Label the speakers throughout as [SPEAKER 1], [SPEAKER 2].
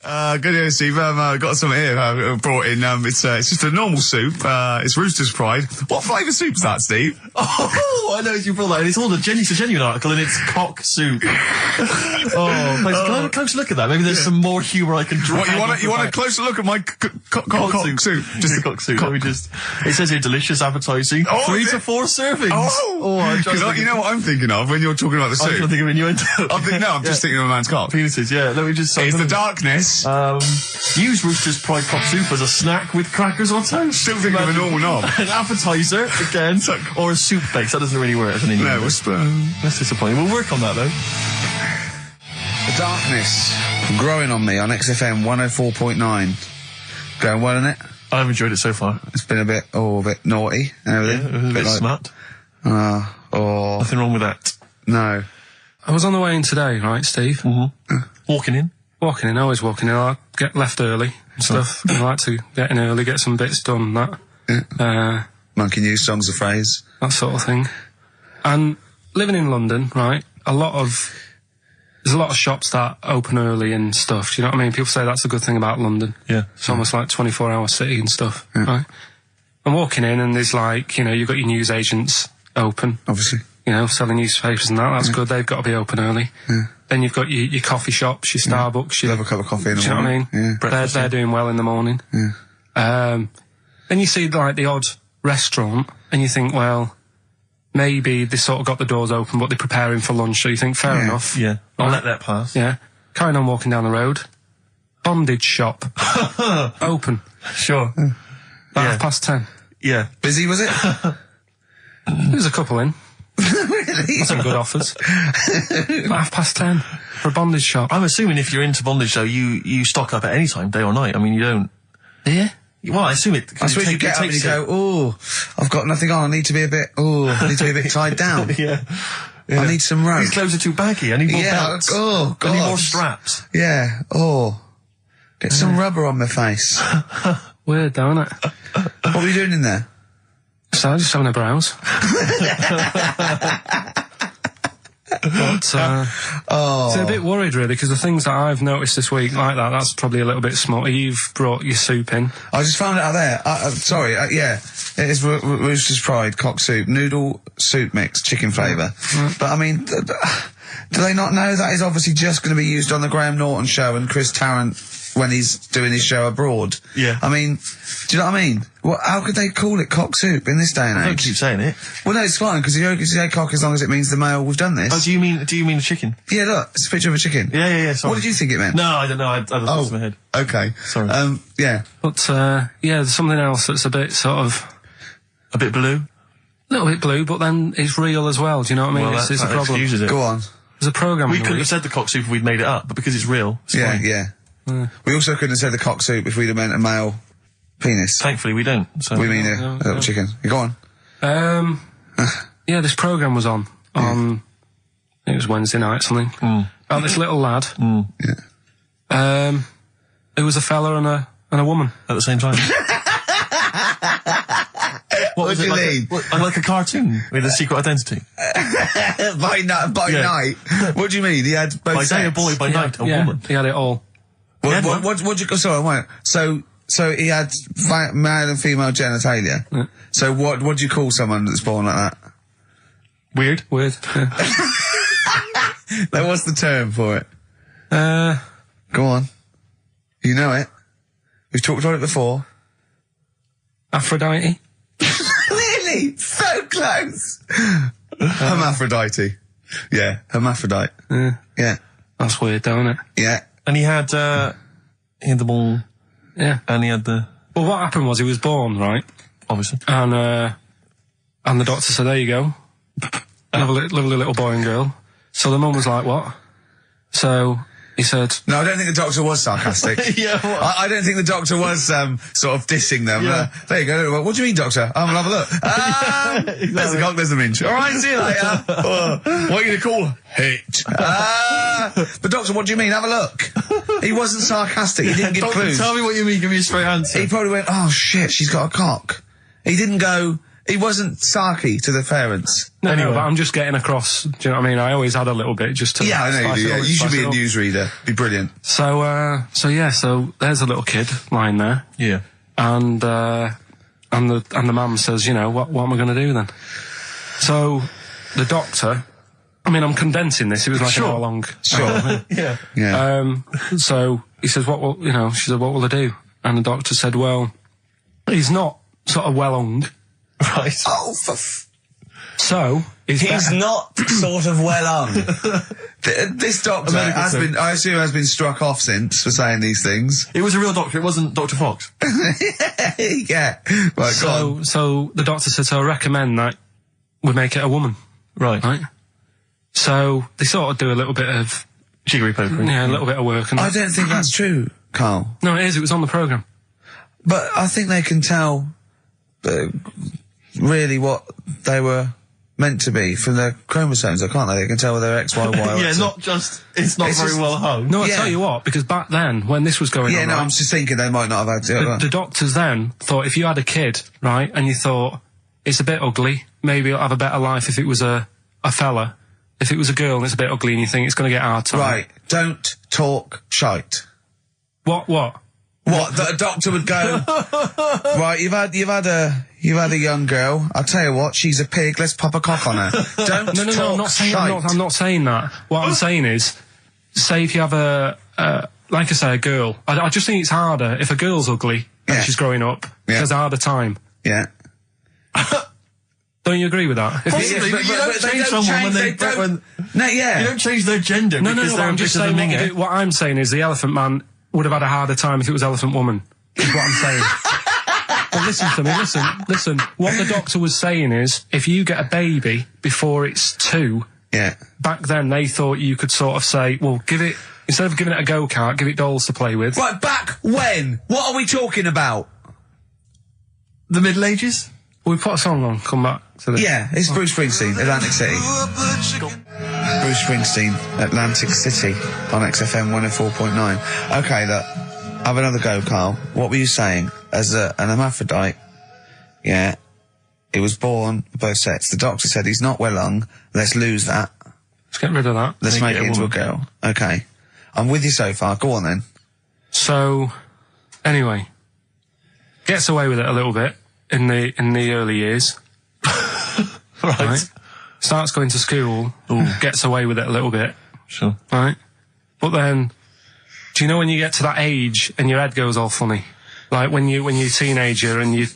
[SPEAKER 1] Good evening, Steve. Got some here. Brought in. It's just a normal soup. It's Rooster's Pride. What flavour soup's that, Steve?
[SPEAKER 2] Oh, I know you brought that. And it's all a genuine article, and it's cock soup. Can I have a closer look at that? Maybe there's some more humour I can draw.
[SPEAKER 1] What, you want a closer look at my cock soup?
[SPEAKER 2] Just a cock soup. Let me just. It says here delicious, appetising. 3 to 4 servings.
[SPEAKER 1] You know what I'm thinking of when you're talking about the soup.
[SPEAKER 2] I'm thinking of innuendo.
[SPEAKER 1] I'm just thinking of a man's cock.
[SPEAKER 2] Penises. Yeah. Let me just.
[SPEAKER 1] It's the darkness.
[SPEAKER 2] Use Rooster's Pride cock soup as a snack with crackers or toast.
[SPEAKER 1] Still thinking of a normal knob.
[SPEAKER 2] An appetiser, again, or a soup base. That doesn't really work as an innuendo.
[SPEAKER 1] No,
[SPEAKER 2] that's disappointing. We'll work on that, though.
[SPEAKER 1] The darkness growing on me on XFM 104.9. Going well, isn't it?
[SPEAKER 2] I've enjoyed it so far.
[SPEAKER 1] It's been a bit naughty and everything.
[SPEAKER 2] Yeah, a bit smut.
[SPEAKER 1] Nothing
[SPEAKER 2] wrong with that.
[SPEAKER 1] No.
[SPEAKER 3] I was on the way in today, right, Steve?
[SPEAKER 2] Mm-hmm. Walking in, always walking in. I get left early and stuff. I like to get in early, get some bits done, that.
[SPEAKER 1] Yeah. Monkey News, Songs of Phrase.
[SPEAKER 3] That sort of thing. And living in London, right, there's a lot of shops that open early and stuff. Do you know what I mean? People say that's a good thing about London.
[SPEAKER 2] Yeah.
[SPEAKER 3] It's almost like 24-hour city and stuff, right? I'm walking in and there's like, you've got your news agents open.
[SPEAKER 1] Obviously.
[SPEAKER 3] Selling newspapers and that. That's good. They've got to be open early. Yeah. Then you've got your coffee shops, your Starbucks.
[SPEAKER 1] Have a cup of coffee in the morning.
[SPEAKER 3] Do you know what I mean? They're doing well in the morning.
[SPEAKER 1] Yeah.
[SPEAKER 3] Then you see like the odd restaurant and you think, well, maybe they sort of got the doors open but they're preparing for lunch, so you think, fair enough.
[SPEAKER 2] Yeah. I'll let that pass.
[SPEAKER 3] Yeah. Carrying on walking down the road. Bondage shop. Open.
[SPEAKER 2] Sure.
[SPEAKER 3] About 10:30.
[SPEAKER 2] Yeah.
[SPEAKER 1] Busy, was it?
[SPEAKER 3] There was a couple in.
[SPEAKER 1] Really?
[SPEAKER 3] Some good offers. 10:30 for a bondage shop.
[SPEAKER 2] I'm assuming if you're into bondage, though, you stock up at any time, day or night. I mean, you don't.
[SPEAKER 3] Yeah.
[SPEAKER 2] Well, I assume it.
[SPEAKER 1] I suppose you get up and you go, I've got nothing on. I need to be a bit tied down.
[SPEAKER 2] Yeah.
[SPEAKER 1] I need some rope.
[SPEAKER 2] These clothes are too baggy. I need more belts.
[SPEAKER 1] Oh, God.
[SPEAKER 2] I need more straps.
[SPEAKER 1] Yeah. Get some rubber on my face.
[SPEAKER 3] Weird, don't it?
[SPEAKER 1] What were you doing in there?
[SPEAKER 3] So, just having a browse. But, so a bit worried, really, because the things that I've noticed this week like that's probably a little bit small. You've brought your soup in.
[SPEAKER 1] I just found it out there. Sorry, yeah. It is Rooster's Pride, cock soup, noodle soup mix, chicken flavour. But, I mean, do they not know that is obviously just going to be used on the Graham Norton show and Chris Tarrant when he's doing his show abroad?
[SPEAKER 2] Yeah.
[SPEAKER 1] I mean, do you know what I mean? How could they call it cock soup in this day and age?
[SPEAKER 2] Don't keep saying it.
[SPEAKER 1] Well, no, it's fine, because you can say cock as long as it means the male we've done this.
[SPEAKER 2] Oh, do you mean a chicken?
[SPEAKER 1] Yeah, look, it's a picture of a chicken.
[SPEAKER 2] Yeah, sorry.
[SPEAKER 1] What did you think it meant?
[SPEAKER 2] No, I don't know, I had a in my head.
[SPEAKER 1] Okay.
[SPEAKER 2] Sorry.
[SPEAKER 1] Yeah.
[SPEAKER 3] But, there's something else that's a bit sort of...
[SPEAKER 2] A bit blue?
[SPEAKER 3] A little bit blue, but then it's real as well, do you know what I mean?
[SPEAKER 2] Well,
[SPEAKER 3] it's a problem.
[SPEAKER 2] Excuses it.
[SPEAKER 1] Go on.
[SPEAKER 3] There's a programme.
[SPEAKER 2] We could have said the cock soup if we'd made it up, but because it's real, it's fine.
[SPEAKER 1] Yeah. We also couldn't have said the cock soup if we'd have meant a male penis.
[SPEAKER 2] Thankfully, we don't. So.
[SPEAKER 1] We mean a little chicken. You go on.
[SPEAKER 3] This programme was on. It was Wednesday night, something. About this little lad.
[SPEAKER 1] Yeah.
[SPEAKER 3] Who was a fella and a woman.
[SPEAKER 2] At the same time.
[SPEAKER 1] What do you mean?
[SPEAKER 2] Like a cartoon with a secret identity.
[SPEAKER 1] By night. What do you mean? He had both
[SPEAKER 2] by day a boy, by night a woman.
[SPEAKER 3] He had it all.
[SPEAKER 1] What'd you go? Sorry, wait. So he had male and female genitalia. Yeah. So what do you call someone that's born like that?
[SPEAKER 3] Weird. Yeah.
[SPEAKER 1] Now, what's the term for it? Go on. You know it. We've talked about it before.
[SPEAKER 3] Aphrodite.
[SPEAKER 1] Really? So close. Hermaphrodite. Yeah, hermaphrodite. Yeah.
[SPEAKER 3] That's weird, don't it?
[SPEAKER 1] Yeah.
[SPEAKER 2] And he had the ball.
[SPEAKER 3] Yeah.
[SPEAKER 2] And he had the...
[SPEAKER 3] Well, what happened was he was born, right?
[SPEAKER 2] Obviously.
[SPEAKER 3] And the doctor said, there you go. Lovely little boy and girl. So the mum was like, what? So he said...
[SPEAKER 1] No, I don't think the doctor was sarcastic.
[SPEAKER 2] Yeah, what?
[SPEAKER 1] I don't think the doctor was sort of dissing them.
[SPEAKER 2] Yeah.
[SPEAKER 1] There you go. What do you mean, doctor? I'm gonna have a look.
[SPEAKER 2] Exactly.
[SPEAKER 1] There's the cock, there's the minch. All right, see you later. What are you going to call her? Hit. But doctor, what do you mean? Have a look. He wasn't sarcastic. He didn't give clues.
[SPEAKER 2] Tell me what you mean. Give me a straight answer.
[SPEAKER 1] He probably went, oh, shit, she's got a cock. He didn't go, He wasn't sarky to the parents.
[SPEAKER 3] No,
[SPEAKER 2] Anyway.
[SPEAKER 3] but I'm just getting across. Do you know what I mean? I always had a little bit just to.
[SPEAKER 1] Yeah, I know you
[SPEAKER 3] spice
[SPEAKER 1] do.
[SPEAKER 3] it
[SPEAKER 1] Yeah.
[SPEAKER 3] up,
[SPEAKER 1] You should
[SPEAKER 3] spice
[SPEAKER 1] be
[SPEAKER 3] it
[SPEAKER 1] a
[SPEAKER 3] up.
[SPEAKER 1] newsreader. Be brilliant.
[SPEAKER 3] So there's a little kid lying there,
[SPEAKER 2] Yeah.
[SPEAKER 3] and the mum says, you know, what am I going to do then? So the doctor. I mean, I'm condensing this. It was like an hour long.
[SPEAKER 1] Sure.
[SPEAKER 2] Yeah.
[SPEAKER 1] Yeah.
[SPEAKER 3] So he says, she said, what will I do? And the doctor said, well, he's not sort of well hung.
[SPEAKER 2] Right.
[SPEAKER 1] Oh,
[SPEAKER 3] So he's better.
[SPEAKER 1] not sort of well on. This doctor I assume has been struck off since for saying these things.
[SPEAKER 2] It was a real doctor. It wasn't Dr. Fox.
[SPEAKER 1] Yeah. Right, go on.
[SPEAKER 3] So the doctor said, so I recommend that we make it a woman.
[SPEAKER 2] Right.
[SPEAKER 3] Right? So they sort of do a little bit of,
[SPEAKER 2] Jiggery pokery.
[SPEAKER 3] a little bit of work. And
[SPEAKER 1] I don't think that's true, Carl.
[SPEAKER 3] no, it is. It was on the programme.
[SPEAKER 1] But I think they can tell really what they were meant to be from their chromosomes, can't they? They can tell whether they're X, Y, Y, or
[SPEAKER 2] Yeah,
[SPEAKER 1] X.
[SPEAKER 2] not just, it's not
[SPEAKER 1] It's
[SPEAKER 2] very
[SPEAKER 1] just-
[SPEAKER 2] well hung.
[SPEAKER 3] No, I
[SPEAKER 1] Yeah.
[SPEAKER 3] tell you what, because back then, when this was going
[SPEAKER 1] Yeah,
[SPEAKER 3] on,
[SPEAKER 1] no,
[SPEAKER 3] right,
[SPEAKER 1] I'm just thinking they might not have had
[SPEAKER 3] the doctors then thought if you had a kid, right, and you thought, it's a bit ugly, maybe it'll have a better life if it was a fella. If it was a girl and it's a bit ugly and you think it's going to get hard time.
[SPEAKER 1] Right, don't talk shite.
[SPEAKER 3] What?
[SPEAKER 1] What? That a doctor would go, right, you've had a young girl, I'll tell you what, she's a pig, let's pop a cock on her. Don't
[SPEAKER 3] No,
[SPEAKER 1] talk
[SPEAKER 3] I'm not saying,
[SPEAKER 1] shite.
[SPEAKER 3] I'm not saying that. What I'm saying is, say if you have like I say, a girl. I just think it's harder if a girl's ugly and
[SPEAKER 1] Yeah.
[SPEAKER 3] she's growing up.
[SPEAKER 1] Yeah.
[SPEAKER 3] She has a harder time.
[SPEAKER 1] Yeah.
[SPEAKER 3] Don't you agree with that? If
[SPEAKER 2] Possibly, but you don't change someone when
[SPEAKER 1] No, yeah.
[SPEAKER 2] you don't change their gender
[SPEAKER 3] No,
[SPEAKER 2] because they're
[SPEAKER 3] I'm
[SPEAKER 2] a
[SPEAKER 3] just
[SPEAKER 2] bit of a
[SPEAKER 3] saying
[SPEAKER 2] minger.
[SPEAKER 3] what I'm saying is the elephant man would have had a harder time if it was elephant woman. Is what I'm saying. But listen to me, listen. What the doctor was saying is, if you get a baby before it's 2,
[SPEAKER 1] Yeah.
[SPEAKER 3] back then they thought you could sort of say, well, instead of giving it a go-kart, give it dolls to play with.
[SPEAKER 1] Right, back when? What are we talking about?
[SPEAKER 2] The Middle Ages?
[SPEAKER 3] We put a song on, come back to this.
[SPEAKER 1] Yeah, it's Bruce Springsteen, Atlantic City. Bruce Springsteen, Atlantic City, on XFM 104.9. Okay, look, have another go, Carl. What were you saying? As an hermaphrodite, yeah, it was born both sets. The doctor said he's not well hung, let's lose that.
[SPEAKER 3] Let's get rid of that.
[SPEAKER 1] Let's make
[SPEAKER 2] it
[SPEAKER 1] it
[SPEAKER 2] a
[SPEAKER 1] into a
[SPEAKER 2] woman.
[SPEAKER 1] girl. Okay. I'm with you so far, go on then.
[SPEAKER 3] So, anyway, gets away with it a little bit in the early years.
[SPEAKER 2] Right.
[SPEAKER 3] Starts going to school, gets away with it a little bit,
[SPEAKER 2] Sure.
[SPEAKER 3] right? But then, do you know when you get to that age and your head goes all funny? Like when you're a teenager and you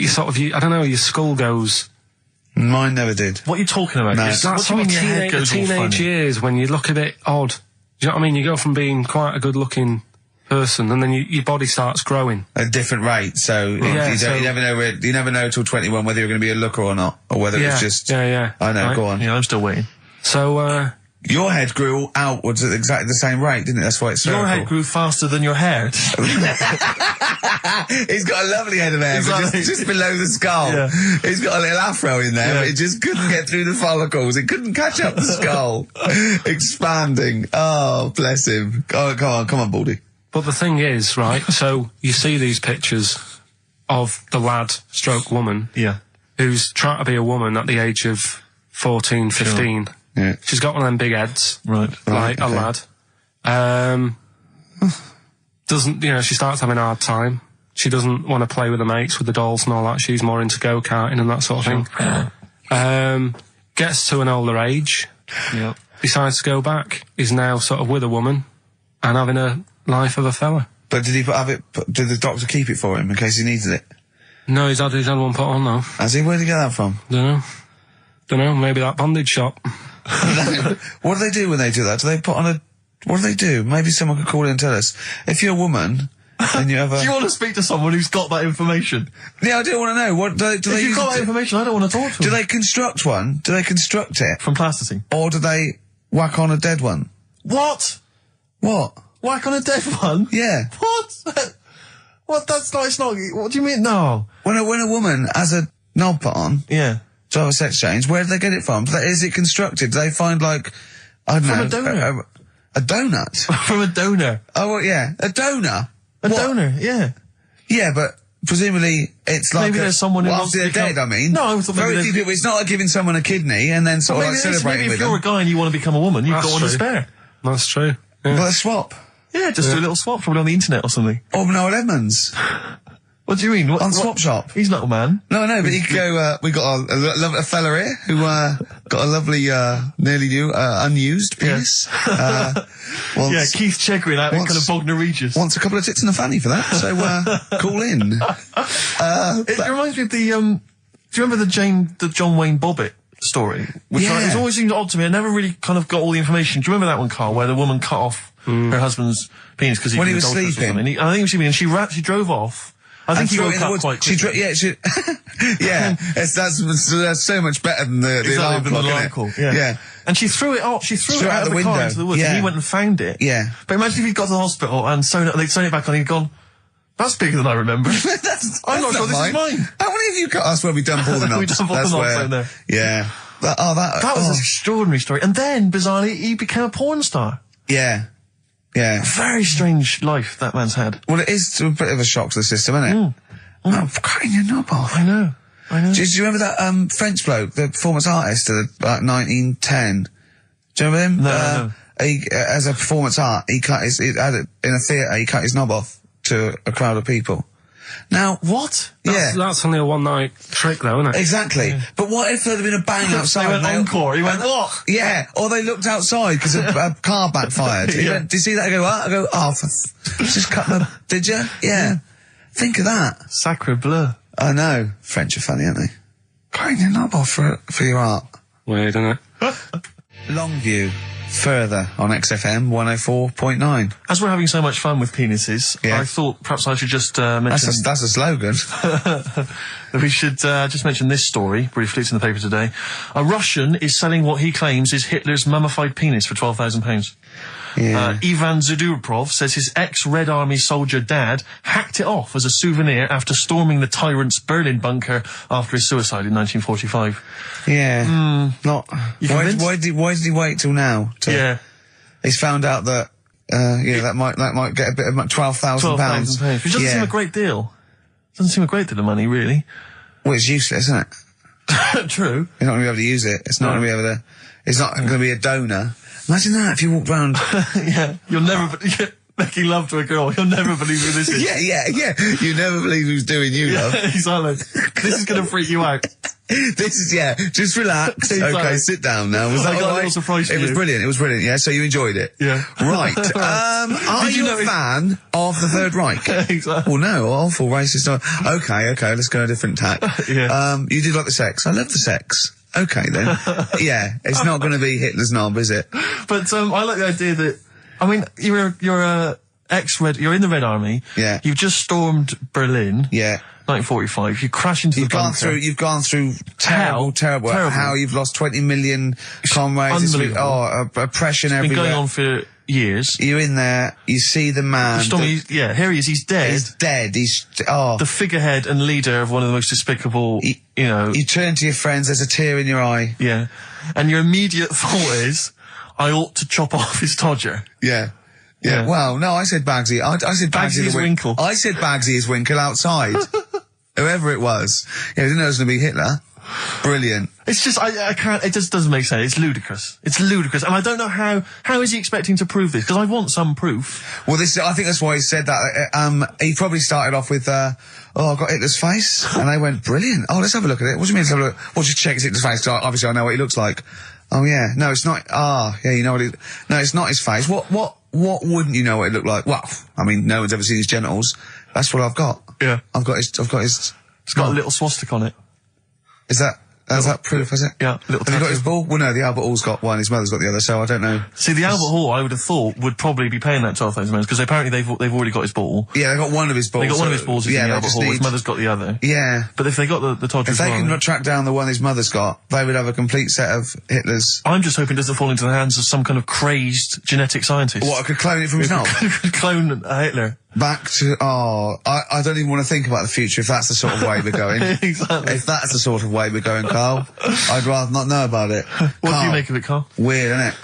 [SPEAKER 3] sort of, I don't know, your skull goes.
[SPEAKER 1] Mine never did.
[SPEAKER 2] What are you talking about?
[SPEAKER 1] No.
[SPEAKER 2] What
[SPEAKER 3] That's
[SPEAKER 2] do you mean
[SPEAKER 3] sort
[SPEAKER 2] your
[SPEAKER 3] of
[SPEAKER 2] head goes all
[SPEAKER 3] teenage
[SPEAKER 2] funny?
[SPEAKER 3] years when you look a bit odd. Do you know what I mean? You go from being quite a good-looking person and then your body starts growing.
[SPEAKER 1] At a different rate, so,
[SPEAKER 3] Yeah,
[SPEAKER 1] you never know till 21 whether you're going to be a looker or not, or whether it's just...
[SPEAKER 3] Yeah.
[SPEAKER 1] I know,
[SPEAKER 3] Right.
[SPEAKER 1] go on.
[SPEAKER 2] Yeah, I'm still waiting.
[SPEAKER 3] So,
[SPEAKER 1] Your head grew outwards at exactly the same rate, didn't it? That's why it's
[SPEAKER 2] Your
[SPEAKER 1] spherical.
[SPEAKER 2] head grew faster than your hair.
[SPEAKER 1] He's got a lovely head of hair, but
[SPEAKER 2] Exactly.
[SPEAKER 1] just below the skull.
[SPEAKER 2] Yeah.
[SPEAKER 1] He's got a little afro in there,
[SPEAKER 2] Yeah.
[SPEAKER 1] but it just couldn't get through the follicles. It couldn't catch up the skull. Expanding. Oh, bless him. Oh, come on, Baldy.
[SPEAKER 3] but the thing is, right, so you see these pictures of the lad stroke woman
[SPEAKER 2] Yeah.
[SPEAKER 3] who's trying to be a woman at the age of 14, 15.
[SPEAKER 1] Yeah.
[SPEAKER 3] She's got one of them big heads,
[SPEAKER 2] Right.
[SPEAKER 3] like a
[SPEAKER 1] okay.
[SPEAKER 3] lad. Doesn't, she starts having a hard time. She doesn't want to play with the mates, with the dolls and all that. She's more into go-karting and that sort of thing. Gets to an older age,
[SPEAKER 2] Yeah.
[SPEAKER 3] decides to go back, is now sort of with a woman and having a life of a fella.
[SPEAKER 1] But did did the doctor keep it for him in case he needed it?
[SPEAKER 3] No, he's had one put on though.
[SPEAKER 1] Has he? Where'd he get that from?
[SPEAKER 3] Don't know, maybe that bondage shop.
[SPEAKER 1] What do they do when they do that? Do they put on what do they do? Maybe someone could call in and tell us. If you're a woman and you have a...
[SPEAKER 2] Do you want to speak to someone who's got that information?
[SPEAKER 1] Yeah, I do want to know. What do they
[SPEAKER 2] If
[SPEAKER 1] use
[SPEAKER 2] you've got
[SPEAKER 1] it
[SPEAKER 2] that
[SPEAKER 1] to-
[SPEAKER 2] information, I don't want to talk to
[SPEAKER 1] Do
[SPEAKER 2] them.
[SPEAKER 1] they construct one? Do they construct it?
[SPEAKER 2] From plasticine.
[SPEAKER 1] Or do they whack on a dead one?
[SPEAKER 2] What?
[SPEAKER 1] What?
[SPEAKER 2] Whack on a dead one?
[SPEAKER 1] Yeah.
[SPEAKER 2] What? What? That's not, it's not, what do you mean? No.
[SPEAKER 1] When a woman has a knob put on
[SPEAKER 2] Yeah.
[SPEAKER 1] to have a sex change, where do they get it from? Is it constructed? Do they find I don't know.
[SPEAKER 2] From a donor.
[SPEAKER 1] A donut?
[SPEAKER 2] From a donor.
[SPEAKER 1] Oh, well, yeah. A donor?
[SPEAKER 2] A
[SPEAKER 1] What?
[SPEAKER 2] donor, yeah.
[SPEAKER 1] Yeah, but presumably it's like
[SPEAKER 2] Maybe there's someone who wants
[SPEAKER 1] after
[SPEAKER 2] to
[SPEAKER 1] they're
[SPEAKER 2] become-
[SPEAKER 1] dead. I mean,
[SPEAKER 2] No, I thought maybe
[SPEAKER 1] very few people. It's not like giving someone a kidney and then sort of like celebrating
[SPEAKER 2] maybe
[SPEAKER 1] with
[SPEAKER 2] if you're
[SPEAKER 1] them.
[SPEAKER 2] a guy and you want to become a woman, you've
[SPEAKER 3] That's
[SPEAKER 2] got one to
[SPEAKER 3] true.
[SPEAKER 2] spare.
[SPEAKER 3] That's true. Yeah.
[SPEAKER 1] Well, a swap.
[SPEAKER 2] Yeah, just do a little swap, probably on the internet or something.
[SPEAKER 1] Or Noel Edmonds
[SPEAKER 2] What do you mean?
[SPEAKER 1] on Swap Shop.
[SPEAKER 2] He's not a man.
[SPEAKER 1] No, but you could go. We got a fella here who got a lovely, nearly new, unused penis. Wants,
[SPEAKER 2] Yeah, Keith Chegwin out in
[SPEAKER 1] Wants-
[SPEAKER 2] kind of Bognor Regis.
[SPEAKER 1] wants a couple of tits and a fanny for that. So call in.
[SPEAKER 2] It reminds me of the, do you remember the John Wayne Bobbitt story? Which
[SPEAKER 1] Yeah.
[SPEAKER 2] it's always seemed odd to me. I never really kind of got all the information. Do you remember that one, Carl, where the woman cut off her husband's penis because
[SPEAKER 1] When he was
[SPEAKER 2] adulterous or
[SPEAKER 1] sleeping?
[SPEAKER 2] something? I think he was sleeping, and she drove off. I think he
[SPEAKER 1] threw it
[SPEAKER 2] woke
[SPEAKER 1] in the
[SPEAKER 2] up
[SPEAKER 1] woods.
[SPEAKER 2] quite quickly.
[SPEAKER 1] Yeah. That's so much better than the
[SPEAKER 2] Exactly,
[SPEAKER 1] alarm
[SPEAKER 2] than the
[SPEAKER 1] clock,
[SPEAKER 2] alarm
[SPEAKER 1] isn't it?
[SPEAKER 2] call, yeah. And she threw it off. She threw it out of the car
[SPEAKER 1] window.
[SPEAKER 2] into the woods,
[SPEAKER 1] Yeah.
[SPEAKER 2] and he went and found it.
[SPEAKER 1] Yeah.
[SPEAKER 2] But imagine if he'd got to the hospital and they'd sewn it back on, and he'd gone, that's bigger than I remember. I'm not sure this is mine.
[SPEAKER 1] How many of you cut us where we dump all the knobs?
[SPEAKER 2] We dump all the
[SPEAKER 1] That's
[SPEAKER 2] knobs
[SPEAKER 1] where-
[SPEAKER 2] out there.
[SPEAKER 1] Yeah. That
[SPEAKER 2] That was an extraordinary story. And then, bizarrely, he became a porn star.
[SPEAKER 1] Yeah. Yeah.
[SPEAKER 2] Very strange life that man's had.
[SPEAKER 1] Well, it is a bit of a shock to the system, isn't it? Oh, cutting your knob off.
[SPEAKER 2] I know.
[SPEAKER 1] Do you remember that French bloke, the performance artist of about 1910? Do you remember him?
[SPEAKER 2] No.
[SPEAKER 1] He, as a performance art, he cut in a theatre, he cut his knob off to a crowd of people. Now,
[SPEAKER 2] What?
[SPEAKER 3] That's only a one-night trick, though, isn't it?
[SPEAKER 1] Exactly. But what if there had been a bang outside?
[SPEAKER 2] They went
[SPEAKER 1] and
[SPEAKER 2] encore. He went, what?
[SPEAKER 1] Yeah, or they looked outside because a car backfired. He
[SPEAKER 2] Yeah.
[SPEAKER 1] went, did you see that? I go, what? I go, oh, just cut my... Did you? Yeah. Think of that.
[SPEAKER 2] Sacre bleu.
[SPEAKER 1] I know. French are funny, aren't they? Cutting your knob off for your art.
[SPEAKER 3] Weird, isn't it?
[SPEAKER 1] Longview. Further on XFM 104.9.
[SPEAKER 2] As we're having so much fun with penises,
[SPEAKER 1] Yeah.
[SPEAKER 2] I thought perhaps I should just mention...
[SPEAKER 1] That's a slogan.
[SPEAKER 2] we should just mention this story, briefly. It's in the paper today. A Russian is selling what he claims is Hitler's mummified penis for £12,000.
[SPEAKER 1] Yeah.
[SPEAKER 2] Ivan Zadurprov says his ex-Red Army soldier dad hacked it off as a souvenir after storming the tyrant's Berlin bunker after his suicide in 1945.
[SPEAKER 1] Yeah. Not.
[SPEAKER 2] You
[SPEAKER 1] Why
[SPEAKER 2] convinced?
[SPEAKER 1] did he wait till now?
[SPEAKER 2] Yeah.
[SPEAKER 1] He's found out that. That might get a bit of £12,000.
[SPEAKER 2] £12,000. Which doesn't seem a great deal. Doesn't seem a great deal of money, really.
[SPEAKER 1] Well, it's useless, isn't it?
[SPEAKER 2] True.
[SPEAKER 1] You're not going to be able to use it. It's not going to be able to. It's not going to be a donor. Imagine that if you walked round.
[SPEAKER 2] Yeah. You'll never... making love to a girl. You'll never believe who this is.
[SPEAKER 1] Yeah. You never believe who's doing you, love.
[SPEAKER 2] Exactly. This is going to freak you out.
[SPEAKER 1] This is, just relax.
[SPEAKER 2] Exactly.
[SPEAKER 1] Okay, sit down now. Was that
[SPEAKER 2] I got a
[SPEAKER 1] all
[SPEAKER 2] little
[SPEAKER 1] right?
[SPEAKER 2] surprise for
[SPEAKER 1] It was
[SPEAKER 2] you.
[SPEAKER 1] brilliant, yeah? So you enjoyed it?
[SPEAKER 2] Yeah.
[SPEAKER 1] Right. Are
[SPEAKER 2] Did you
[SPEAKER 1] you
[SPEAKER 2] know
[SPEAKER 1] a fan of the Third Reich?
[SPEAKER 2] Exactly.
[SPEAKER 1] Well, no, awful racist. Okay, let's go a different tack.
[SPEAKER 2] Yeah.
[SPEAKER 1] You did like the sex. I love the sex. Okay, then. Yeah, it's not going to be Hitler's knob, is it?
[SPEAKER 2] But I like the idea that, I mean, you're in the Red Army.
[SPEAKER 1] Yeah.
[SPEAKER 2] You've just stormed Berlin.
[SPEAKER 1] Yeah.
[SPEAKER 2] 1945. You crash into the bunker.
[SPEAKER 1] You've gone through terrible.
[SPEAKER 2] Terrible.
[SPEAKER 1] How you've lost 20 million comrades.
[SPEAKER 2] Unbelievable.
[SPEAKER 1] Oppression
[SPEAKER 2] Been
[SPEAKER 1] everywhere.
[SPEAKER 2] going on for years.
[SPEAKER 1] You're in there, you see the man.
[SPEAKER 2] Here he is, he's dead.
[SPEAKER 1] He's dead.
[SPEAKER 2] The figurehead and leader of one of the most despicable,
[SPEAKER 1] You turn to your friends, there's a tear in your eye.
[SPEAKER 2] Yeah. And your immediate thought is, I ought to chop off his todger.
[SPEAKER 1] Yeah.
[SPEAKER 2] Yeah.
[SPEAKER 1] Well, no, I said Bagsy. I said
[SPEAKER 2] Bagsy is Winkle.
[SPEAKER 1] I said Bagsy is Winkle outside. Whoever it was. Yeah, I didn't know it was going to be Hitler. Brilliant.
[SPEAKER 2] It's just, I can't, it just doesn't make sense. It's ludicrous. It's ludicrous. And I don't know how is he expecting to prove this? Because I want some proof.
[SPEAKER 1] Well, I think that's why he said that. He probably started off with, I've got Hitler's face. And they went, brilliant. Oh, let's have a look at it. What do you mean let's have a look? Well, just check Hitler's face. 'Cause obviously I know what he looks like. Oh, yeah. No, it's not. You know what no, it's not his face. What wouldn't you know what it looked like? Well, I mean, no one's ever seen his genitals. That's what I've got.
[SPEAKER 2] Yeah.
[SPEAKER 1] I've got his.
[SPEAKER 2] It's got a little swastika on it.
[SPEAKER 1] Is that proof, is it?
[SPEAKER 2] Yeah, little
[SPEAKER 1] Have you got
[SPEAKER 2] tattoo.
[SPEAKER 1] his ball? Well, no, the Albert Hall's got one, his mother's got the other, so I don't know.
[SPEAKER 2] See, the Albert Hall, I would have thought, would probably be paying that £12,000 because apparently they've already got his ball.
[SPEAKER 1] Yeah, they got one of his balls.
[SPEAKER 2] They got one of his balls in the
[SPEAKER 1] they
[SPEAKER 2] Albert
[SPEAKER 1] just
[SPEAKER 2] Hall. His
[SPEAKER 1] need-
[SPEAKER 2] mother's got the other.
[SPEAKER 1] Yeah.
[SPEAKER 2] But if they got the Todger
[SPEAKER 1] If
[SPEAKER 2] as
[SPEAKER 1] they
[SPEAKER 2] well,
[SPEAKER 1] can track down the one his mother's got, they would have a complete set of Hitler's.
[SPEAKER 2] I'm just hoping it doesn't fall into the hands of some kind of crazed genetic scientist.
[SPEAKER 1] What, I could clone it from his knob?
[SPEAKER 2] Could clone Hitler.
[SPEAKER 1] Back to, I don't even want to think about the future if that's the sort of way we're going.
[SPEAKER 2] Exactly.
[SPEAKER 1] If that's the sort of way we're going, Carl, I'd rather not know about it.
[SPEAKER 2] What do you make of it, Carl?
[SPEAKER 1] Weird, isn't it?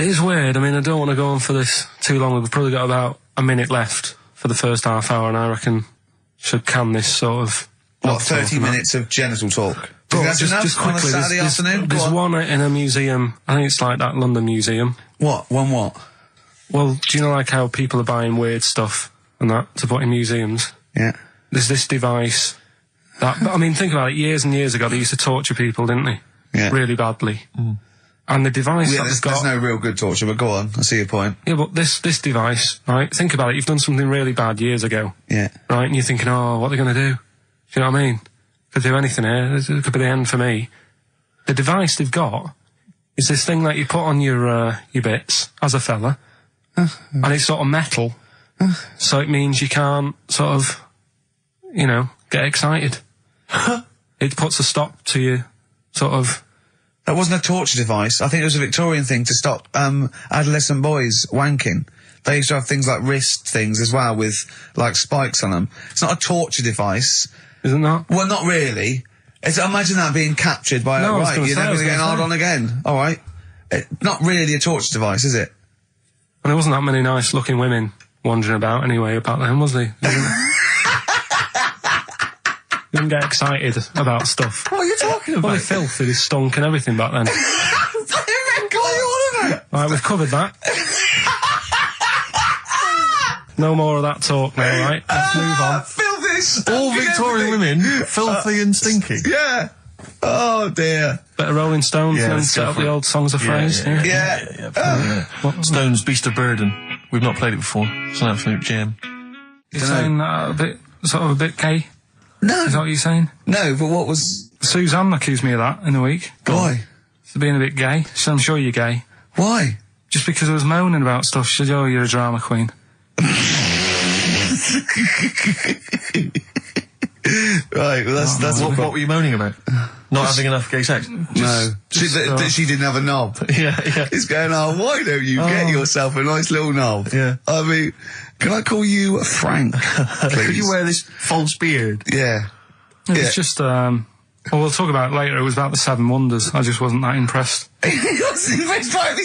[SPEAKER 3] It is weird. I mean, I don't want to go on for this too long. We've probably got about a minute left for the first half hour, and I reckon should can this sort of...
[SPEAKER 1] What, 30 minutes of genital talk? Do you think that's enough
[SPEAKER 3] just
[SPEAKER 1] on a
[SPEAKER 3] quickly,
[SPEAKER 1] Saturday afternoon?
[SPEAKER 3] There's one in a museum, I think it's like that London Museum.
[SPEAKER 1] What? One what?
[SPEAKER 3] Well, do you know like how people are buying weird stuff and that to put in museums?
[SPEAKER 1] Yeah.
[SPEAKER 3] There's this device that, I mean, think about it, years and years ago they used to torture people, didn't they?
[SPEAKER 1] Yeah.
[SPEAKER 3] Really badly. Mm. And the device
[SPEAKER 1] Yeah,
[SPEAKER 3] that they've got...
[SPEAKER 1] there's no real good torture, but go on, I see your point.
[SPEAKER 3] Yeah, but this device, right, think about it, you've done something really bad years ago.
[SPEAKER 1] Yeah.
[SPEAKER 3] Right, and you're thinking, oh, what are they going to do? Do you know what I mean? Could do anything here, it could be the end for me. The device they've got is this thing that you put on your bits, as a fella, and it's sort of metal, so it means you can't sort of, you know, get excited. It puts a stop to you, sort of...
[SPEAKER 1] That wasn't a torture device. I think it was a Victorian thing to stop adolescent boys wanking. They used to have things like wrist things as well with, like, spikes on them. It's not a torture device.
[SPEAKER 3] Isn't that?
[SPEAKER 1] Well, not really. Imagine that being captured by,
[SPEAKER 3] No,
[SPEAKER 1] right, you're never going to get hard on again. All right. Not really a torture device, is it?
[SPEAKER 3] And there wasn't that many nice-looking women wandering about anyway back then, was there? You didn't get excited about stuff.
[SPEAKER 1] What are you talking about?
[SPEAKER 3] Well, the filth, it stunk and everything back then. Right, we've covered that. No more of that talk now, right? Let's move on.
[SPEAKER 1] Filthy,
[SPEAKER 2] All Victorian women, filthy and stinky.
[SPEAKER 1] Yeah. Oh, dear.
[SPEAKER 3] Better Rolling Stones and
[SPEAKER 2] let's
[SPEAKER 3] set
[SPEAKER 2] go
[SPEAKER 3] up
[SPEAKER 2] for
[SPEAKER 3] the
[SPEAKER 2] it.
[SPEAKER 3] old songs of phrase.
[SPEAKER 1] Yeah.
[SPEAKER 2] Stones, Beast of Burden. We've not played it before. It's an absolute gem.
[SPEAKER 3] You're saying that a bit, sort of a bit gay?
[SPEAKER 1] No.
[SPEAKER 3] Is that what you're saying?
[SPEAKER 1] No, but what was...
[SPEAKER 3] Suzanne accused me of that in the week.
[SPEAKER 1] Why?
[SPEAKER 3] For being a bit gay. She said, I'm sure you're gay.
[SPEAKER 1] Why?
[SPEAKER 3] Just because I was moaning about stuff. She said, oh, you're a drama queen.
[SPEAKER 1] Right, well, that's
[SPEAKER 2] What were you moaning about? Not having enough gay sex?
[SPEAKER 1] No. She didn't have a knob.
[SPEAKER 2] Yeah.
[SPEAKER 1] It's going, oh, why don't you get yourself a nice little knob?
[SPEAKER 2] Yeah.
[SPEAKER 1] I mean, can I call you Frank, please?
[SPEAKER 2] Could you wear this false beard?
[SPEAKER 1] Yeah.
[SPEAKER 3] It's just, well, we'll talk about it later. It was about the Seven Wonders. I just wasn't that impressed.
[SPEAKER 1] He wasn't impressed by it.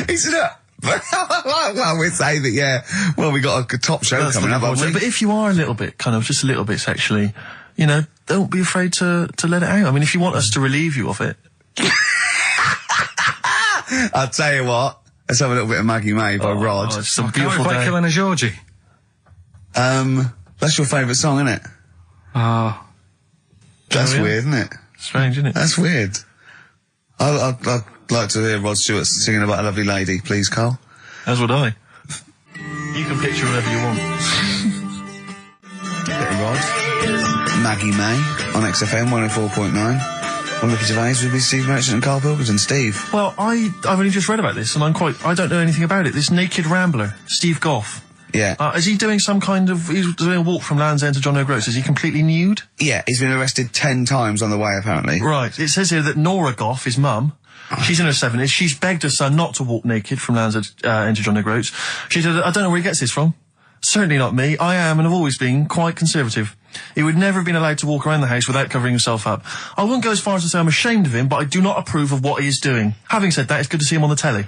[SPEAKER 1] He said, well, we'd say that, yeah. Well, we got a top show coming up, haven't we?
[SPEAKER 2] But if you are a little bit, just a little bit sexually, you know, don't be afraid to let it out. I mean, if you want us to relieve you of it.
[SPEAKER 1] I'll tell you what. Let's have a little bit of Maggie May by Rod.
[SPEAKER 2] It's some
[SPEAKER 3] Can't
[SPEAKER 2] beautiful
[SPEAKER 3] we play
[SPEAKER 2] day.
[SPEAKER 3] Killing a Georgie?
[SPEAKER 1] That's your favourite song, isn't it?
[SPEAKER 3] Oh.
[SPEAKER 1] That's
[SPEAKER 2] yeah.
[SPEAKER 1] weird, isn't it?
[SPEAKER 2] Strange, isn't it?
[SPEAKER 1] That's weird. I'd like to hear Rod Stewart singing about a lovely lady, please, Carl.
[SPEAKER 2] As would I. You can picture whatever you want.
[SPEAKER 1] Bit of Rod. Maggie May on XFM 104.9. On Ricky Gervais would be Steve Merchant and Karl Pilkington. Steve.
[SPEAKER 2] Well, I've only just read about this, and I don't know anything about it. This naked rambler, Steve Goff.
[SPEAKER 1] Yeah.
[SPEAKER 2] Is he doing some kind of... He's doing a walk from Land's End to John O'Groats. Is he completely nude?
[SPEAKER 1] Yeah, he's been arrested 10 times on the way, apparently.
[SPEAKER 2] Right. It says here that Nora Goff, his mum, she's in her 70s. She's begged her son not to walk naked from Land's End to John O'Groats. She said, I don't know where he gets this from. Certainly not me. I am and have always been quite conservative. He would never have been allowed to walk around the house without covering himself up. I wouldn't go as far as to say I'm ashamed of him, but I do not approve of what he is doing. Having said that, it's good to see him on the telly.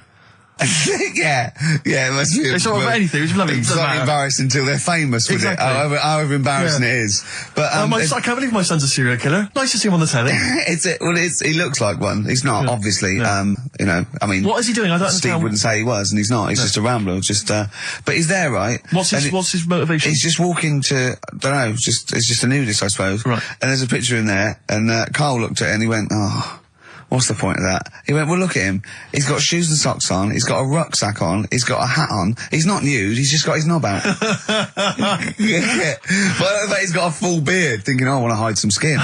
[SPEAKER 1] yeah, it must be.
[SPEAKER 2] It's not about anything. It's lovely.
[SPEAKER 1] It's not embarrassing until they're famous with
[SPEAKER 2] Exactly.
[SPEAKER 1] it. However embarrassing it is. But
[SPEAKER 2] I can't believe my son's a serial killer. Nice to see him on the telly.
[SPEAKER 1] he looks like one. He's not, obviously. You know, I mean,
[SPEAKER 2] what is he doing? I don't
[SPEAKER 1] Steve
[SPEAKER 2] understand.
[SPEAKER 1] wouldn't say he was, and he's not. He's just a rambler. But he's there, right?
[SPEAKER 2] What's his motivation?
[SPEAKER 1] He's just walking to, I don't know, it's just a nudist, I suppose.
[SPEAKER 2] Right.
[SPEAKER 1] And there's a picture in there, and Carl looked at it and he went, oh, what's the point of that? He went, well, look at him. He's got shoes and socks on. He's got a rucksack on. He's got a hat on. He's not nude. He's just got his knob out. Yeah. But he's got a full beard, thinking, oh, I want to hide some skin.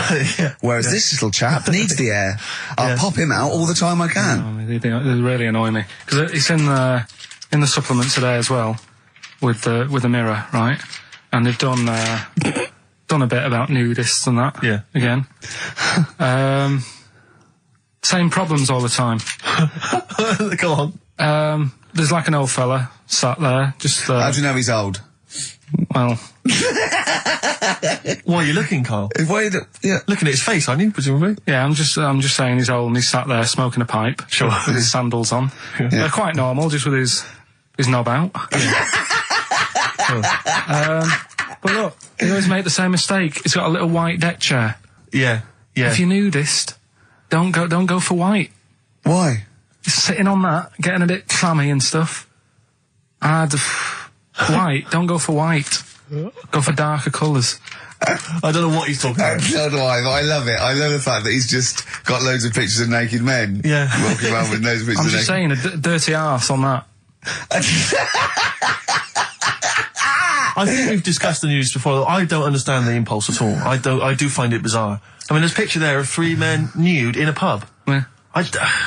[SPEAKER 1] Whereas this little chap needs the air. I'll pop him out all the time I can.
[SPEAKER 3] Oh, they really annoy me. Because it's in the supplement today as well, with the Mirror, right? And they've done a bit about nudists and that.
[SPEAKER 2] Yeah.
[SPEAKER 3] Again. Same problems all the time.
[SPEAKER 2] Go on.
[SPEAKER 3] There's like an old fella sat there, just...
[SPEAKER 1] How do you know he's old?
[SPEAKER 3] Well...
[SPEAKER 2] Why are you looking, Carl?
[SPEAKER 1] Looking
[SPEAKER 2] Looking at his face, aren't you, presumably?
[SPEAKER 3] Yeah, I'm just saying he's old and he's sat there smoking a pipe.
[SPEAKER 2] Sure.
[SPEAKER 3] With his sandals on.
[SPEAKER 1] Yeah.
[SPEAKER 3] They're quite normal, just with his knob out. But look, They always make the same mistake. It's got a little white deck chair.
[SPEAKER 2] Yeah, yeah.
[SPEAKER 3] If you're nudist, don't go for white.
[SPEAKER 1] Why?
[SPEAKER 3] Just sitting on that, getting a bit clammy and stuff. White, don't go for white. Go for darker colours.
[SPEAKER 2] I don't know what he's talking about.
[SPEAKER 1] So do I, but I love it. I love the fact that he's just got loads of pictures of naked men.
[SPEAKER 2] Yeah.
[SPEAKER 1] Walking around with loads of pictures
[SPEAKER 3] I'm
[SPEAKER 1] of
[SPEAKER 3] just
[SPEAKER 1] naked
[SPEAKER 3] saying, a dirty arse on that.
[SPEAKER 2] I think we've discussed the news before. I don't understand the impulse at all. I do find it bizarre. I mean, there's a picture there of 3 men nude in a pub.
[SPEAKER 3] Yeah.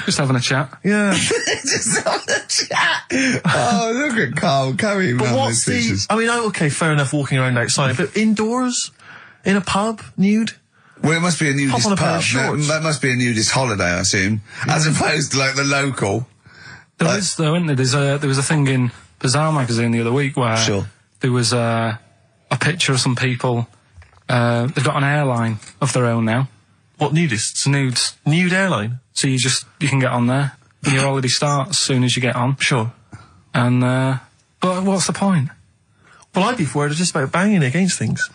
[SPEAKER 3] Just having a chat.
[SPEAKER 2] Yeah.
[SPEAKER 1] Just on the chat. Oh, look at Carl carrying
[SPEAKER 2] But
[SPEAKER 1] around
[SPEAKER 2] what's
[SPEAKER 1] those
[SPEAKER 2] the...
[SPEAKER 1] pictures.
[SPEAKER 2] I mean, okay, fair enough walking around outside, but indoors? In a pub? Nude?
[SPEAKER 1] Well, it must be a nudist
[SPEAKER 2] on a pair
[SPEAKER 1] pub.
[SPEAKER 2] of shorts.
[SPEAKER 1] That must be a nudist holiday, I assume. As opposed to, like, the local.
[SPEAKER 3] There is, though, isn't there? There was a thing in Bazaar magazine the other week where there was a picture of some people. They've got an airline of their own now.
[SPEAKER 2] What, nudists?
[SPEAKER 3] Nudes.
[SPEAKER 2] Nude airline?
[SPEAKER 3] So you can get on there. And your holiday starts as soon as you get on.
[SPEAKER 2] Sure.
[SPEAKER 3] And, but what's the point?
[SPEAKER 2] Well, I'd be worried just about banging against things.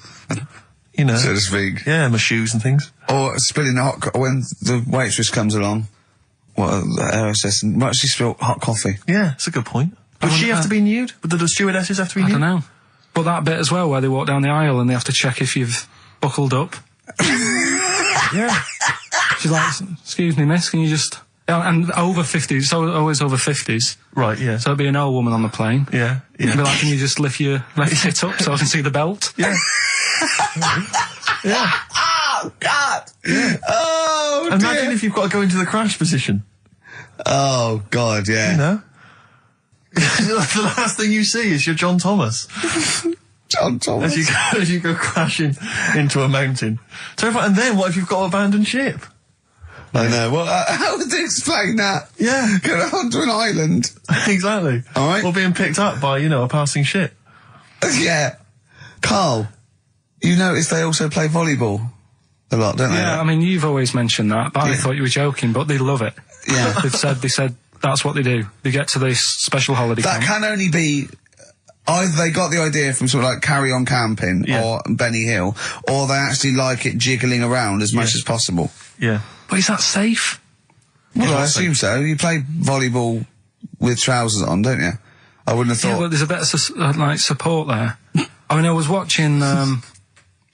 [SPEAKER 2] You know.
[SPEAKER 1] So to speak.
[SPEAKER 2] Yeah, my shoes and things.
[SPEAKER 1] Or spilling when the waitress comes along. The aerosol and might she spill hot coffee?
[SPEAKER 2] Yeah, it's a good point. Would she have to be nude? Would the stewardesses have to be nude?
[SPEAKER 3] I don't know. But that bit as well, where they walk down the aisle and they have to check if you've buckled up.
[SPEAKER 2] Yeah.
[SPEAKER 3] She's like, excuse me, miss, can you just... And over 50s, it's always over 50s.
[SPEAKER 2] Right, yeah.
[SPEAKER 3] So it'd be an old woman on the plane.
[SPEAKER 2] Yeah, yeah.
[SPEAKER 3] It'd be like, can you just lift your left hip up so I can see the belt?
[SPEAKER 2] Yeah. Yeah.
[SPEAKER 1] Oh, God! Yeah. Oh,
[SPEAKER 2] Imagine
[SPEAKER 1] dear.
[SPEAKER 2] if you've got to go into the crash position.
[SPEAKER 1] Oh, God, yeah.
[SPEAKER 2] You know? The last thing you see is your John Thomas.
[SPEAKER 1] John Thomas.
[SPEAKER 2] As you go crashing into a mountain. Terrifying. And then what if you've got to abandon ship?
[SPEAKER 1] I know. Well, how would they explain that?
[SPEAKER 2] Yeah.
[SPEAKER 1] Go onto an island.
[SPEAKER 2] Exactly.
[SPEAKER 1] All right.
[SPEAKER 2] Or being picked up by, a passing ship.
[SPEAKER 1] Yeah. Carl, you notice they also play volleyball a lot, don't they?
[SPEAKER 3] Yeah, I mean, you've always mentioned that, but I
[SPEAKER 1] Yeah.
[SPEAKER 3] thought you were joking, but they love it.
[SPEAKER 1] Yeah.
[SPEAKER 3] They said that's what they do. They get to this special holiday
[SPEAKER 1] That
[SPEAKER 3] camp.
[SPEAKER 1] can only be... Either they got the idea from sort of like Carry On Camping or Benny Hill, or they actually like it jiggling around as much as possible.
[SPEAKER 2] Yeah.
[SPEAKER 3] But is that safe?
[SPEAKER 1] Well, I assume so. You play volleyball with trousers on, don't you? I wouldn't have
[SPEAKER 3] Yeah,
[SPEAKER 1] thought...
[SPEAKER 3] but there's a bit of support there. I mean, I was watching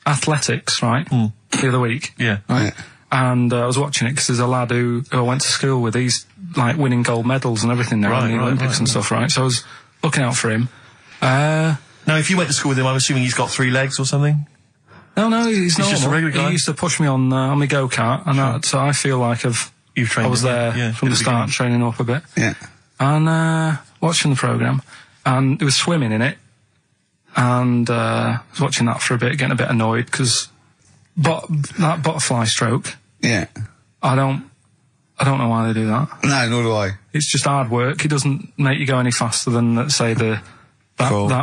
[SPEAKER 3] athletics, right, the other week.
[SPEAKER 2] Yeah.
[SPEAKER 3] Right? And I was watching it because there's a lad who I went to school with. He's like winning gold medals and everything now in the Olympics and stuff, right? So I was looking out for him.
[SPEAKER 2] Now, if you went to school with him, I'm assuming he's got 3 legs or something?
[SPEAKER 3] No, he's normal.
[SPEAKER 2] just a regular guy?
[SPEAKER 3] He used to push me on my go-kart, and so I feel like
[SPEAKER 2] You've trained
[SPEAKER 3] I was
[SPEAKER 2] him,
[SPEAKER 3] there from the start, training up a bit.
[SPEAKER 1] Yeah.
[SPEAKER 3] And watching the programme, and there was swimming in it, and I was watching that for a bit, getting a bit annoyed, because that butterfly stroke,
[SPEAKER 1] Yeah.
[SPEAKER 3] I don't know why they do that.
[SPEAKER 1] No, nor do I.
[SPEAKER 3] It's just hard work. It doesn't make you go any faster than, let's say, that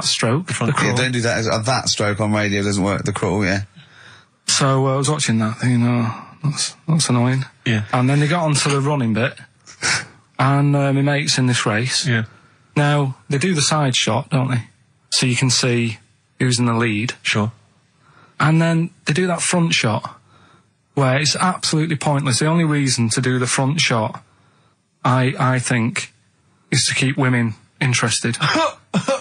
[SPEAKER 3] stroke. The crawl.
[SPEAKER 1] Yeah, don't do that. That stroke on radio doesn't work. The crawl, yeah.
[SPEAKER 3] So I was watching that, thinking, that's annoying.
[SPEAKER 2] Yeah.
[SPEAKER 3] And then they got onto the running bit, and my mate's in this race.
[SPEAKER 2] Yeah.
[SPEAKER 3] Now, they do the side shot, don't they? So you can see who's in the lead.
[SPEAKER 2] Sure.
[SPEAKER 3] And then they do that front shot, where it's absolutely pointless. The only reason to do the front shot, I think, is to keep women interested.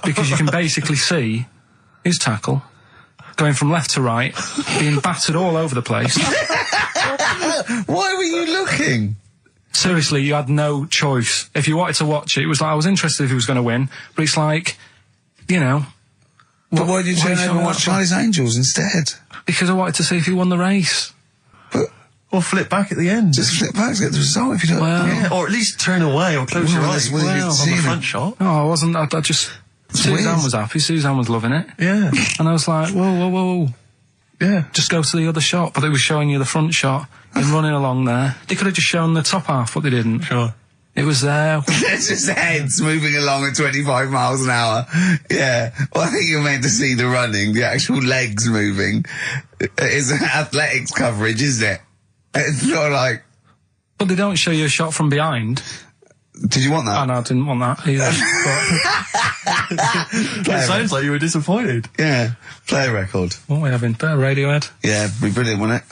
[SPEAKER 3] Because you can basically see his tackle going from left to right, being battered all over the place.
[SPEAKER 1] Why were you looking?
[SPEAKER 3] Seriously, you had no choice. If you wanted to watch it, it was like, I was interested if he was going to win, but it's like,
[SPEAKER 1] But why did you turn over and watch Charlie's Angels instead?
[SPEAKER 3] Because I wanted to see if he won the race.
[SPEAKER 1] But
[SPEAKER 2] Or flip back at the end.
[SPEAKER 1] just flip back to get the result if you don't...
[SPEAKER 3] Well,
[SPEAKER 2] Yeah, or at least turn away or close your
[SPEAKER 1] Well,
[SPEAKER 2] eyes
[SPEAKER 1] that's what you
[SPEAKER 2] on
[SPEAKER 1] see
[SPEAKER 2] the
[SPEAKER 1] then.
[SPEAKER 2] front shot.
[SPEAKER 3] No, I wasn't. I just... Suzanne
[SPEAKER 1] weird.
[SPEAKER 3] was happy. Suzanne was loving it.
[SPEAKER 2] Yeah.
[SPEAKER 3] And I was like, whoa.
[SPEAKER 2] Yeah.
[SPEAKER 3] Just go to the other shot. But they were showing you the front shot and running along there. They could have just shown the top half, but they didn't.
[SPEAKER 2] Sure.
[SPEAKER 3] It was there.
[SPEAKER 1] It's just heads moving along at 25 miles an hour. Yeah. Well, I think you're meant to see the running, the actual legs moving. It's athletics coverage, isn't it? It's not like...
[SPEAKER 3] But they don't show you a shot from behind.
[SPEAKER 1] Did you want that?
[SPEAKER 3] And I didn't want that either.
[SPEAKER 2] It sounds like you were disappointed.
[SPEAKER 1] Yeah. Play a record.
[SPEAKER 3] What are we having? Bit of Radiohead?
[SPEAKER 1] Yeah, be brilliant, wouldn't it?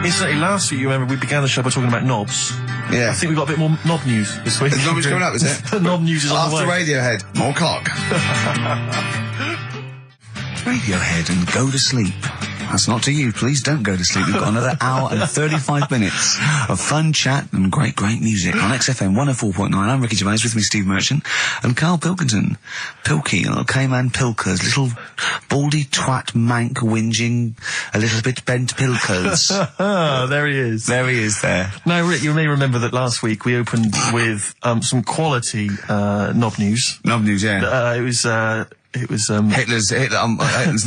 [SPEAKER 2] Incidentally, last week, you remember, we began the show by talking about knobs.
[SPEAKER 1] Yeah.
[SPEAKER 2] I think we've got a bit more knob news this week.
[SPEAKER 1] There's not much coming up, is it?
[SPEAKER 2] Knob news is on the way.
[SPEAKER 1] After Radiohead, more cock. Radiohead and go to sleep. That's not to you. Please don't go to sleep. We've got another hour and 35 minutes of fun chat and great music on XFM 104.9. I'm Ricky Gervais, with me Steve Merchant and Karl Pilkington. Pilky, little Cayman Pilkers, little baldy twat mank whinging, a little bit bent Pilkers.
[SPEAKER 2] There he is.
[SPEAKER 1] There he is there.
[SPEAKER 2] Now, Rick, you may remember that last week we opened with some quality knob news.
[SPEAKER 1] Knob news, yeah.
[SPEAKER 2] It was
[SPEAKER 1] Hitler's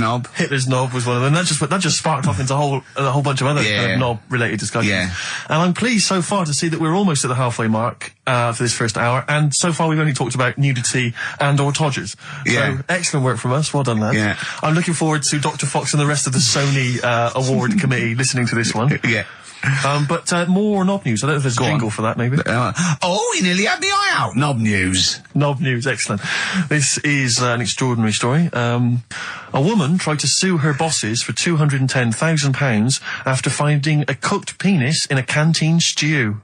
[SPEAKER 1] knob.
[SPEAKER 2] Hitler's knob was one of them. That just sparked off into a whole bunch of other kind of knob-related discussions.
[SPEAKER 1] Yeah.
[SPEAKER 2] And I'm pleased so far to see that we're almost at the halfway mark for this first hour, and so far we've only talked about nudity and/or todgers.
[SPEAKER 1] Yeah.
[SPEAKER 2] So excellent work from us. Well done, lads.
[SPEAKER 1] Yeah.
[SPEAKER 2] I'm looking forward to Dr. Fox and the rest of the Sony award committee listening to this one.
[SPEAKER 1] Yeah.
[SPEAKER 2] But more knob news. I don't know if there's a jingle for that, maybe.
[SPEAKER 1] We nearly had the eye out. Knob news.
[SPEAKER 2] Knob news, excellent. This is an extraordinary story. A woman tried to sue her bosses for £210,000 after finding a cooked penis in a canteen stew.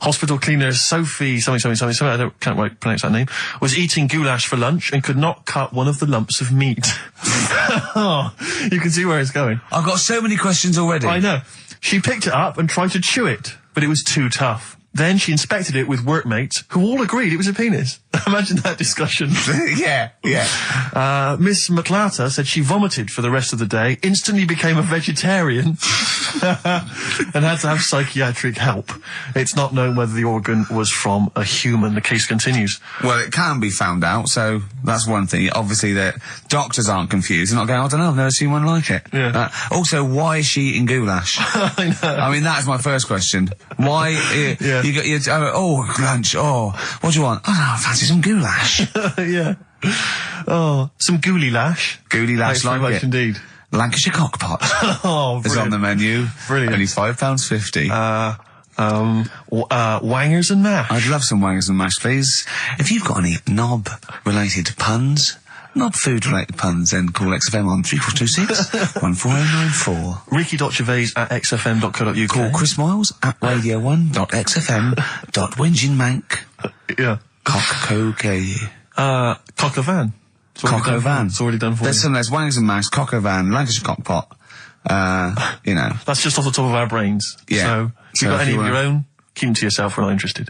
[SPEAKER 2] Hospital cleaner Sophie, can't pronounce that name, was eating goulash for lunch and could not cut one of the lumps of meat. You can see where it's going.
[SPEAKER 1] I've got so many questions already.
[SPEAKER 2] I know. She picked it up and tried to chew it, but it was too tough. Then she inspected it with workmates, who all agreed it was a penis. Imagine that discussion.
[SPEAKER 1] Yeah.
[SPEAKER 2] Miss McClarter said she vomited for the rest of the day, instantly became a vegetarian, and had to have psychiatric help. It's not known whether the organ was from a human. The case continues.
[SPEAKER 1] Well, it can be found out, so that's one thing. Obviously, that doctors aren't confused. They're not going, I don't know, I've never seen one like it.
[SPEAKER 2] Yeah.
[SPEAKER 1] Also, why is she eating goulash?
[SPEAKER 2] I know.
[SPEAKER 1] I mean, that's my first question. Why?
[SPEAKER 2] Yeah.
[SPEAKER 1] Lunch. Oh, what do you want? Oh, no, I fancy some goulash.
[SPEAKER 2] Yeah. Oh, some gooly lash.
[SPEAKER 1] Gooly lash,
[SPEAKER 2] Thanks very much indeed.
[SPEAKER 1] Lancashire cockpot
[SPEAKER 2] Oh,
[SPEAKER 1] is on the menu.
[SPEAKER 2] Brilliant.
[SPEAKER 1] Only £5.50.
[SPEAKER 2] Wangers and mash.
[SPEAKER 1] I'd love some wangers and mash, please. If you've got any knob-related puns, knob-food-related puns, then call XFM on 3426 14094.
[SPEAKER 2] Ricky.gervais@xfm.co.uk.
[SPEAKER 1] Call Chris Miles at radio1.xfm.winginmank.
[SPEAKER 2] Yeah.
[SPEAKER 1] Cock-co-kay.
[SPEAKER 2] Cock a van.
[SPEAKER 1] Cock o' van.
[SPEAKER 2] It's already done for
[SPEAKER 1] There's
[SPEAKER 2] you.
[SPEAKER 1] some, there's wangers and mash, cock o' van, Lancashire cockpot. You know.
[SPEAKER 2] That's just off the top of our brains.
[SPEAKER 1] Yeah.
[SPEAKER 2] So, if you've got any of your own, keep them to yourself. We're not interested.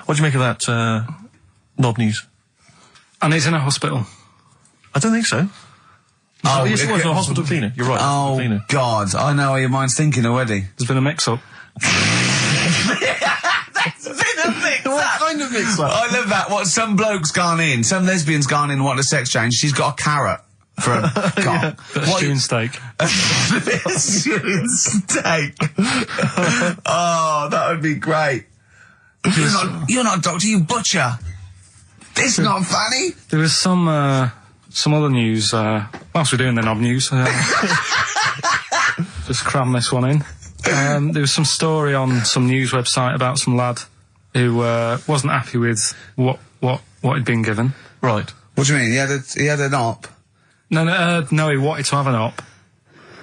[SPEAKER 2] What do you make of that, knob news?
[SPEAKER 3] And he's in a hospital.
[SPEAKER 2] I don't think so.
[SPEAKER 1] Oh,
[SPEAKER 2] yes, it was a hospital cleaner. You're right.
[SPEAKER 1] Oh,
[SPEAKER 2] cleaner.
[SPEAKER 1] God. I know how your mind's thinking already.
[SPEAKER 3] There's been a mix-up.
[SPEAKER 2] What kind of mix-up?
[SPEAKER 1] I love that. What, some bloke's gone in, some lesbian's gone in and wanted a sex change. She's got a carrot for a cock.
[SPEAKER 3] Stewing steak.
[SPEAKER 1] Stewing steak. Oh, that would be great. You're not a doctor, you butcher. It's not funny.
[SPEAKER 3] There was some other news, whilst we're doing the knob news, just cram this one in. There was some story on some news website about some lad who wasn't happy with what he'd been given.
[SPEAKER 2] Right.
[SPEAKER 1] What do you mean? He had an op?
[SPEAKER 3] No, he wanted to have an op.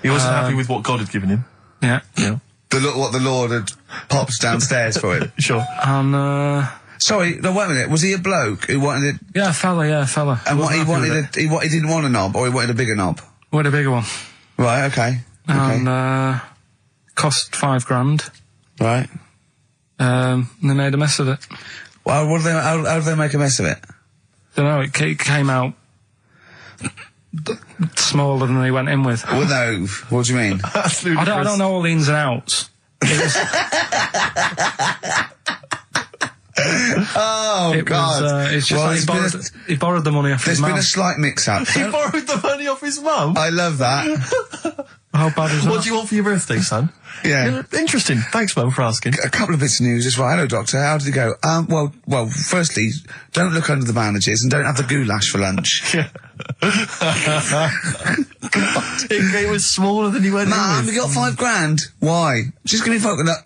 [SPEAKER 2] He wasn't happy with what God had given him.
[SPEAKER 3] Yeah.
[SPEAKER 2] Yeah.
[SPEAKER 1] What the Lord had popped downstairs for him?
[SPEAKER 2] Sure.
[SPEAKER 3] And,
[SPEAKER 1] Sorry, no, wait a minute. Was he a bloke who wanted it?
[SPEAKER 3] yeah, fella.
[SPEAKER 1] And what he wanted, he didn't want a knob, or he wanted a bigger knob?
[SPEAKER 3] Wanted a bigger one.
[SPEAKER 1] Right, okay.
[SPEAKER 3] And, cost £5,000.
[SPEAKER 1] Right.
[SPEAKER 3] And they made a mess of it.
[SPEAKER 1] Well, how do they make a mess of it?
[SPEAKER 3] Don't know, it came out smaller than they went in with.
[SPEAKER 1] Well, no, what do you mean?
[SPEAKER 3] I don't know all the ins and outs.
[SPEAKER 1] Oh, God.
[SPEAKER 3] It's just like he borrowed the money off his mum.
[SPEAKER 1] There's been a slight mix-up.
[SPEAKER 2] He borrowed the money off his mum?
[SPEAKER 1] I love that.
[SPEAKER 3] How bad is that?
[SPEAKER 2] What do you want for your birthday, son?
[SPEAKER 1] Yeah.
[SPEAKER 2] Interesting. Thanks, Mum, for asking.
[SPEAKER 1] A couple of bits of news as well. Hello, Doctor. How did it go? Well, firstly, don't look under the bandages and don't have the goulash for lunch.
[SPEAKER 2] Yeah. It was smaller than you went in
[SPEAKER 1] Mum,
[SPEAKER 2] with.
[SPEAKER 1] we got £5,000. Why? She's going to be fucking up.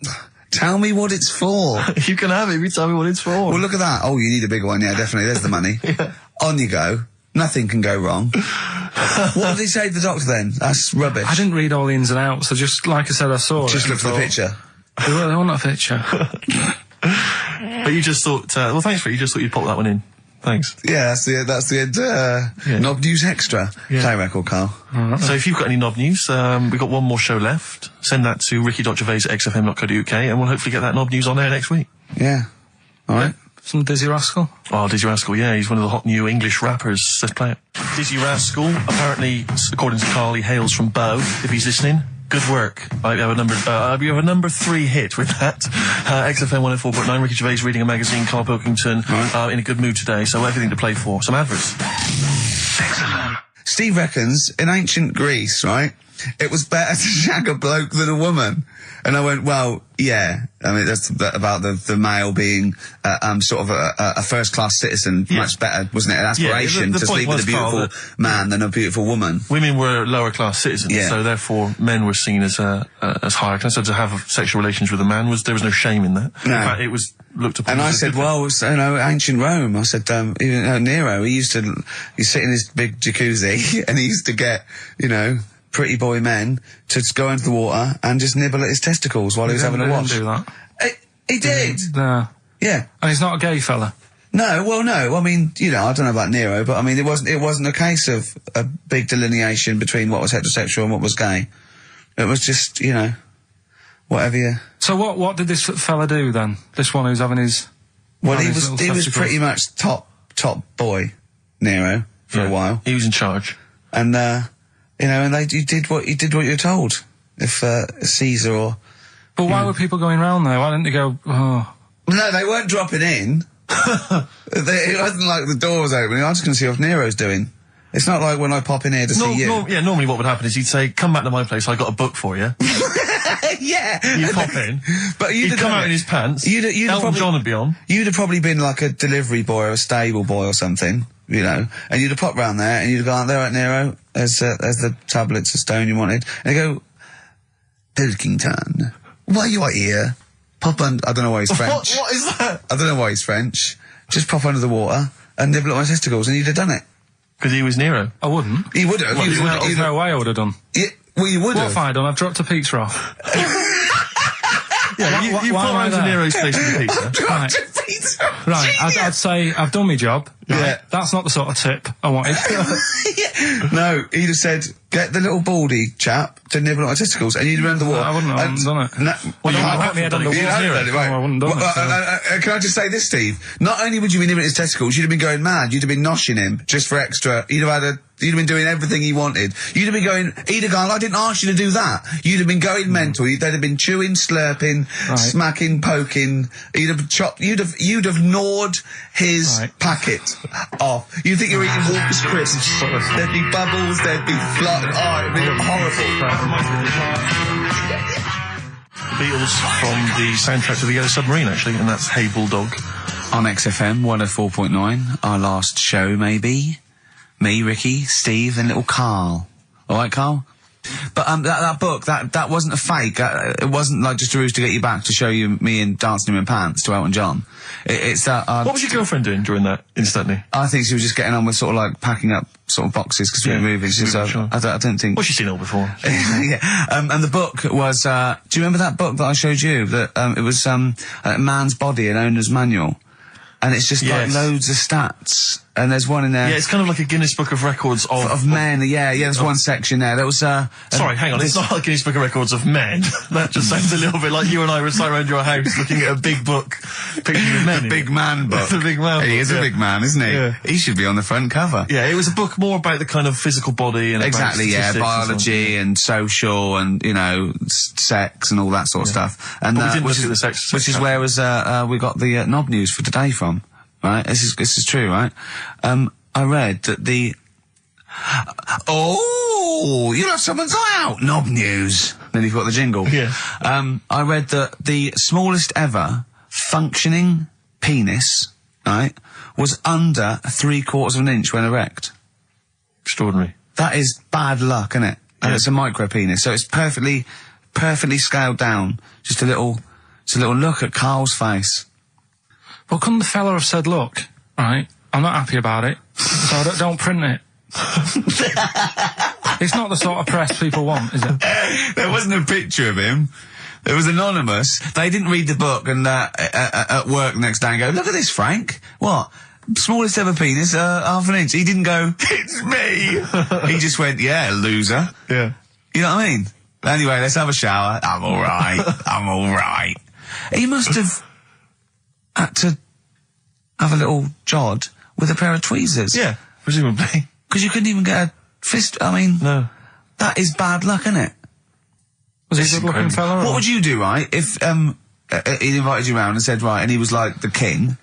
[SPEAKER 1] Tell me what it's for.
[SPEAKER 2] You can have it if you tell me what it's for.
[SPEAKER 1] Well, look at that. Oh, you need a bigger one. Yeah, definitely. There's the money.
[SPEAKER 2] Yeah.
[SPEAKER 1] On you go. Nothing can go wrong. What did he say to the doctor then? That's rubbish.
[SPEAKER 3] I didn't read all the ins and outs, so just, like I said, I saw it.
[SPEAKER 1] Just look for the picture.
[SPEAKER 3] I want a picture.
[SPEAKER 2] But you just thought, well, thanks for it. You just thought you'd pop that one in. Thanks.
[SPEAKER 1] Yeah, that's the end. Knob News Extra.
[SPEAKER 2] Yeah.
[SPEAKER 1] Play record, Carl.
[SPEAKER 2] So if you've got any knob news, we've got one more show left. Send that to ricky.gervais@xfm.co.uk and we'll hopefully get that knob news on air next week.
[SPEAKER 1] Yeah. All right.
[SPEAKER 3] Some Dizzy Rascal.
[SPEAKER 2] Oh, Dizzy Rascal, yeah, he's one of the hot new English rappers. Let's play it. Dizzy Rascal, apparently, according to Carl, he hails from Bow, if he's listening. Good work. You have a number 3 hit with that. XFM 104.9, Ricky Gervais reading a magazine, Karl Pilkington, in a good mood today, so everything to play for. Some adverts.
[SPEAKER 1] Steve reckons, in ancient Greece, right, it was better to shag a bloke than a woman. And I went, well, yeah. I mean, that's about the male being sort of a first-class citizen. Yeah. Much better, wasn't it? An aspiration to sleep with a beautiful man than a beautiful woman.
[SPEAKER 2] Women were lower-class citizens, so therefore men were seen as higher class. So to have sexual relations with a man there was no shame in that.
[SPEAKER 1] No.
[SPEAKER 2] In fact, it was looked upon.
[SPEAKER 1] And I said, well, ancient Rome. I said, even Nero, he'd sit in his big jacuzzi and he used to get, pretty boy men to go into the water and just nibble at his testicles while he was having a wash.
[SPEAKER 3] He didn't do that.
[SPEAKER 1] He did.
[SPEAKER 3] No.
[SPEAKER 1] Yeah.
[SPEAKER 3] And he's not a gay fella.
[SPEAKER 1] No, well, no. I mean, I don't know about Nero, but I mean, it wasn't a case of a big delineation between what was heterosexual and what was gay. It was just, whatever you.
[SPEAKER 3] So what did this fella do then? This one who's having his.
[SPEAKER 1] Well, he was pretty much top boy, Nero, for a while.
[SPEAKER 2] He was in charge.
[SPEAKER 1] And, and you did what you were told. If Caesar or.
[SPEAKER 3] But why were people going round there? Why didn't they go? Oh.
[SPEAKER 1] No, they weren't dropping in. It wasn't like the door was opening. I'm just going to see what Nero's doing. It's not like when I pop in here to see you.
[SPEAKER 2] Normally what would happen is he'd say, "Come back to my place. I got a book for you."
[SPEAKER 1] Yeah.
[SPEAKER 2] You pop in,
[SPEAKER 1] but
[SPEAKER 2] he'd come out in his pants. Elton John would be on.
[SPEAKER 1] You'd have probably been like a delivery boy or a stable boy or something. And you'd have popped round there and you'd have gone, there, right, Nero, there's the tablets of stone you wanted. And they go, Pilkington, why you are here? Pop under, I don't know why he's French.
[SPEAKER 2] What is that?
[SPEAKER 1] I don't know why he's French. Just pop under the water and nibble at my testicles and you'd have done it.
[SPEAKER 2] Because he was Nero.
[SPEAKER 3] I wouldn't.
[SPEAKER 1] He would have.
[SPEAKER 3] There's no way I would have done.
[SPEAKER 1] Yeah, well, you would have.
[SPEAKER 3] What have I done? I've dropped a pizza off.
[SPEAKER 2] Yeah, you pop around to Nero's place with a pizza.
[SPEAKER 3] Right, I'd say I've done my job. Right?
[SPEAKER 1] Yeah.
[SPEAKER 3] That's not the sort of tip I wanted.
[SPEAKER 1] No, he'd have said, get the little baldy chap to nibble at my testicles, and you'd remember the water.
[SPEAKER 3] I wouldn't have done it.
[SPEAKER 1] No,
[SPEAKER 2] well, you
[SPEAKER 3] haven't
[SPEAKER 2] me head on the
[SPEAKER 1] you haven't done it, right.
[SPEAKER 3] I wouldn't have done it.
[SPEAKER 1] Can I just say this, Steve? Not only would you be nibbling at his testicles, you'd have been going mad. You'd have been noshing him just for extra. You'd have been doing everything he wanted. You'd have been going, he'd have gone, I didn't ask you to do that. You'd have been going mental. They'd have been chewing, slurping, smacking, poking. You'd have chopped, you'd have gnawed his packet off. You'd think you were eating Walker's crisps. There'd be bubbles, there'd be flood. Oh, it'd be horrible.
[SPEAKER 2] The Beatles from the soundtrack to The Yellow Submarine, actually, and that's Hey Bulldog.
[SPEAKER 1] On XFM 104.9, our last show, maybe. Me, Ricky, Steve, and little Carl. Alright, Carl? But that book, that wasn't a fake. It wasn't like just a ruse to get you back to show you me and dancing in my pants to Elton John. It's that.
[SPEAKER 2] What was your girlfriend doing during that instantly?
[SPEAKER 1] I think she was just getting on with sort of like packing up sort of boxes because we were moving. So
[SPEAKER 2] sure.
[SPEAKER 1] I don't think.
[SPEAKER 2] Well, she's seen it all before.
[SPEAKER 1] Yeah. And the book was. Do you remember that book that I showed you? That it was a Man's Body, an owner's manual, and it's just like loads of stats. And there's one in there.
[SPEAKER 2] Yeah, it's kind of like a Guinness Book of Records of
[SPEAKER 1] men. Yeah, there's one section there. That was,
[SPEAKER 2] sorry, hang on. It's not like Guinness Book of Records of men. That just sounds a little bit like you and I were sat around your house looking at a big book, picture of men.
[SPEAKER 1] The big man book.
[SPEAKER 2] The big man book.
[SPEAKER 1] He is a big man, isn't he?
[SPEAKER 2] Yeah.
[SPEAKER 1] He should be on the front cover.
[SPEAKER 2] Yeah, it was a book more about the kind of physical body and
[SPEAKER 1] exactly,
[SPEAKER 2] about
[SPEAKER 1] biology and social and, sex and all that sort of stuff. And
[SPEAKER 2] we didn't look at the sex.
[SPEAKER 1] Which is where we got the knob news for today from. Right? This is true, right? I read that you'll have someone's eye out, knob news. Then you've got the jingle.
[SPEAKER 2] Yeah.
[SPEAKER 1] I read that the smallest ever functioning penis, right, was under 3/4 of an inch when erect.
[SPEAKER 2] Extraordinary.
[SPEAKER 1] That is bad luck, isn't it? And it's a micro penis, so it's perfectly scaled down. Just a little It's a little look at Carl's face.
[SPEAKER 3] Well, couldn't the fella have said, look, right, I'm not happy about it, so don't print it. It's not the sort of press people want, is it?
[SPEAKER 1] There wasn't a picture of him. It was anonymous. They didn't read the book and at work next day and go, look at this, Frank. What? Smallest ever penis, half an inch. He didn't go, it's me. He just went, yeah, loser.
[SPEAKER 2] Yeah.
[SPEAKER 1] You know what I mean? Anyway, let's have a shower. I'm alright. I'm alright. He must have had to have a little jod with a pair of tweezers.
[SPEAKER 2] Yeah, presumably.
[SPEAKER 1] Because you couldn't even get a fist. I mean,
[SPEAKER 2] No.
[SPEAKER 1] that is bad luck, isn't it?
[SPEAKER 3] Was he a good-looking fella?
[SPEAKER 1] What would you do, right, if he invited you round and said, right, and he was like the king,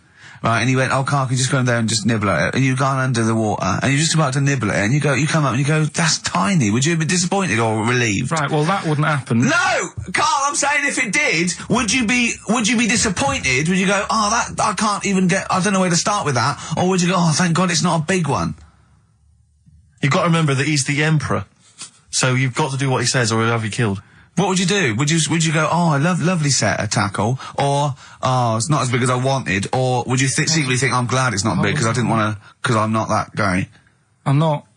[SPEAKER 1] right, and he went, oh, Carl, can you just go in there and just nibble at it? And you've gone under the water, and you're just about to nibble at it, and you come up and you go, that's tiny. Would you be disappointed or relieved?
[SPEAKER 3] Right, well, that wouldn't happen.
[SPEAKER 1] No! Carl, I'm saying if it did, would you be disappointed? Would you go, oh, that, I can't even get, I don't know where to start with that? Or would you go, oh, thank God it's not a big one?
[SPEAKER 2] You've got to remember that he's the emperor. So you've got to do what he says or he'll have you killed.
[SPEAKER 1] What would you do? Would you go, oh, I lovely set of tackle, or, oh, it's not as big as I wanted, or would you secretly think, I'm glad it's not big because I didn't want to, because I'm not that guy?
[SPEAKER 3] I'm not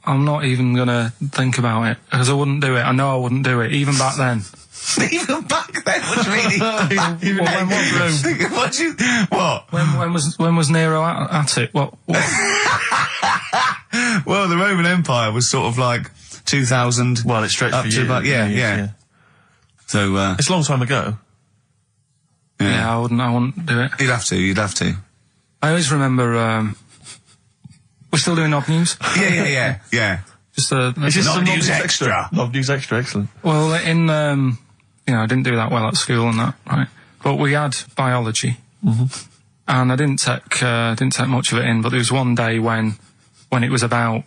[SPEAKER 3] even gonna think about it, because I wouldn't do it. I know I wouldn't do it, even back then.
[SPEAKER 1] Even back then? What do you mean?
[SPEAKER 2] Even
[SPEAKER 3] when
[SPEAKER 2] what room?
[SPEAKER 1] What?
[SPEAKER 3] When was Nero at it? What?
[SPEAKER 1] Well, the Roman Empire was sort of like 2000.
[SPEAKER 2] Well, it stretched
[SPEAKER 1] up
[SPEAKER 2] for
[SPEAKER 1] to
[SPEAKER 2] years.
[SPEAKER 1] about, yeah. So,
[SPEAKER 2] It's a long time ago.
[SPEAKER 3] Yeah, I wouldn't do it.
[SPEAKER 1] You'd have to.
[SPEAKER 3] I always remember, we're still doing Knob News?
[SPEAKER 1] Yeah.
[SPEAKER 3] Just,
[SPEAKER 2] It's just
[SPEAKER 1] Knob
[SPEAKER 2] some
[SPEAKER 1] News
[SPEAKER 2] Knob
[SPEAKER 1] Extra.
[SPEAKER 2] Knob News Extra, excellent.
[SPEAKER 3] well, I didn't do that well at school and that, right? But we had biology.
[SPEAKER 2] Mm-hmm.
[SPEAKER 3] And I didn't take much of it in, but there was one day when it was about,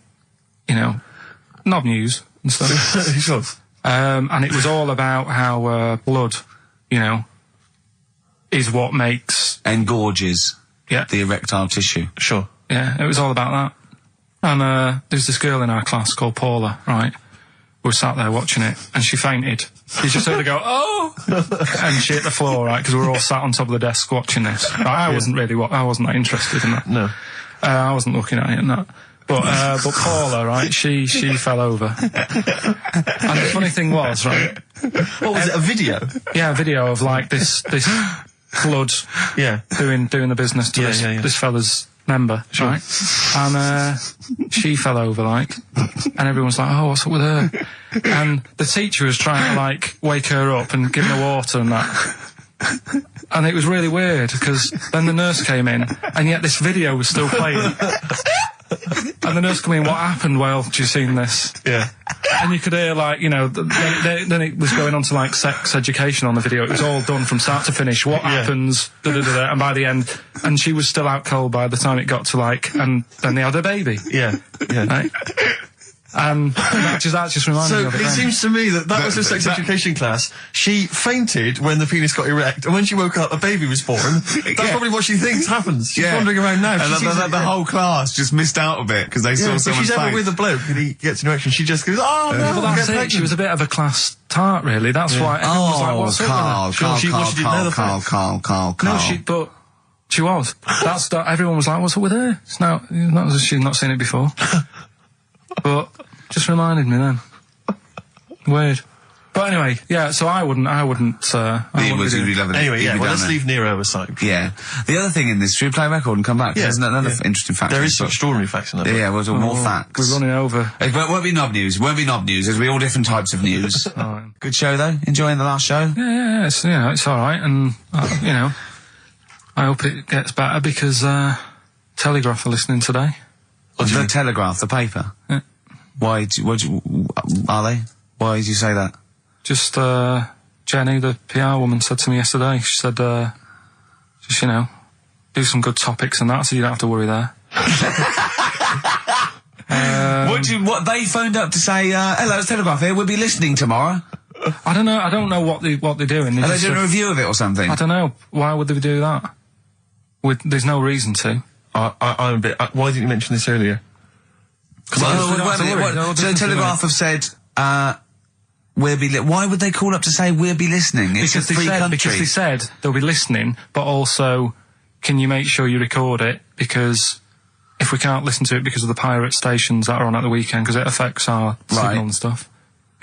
[SPEAKER 3] Knob News and stuff.
[SPEAKER 2] Sure.
[SPEAKER 3] And it was all about how, blood, is what makes...
[SPEAKER 1] Engorges.
[SPEAKER 3] Yeah.
[SPEAKER 1] The erectile tissue.
[SPEAKER 2] Sure.
[SPEAKER 3] Yeah, it was all about that. And, there's this girl in our class called Paula, right? We were sat there watching it, and she fainted. You just heard her go, oh! And she hit the floor, right? Because we were all sat on top of the desk watching this. Right, I wasn't that interested in that.
[SPEAKER 2] No.
[SPEAKER 3] I wasn't looking at it and that. But Paula, right, she fell over. And the funny thing was, right...
[SPEAKER 2] What was it, a video?
[SPEAKER 3] Yeah, a video of, like, this blood
[SPEAKER 2] Yeah.
[SPEAKER 3] doing the business to this fella's member, right? And she fell over, like, and everyone's like, oh, what's up with her? And the teacher was trying to, like, wake her up and give her water and that. And it was really weird, because then the nurse came in, and yet this video was still playing. And the nurse came in, what happened? Well, do you seen this?
[SPEAKER 2] Yeah.
[SPEAKER 3] And you could hear, like, then it was going on to, like, sex education on the video. It was all done from start to finish. What happens? And by the end, and she was still out cold by the time it got to, like, and then they had a baby.
[SPEAKER 2] Yeah.
[SPEAKER 3] Right? And that just reminded me of it.
[SPEAKER 2] So it seems to me that was her sex education class. She fainted when the penis got erect, and when she woke up, a baby was born. That's probably what she thinks happens. She's wandering around now.
[SPEAKER 1] And the whole class just missed out a bit because they saw someone.
[SPEAKER 2] If she's ever with a bloke and he gets an erection, she just goes, oh no,
[SPEAKER 3] Well, that's it. She was a bit of a class tart, really. That's why everyone was like, what's up with her?
[SPEAKER 1] Carl.
[SPEAKER 3] No, but she was. Everyone was like, what's up with her? She's not seen it before. But just reminded me then. Weird. But anyway, yeah, so I wouldn't be loving it.
[SPEAKER 2] Anyway, let's leave Nero aside.
[SPEAKER 1] Yeah. The other thing in this, should we play a record and come back?
[SPEAKER 2] Yeah.
[SPEAKER 1] There's another interesting fact.
[SPEAKER 2] There is some extraordinary facts in that.
[SPEAKER 1] Yeah, we'll do more facts.
[SPEAKER 3] We're running over.
[SPEAKER 1] But it won't be knob news. There's be all different types of news. Good show, though? Enjoying the last show?
[SPEAKER 3] Yeah, it's alright, and, I hope it gets better because, Telegraph are listening today.
[SPEAKER 1] The Telegraph, the paper?
[SPEAKER 3] Yeah.
[SPEAKER 1] Why are they? Why did you say that?
[SPEAKER 3] Just, Jenny, the PR woman, said to me yesterday, she said, just, do some good topics and that, so you don't have to worry there.
[SPEAKER 1] What they phoned up to say, hello, it's Telegraph here, we'll be listening tomorrow.
[SPEAKER 3] I don't know what they're doing.
[SPEAKER 1] Are they doing a review of it or something?
[SPEAKER 3] I don't know. Why would they do that? There's no reason to.
[SPEAKER 2] I'm a bit, why didn't you mention this earlier?
[SPEAKER 1] So the Telegraph have said, Why would they call up to say we'll be listening? It's a free country.
[SPEAKER 3] Because they said they'll be listening, but also, can you make sure you record it? Because if we can't listen to it because of the pirate stations that are on at the weekend, because it affects our signal and stuff.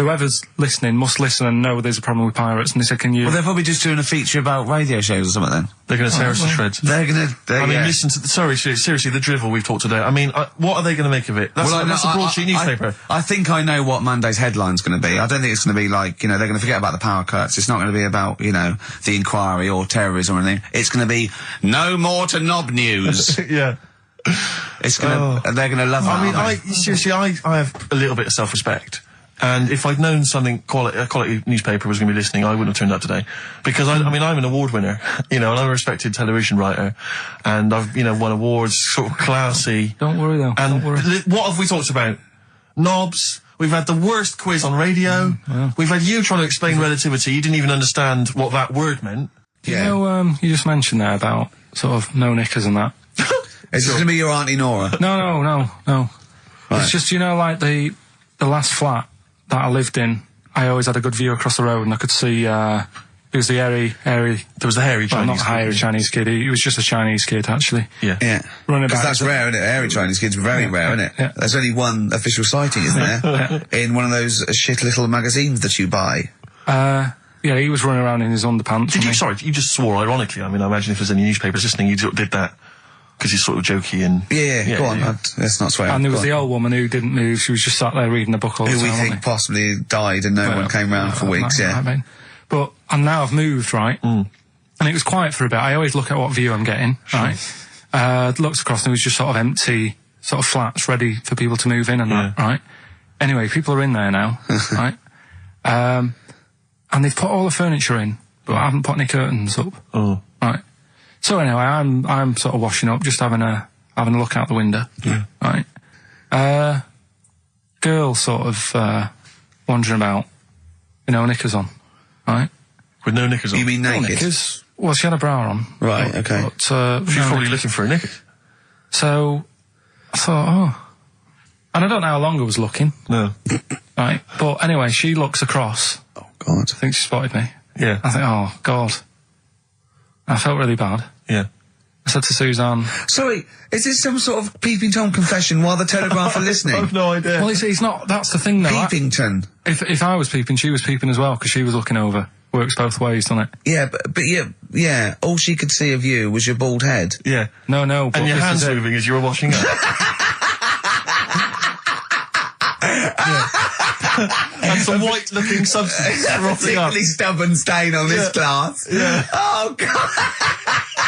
[SPEAKER 3] Whoever's listening must listen and know there's a problem with pirates. And they said, can you...
[SPEAKER 1] Well, they're probably just doing a feature about radio shows or something then.
[SPEAKER 2] They're going to tear us to shreds.
[SPEAKER 1] They're going to...
[SPEAKER 2] I mean, listen to... seriously, the drivel we've talked today. I mean, what are they going to make of it? That's a broadsheet newspaper.
[SPEAKER 1] I think I know what Monday's headline's going to be. I don't think it's going to be like, they're going to forget about the power cuts. It's not going to be about, the inquiry or terrorism or anything. It's going to be, no more to knob news.
[SPEAKER 2] Yeah.
[SPEAKER 1] It's going to... They're going to love that.
[SPEAKER 2] I mean, seriously, I have a little bit of self-respect. And if I'd known a quality newspaper was going to be listening, I wouldn't have turned up today. Because, I mean, I'm an award winner, and I'm a respected television writer. And I've, won awards, sort of classy.
[SPEAKER 3] Don't worry, though.
[SPEAKER 2] And
[SPEAKER 3] don't worry.
[SPEAKER 2] What have we talked about? Knobs. We've had the worst quiz on radio.
[SPEAKER 3] Yeah.
[SPEAKER 2] We've had you trying to explain relativity. You didn't even understand what that word meant.
[SPEAKER 3] Yeah. You just mentioned there about sort of no knickers and that.
[SPEAKER 1] Is this going to be your Auntie Nora?
[SPEAKER 3] No. Right. It's just, like the last flat that I lived in, I always had a good view across the road and I could see, it was the hairy... There
[SPEAKER 2] was the hairy Chinese
[SPEAKER 3] not hairy Chinese kid, he was just a Chinese kid, actually.
[SPEAKER 2] Yeah.
[SPEAKER 3] Running about.
[SPEAKER 1] Because that's rare, isn't it? Hairy Chinese kids, very rare, isn't it?
[SPEAKER 3] Yeah.
[SPEAKER 1] There's only one official sighting, isn't there? In one of those shit little magazines that you buy.
[SPEAKER 3] Yeah, he was running around in his underpants.
[SPEAKER 2] Sorry, you just swore ironically. I mean, I imagine if there's any newspapers listening, you did that. Because he's sort of jokey and...
[SPEAKER 1] Yeah, go on, let's not swear.
[SPEAKER 3] And there was the old woman who didn't move, she was just sat there reading a book all the time.
[SPEAKER 1] Who we think possibly died and no one came round for weeks,
[SPEAKER 3] But now I've moved, right? And it was quiet for a bit. I always look at what view I'm getting, right? Looked across and it was just sort of empty, sort of flats ready for people to move in and that, right? Anyway, people are in there now, right? And they've put all the furniture in, but I haven't put any curtains up.
[SPEAKER 2] Oh.
[SPEAKER 3] Right. So anyway, I'm sort of washing up, just having a look out the window.
[SPEAKER 2] Yeah.
[SPEAKER 3] Right. Girl sort of wandering about, knickers on. Right.
[SPEAKER 2] With no knickers on.
[SPEAKER 1] You mean naked?
[SPEAKER 3] No knickers. Well, she had a bra on.
[SPEAKER 1] Right. Okay.
[SPEAKER 3] But
[SPEAKER 2] she's probably looking for a knicker.
[SPEAKER 3] So I thought, and I don't know how long I was looking.
[SPEAKER 2] No.
[SPEAKER 3] Right. But anyway, she looks across.
[SPEAKER 1] Oh God.
[SPEAKER 3] I think she spotted me.
[SPEAKER 2] Yeah.
[SPEAKER 3] I think, oh God. I felt really bad.
[SPEAKER 2] Yeah.
[SPEAKER 3] I said to Suzanne...
[SPEAKER 1] Sorry, is this some sort of Peeping Tom confession while the Telegraph are listening?
[SPEAKER 2] I've no idea.
[SPEAKER 3] Well, it's not... That's the thing, though.
[SPEAKER 1] Peepington.
[SPEAKER 3] If I was peeping, she was peeping as well, because she was looking over. Works both ways, doesn't it?
[SPEAKER 1] Yeah, but yeah, all she could see of you was your bald head.
[SPEAKER 2] Yeah.
[SPEAKER 3] No, but
[SPEAKER 2] and your hands moving as you were washing up. And some white-looking substance rotting up.
[SPEAKER 1] Particularly stubborn stain on this glass.
[SPEAKER 2] Yeah.
[SPEAKER 1] Oh, God.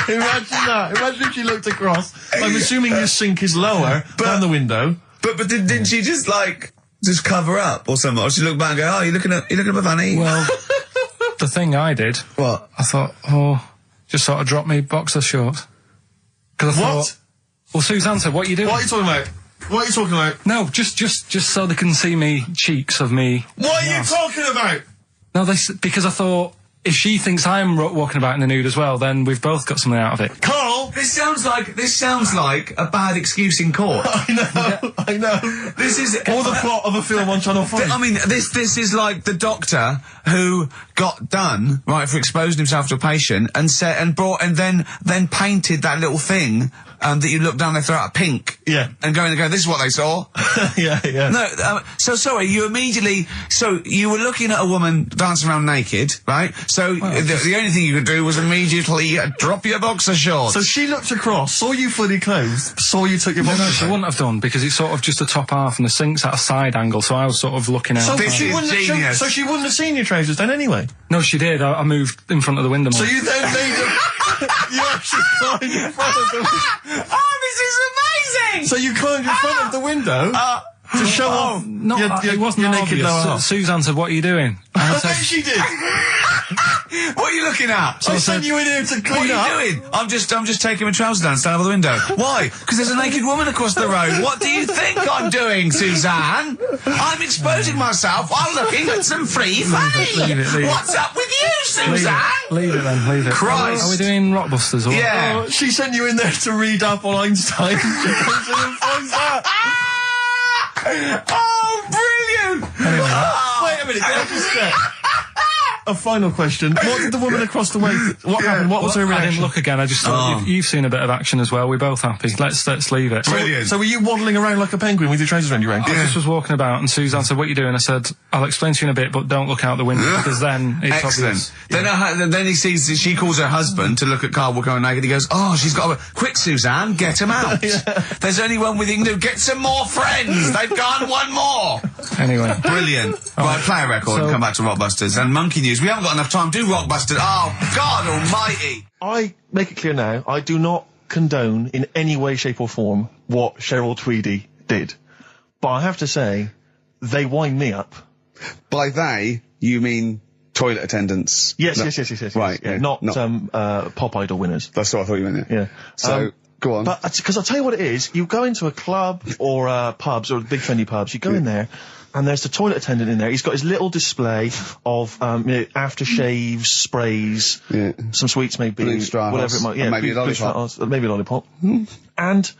[SPEAKER 2] Imagine that. Imagine if she looked across. I'm assuming your sink is lower than the window.
[SPEAKER 1] But didn't she just cover up or something? Or she looked back and go, oh, you're looking at my funny?
[SPEAKER 3] Well, the thing I did...
[SPEAKER 1] What?
[SPEAKER 3] I thought, just sort of drop me boxer shorts. Because I thought... Well, Suzanne said, what are you doing?
[SPEAKER 2] What are you talking about? What are you talking about?
[SPEAKER 3] No, just so they can see me cheeks of me.
[SPEAKER 2] What are you talking about?
[SPEAKER 3] No, because I thought, if she thinks I'm walking about in the nude as well, then we've both got something out of it.
[SPEAKER 2] Carl!
[SPEAKER 1] This sounds like a bad excuse in court.
[SPEAKER 2] I know.
[SPEAKER 1] This is...
[SPEAKER 2] Or the plot of a film on Channel 5.
[SPEAKER 1] I mean, this is like the doctor who got done, right, for exposing himself to a patient and then painted that little thing that you look down their throat at pink.
[SPEAKER 2] Yeah.
[SPEAKER 1] And go, this is what they saw.
[SPEAKER 2] Yeah.
[SPEAKER 1] No, so sorry, you were looking at a woman dancing around naked, right? So the only thing you could do was immediately drop your boxer shorts.
[SPEAKER 2] So she looked across, saw you fully clothed, saw you took your boxer shorts.
[SPEAKER 3] No, she wouldn't have done, because it's sort of just the top half and the sink's at a side angle, so I was sort of looking out.
[SPEAKER 2] So she wouldn't have seen your trousers then anyway?
[SPEAKER 3] No, she did. I moved in front of the window more.
[SPEAKER 2] So you then made you actually climbed in front of the window.
[SPEAKER 1] Oh, this is amazing!
[SPEAKER 2] So you climbed in front of the window to show off
[SPEAKER 3] it wasn't
[SPEAKER 2] your naked lower half.
[SPEAKER 3] Suzanne said, what are you doing?
[SPEAKER 2] I bet she did.
[SPEAKER 1] What are you looking at?
[SPEAKER 2] So I sent you in here to clean up.
[SPEAKER 1] What are you doing? I'm just taking my trousers down, stand over the window. Why? Because there's a naked woman across the road. What do you think I'm doing, Suzanne? I'm exposing myself while looking at some free fame.
[SPEAKER 3] Leave it.
[SPEAKER 1] What's up with you, Suzanne?
[SPEAKER 3] Leave it then, leave it.
[SPEAKER 1] Christ.
[SPEAKER 3] Are we doing Rockbusters or
[SPEAKER 1] Yeah.
[SPEAKER 2] She sent you in there to read up on Einstein. She comes in and finds that.
[SPEAKER 1] Oh, brilliant!
[SPEAKER 3] Anyway.
[SPEAKER 2] Wait a minute, can I just a final question. What did the woman across the way... What happened? What was her
[SPEAKER 3] I
[SPEAKER 2] reaction?
[SPEAKER 3] didn't look again. I just thought you've seen a bit of action as well. We're both happy. Let's leave it.
[SPEAKER 1] Brilliant.
[SPEAKER 2] So were you waddling around like a penguin with your trousers around your ankles?
[SPEAKER 3] I just was walking about, and Suzanne said, "What are you doing?" I said, "I'll explain to you in a bit, but don't look out the window because then it's obvious."
[SPEAKER 1] Then he sees, she calls her husband to look at Karl going naked. He goes, "Oh, she's got a... Quick, Suzanne, get him out. There's only one with you can do. Get some more friends. They've gone one more."
[SPEAKER 3] Anyway.
[SPEAKER 1] Brilliant. Right, play a record and come back to Rockbusters. And Monkey News. We haven't got enough time. Do Rockbusters. Oh, God almighty.
[SPEAKER 2] I make it clear now, I do not condone in any way, shape or form what Cheryl Tweedy did. But I have to say, they wind me up.
[SPEAKER 1] By they, you mean toilet attendants?
[SPEAKER 2] Yes.
[SPEAKER 1] Right.
[SPEAKER 2] Yeah, not Pop Idol winners.
[SPEAKER 1] That's what I thought you meant.
[SPEAKER 2] Yeah.
[SPEAKER 1] So, go on.
[SPEAKER 2] But, because I'll tell you what it is, you go into a club or pubs or big trendy pubs, you go in there, and there's the toilet attendant in there. He's got his little display of aftershaves, sprays, some sweets maybe,
[SPEAKER 1] Blue Straws,
[SPEAKER 2] whatever it might. Yeah,
[SPEAKER 1] maybe a
[SPEAKER 2] blue
[SPEAKER 1] lollipop.
[SPEAKER 2] Straws, maybe a lollipop. And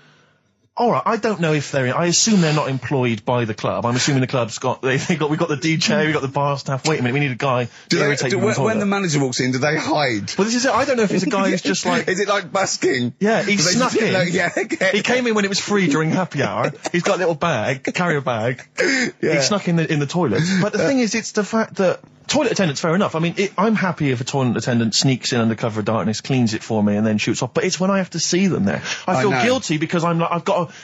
[SPEAKER 2] all right, I don't know if they're. I assume they're not employed by the club. I'm assuming the club's got. We've got the DJ, we've got the bar staff. Wait a minute, we need a guy to irritate them.
[SPEAKER 1] When the manager walks in, do they hide?
[SPEAKER 2] Well, this is it. I don't know if it's a guy who's just like.
[SPEAKER 1] Is it like busking?
[SPEAKER 2] Yeah, he snuck in.
[SPEAKER 1] Okay.
[SPEAKER 2] He came in when it was free during happy hour. He's got a little bag, carrier bag. He snuck in the toilet. But the thing is, it's the fact that toilet attendants, fair enough. I mean, I'm happy if a toilet attendant sneaks in under cover of darkness, cleans it for me, and then shoots off. But it's when I have to see them there. I feel guilty because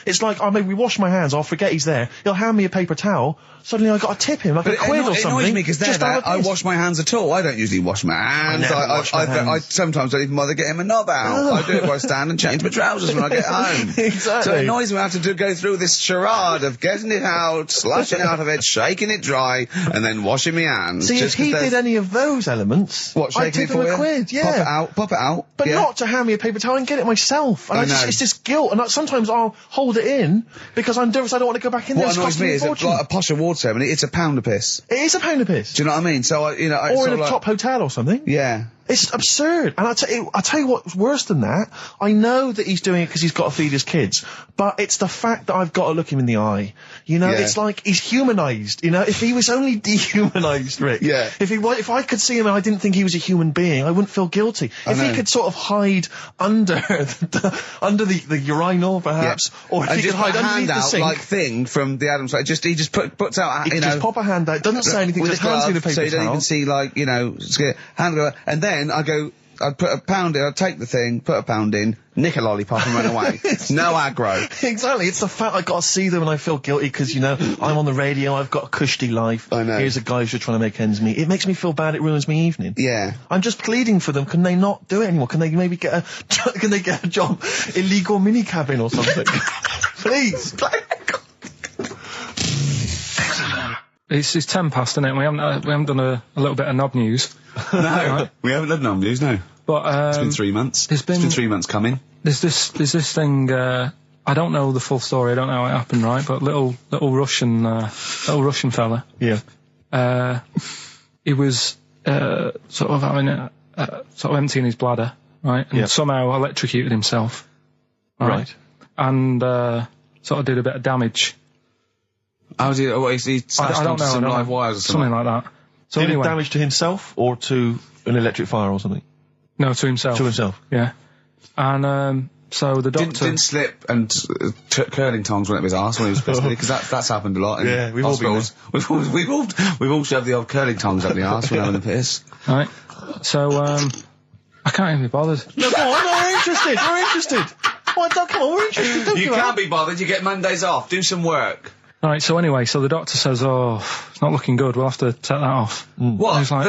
[SPEAKER 2] it's like, I maybe wash my hands, I'll forget he's there. He'll hand me a paper towel. Suddenly I've got to tip him like a quid or something.
[SPEAKER 1] It annoys me because I wash my hands at all. I don't usually wash my hands. I sometimes don't even bother getting my knob out. I do it while I stand and change my trousers when I get home.
[SPEAKER 2] Exactly.
[SPEAKER 1] So it annoys me I have to go through this charade of getting it out, slushing out of it, shaking it dry, and then washing my hands.
[SPEAKER 2] See, if he did any of those elements, I'd tip him a quid,
[SPEAKER 1] Pop it out.
[SPEAKER 2] But not to hand me a paper towel and get it myself. And it's this guilt, and sometimes I'll hold it in because I'm nervous I don't want to go back in there.
[SPEAKER 1] What annoys me is like a posh award ceremony, it's a pound a piss.
[SPEAKER 2] It is a pound a piss.
[SPEAKER 1] Do you know what I mean? So, or
[SPEAKER 2] in a top hotel or something.
[SPEAKER 1] Yeah.
[SPEAKER 2] It's absurd. And I'll tell you what's worse than that. I know that he's doing it because he's got to feed his kids, but it's the fact that I've got to look him in the eye. You know, it's like he's humanised. You know, if he was only dehumanised, Rick.
[SPEAKER 1] Yeah.
[SPEAKER 2] If I could see him and I didn't think he was a human being, I wouldn't feel guilty. If he could sort of hide under the urinal, perhaps, or if he could hide underneath the sink.
[SPEAKER 1] Like thing from the Adams, like he just puts out,
[SPEAKER 2] just pop a hand out, doesn't say anything, just hands me the paper
[SPEAKER 1] so you don't
[SPEAKER 2] towel.
[SPEAKER 1] even see, like, hand go, and then I'd put a pound in, I'd take the thing, put a pound in, nick a lollipop and run away. No aggro.
[SPEAKER 2] Exactly, it's the fact I got to see them and I feel guilty because, I'm on the radio, I've got a cushy life.
[SPEAKER 1] I know.
[SPEAKER 2] Here's a guy who's just trying to make ends meet. It makes me feel bad, it ruins my evening.
[SPEAKER 1] Yeah.
[SPEAKER 2] I'm just pleading for them, can they not do it anymore? Can they maybe get a job in legal mini cabin or something? Please.
[SPEAKER 3] It's 10 past, isn't it? We haven't done a little bit of knob news.
[SPEAKER 1] No, right? We haven't done knob news, no.
[SPEAKER 3] But
[SPEAKER 1] it's been 3 months. It's been 3 months coming.
[SPEAKER 3] There's this thing. I don't know the full story. I don't know how it happened, right? But little Russian fella.
[SPEAKER 2] Yeah.
[SPEAKER 3] He was sort of having sort of emptying his bladder, right? And somehow electrocuted himself. Right. And sort of did a bit of damage.
[SPEAKER 1] How did he smashed onto some live wires or something?
[SPEAKER 3] Something like that. So
[SPEAKER 2] did
[SPEAKER 3] anyway,
[SPEAKER 2] damage to himself or to an electric fire or something?
[SPEAKER 3] No, to himself.
[SPEAKER 2] To himself.
[SPEAKER 3] Yeah. And so the doctor
[SPEAKER 1] didn't slip and took curling tongs went up his arse when he was pissed, because that's happened a lot in hospitals. We've all shoved the old curling tongs up the arse when having a piss.
[SPEAKER 3] Right. So I can't even be bothered.
[SPEAKER 2] No, go on, we're interested. We're interested. Come on, we're interested. Don't
[SPEAKER 1] you can't be bothered. You get Mondays off. Do some work.
[SPEAKER 3] All right, so anyway, the doctor says, it's not looking good, we'll have to take that off.
[SPEAKER 1] What?
[SPEAKER 3] And he's like,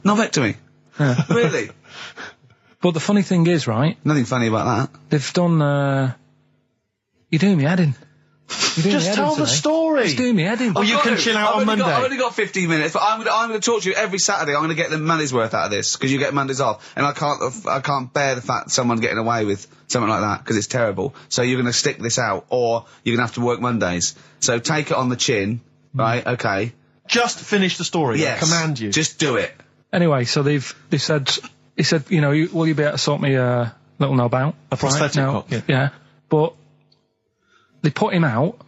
[SPEAKER 1] Novectomy?
[SPEAKER 3] Yeah.
[SPEAKER 1] Really?
[SPEAKER 3] But the funny thing is, right?
[SPEAKER 1] Nothing funny about that.
[SPEAKER 3] They've done, you're doing me head in.
[SPEAKER 2] Just tell the story.
[SPEAKER 3] Just doing me head in.
[SPEAKER 2] Oh, you can chill out on Monday.
[SPEAKER 1] I've only got 15 minutes, but I'm going to talk to you every Saturday. I'm going to get the money's worth out of this, because you get Mondays off. And I can't bear the fact someone getting away with something like that, because it's terrible. So you're going to stick this out, or you're going to have to work Mondays. So take it on the chin, right? Okay.
[SPEAKER 2] Just finish the story.
[SPEAKER 1] Yes.
[SPEAKER 2] I command you.
[SPEAKER 1] Just do it.
[SPEAKER 3] Anyway, so he said, will you be able to sort me a little knob out?
[SPEAKER 2] A prosthetic cock?
[SPEAKER 3] Yeah. But they put him out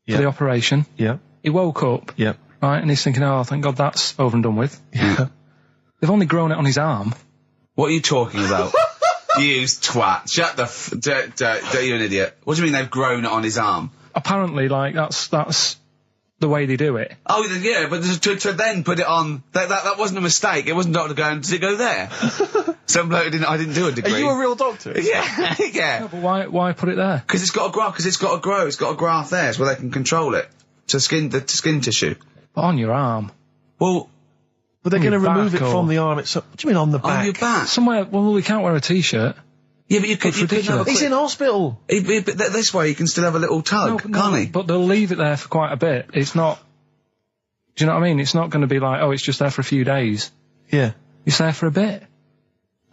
[SPEAKER 3] for the operation.
[SPEAKER 2] Yeah.
[SPEAKER 3] He woke up.
[SPEAKER 2] Yeah.
[SPEAKER 3] right? And he's thinking, oh, thank God that's over and done with.
[SPEAKER 2] Yeah.
[SPEAKER 3] They've only grown it on his arm.
[SPEAKER 1] What are you talking about? You twat. Shut the you're an idiot. What do you mean they've grown it on his arm?
[SPEAKER 3] Apparently, like, that's the way they do it.
[SPEAKER 1] Oh, yeah, but to then put it on, that wasn't a mistake. It wasn't doctor going, did it go there? Some bloke I didn't do a degree.
[SPEAKER 2] Are you a real doctor?
[SPEAKER 1] Yeah, yeah.
[SPEAKER 3] No, but why put it there?
[SPEAKER 1] Because it's got to grow, it's got a graft there, so they can control it. To skin tissue.
[SPEAKER 3] But on your arm.
[SPEAKER 1] Well,
[SPEAKER 2] But they're going to
[SPEAKER 3] your
[SPEAKER 2] remove it
[SPEAKER 3] back or-
[SPEAKER 2] from the arm itself. What do you mean on the back?
[SPEAKER 1] on your back.
[SPEAKER 3] Somewhere, well, we can't wear a t-shirt.
[SPEAKER 1] Yeah, but you could have
[SPEAKER 3] ridiculous.
[SPEAKER 1] a
[SPEAKER 2] He's in hospital.
[SPEAKER 1] But this way you can still have a little tug, can't he?
[SPEAKER 3] But they'll leave it there for quite a bit. It's not... Do you know what I mean? It's not going to be like, oh, it's just there for a few days.
[SPEAKER 2] Yeah.
[SPEAKER 3] It's there for a bit.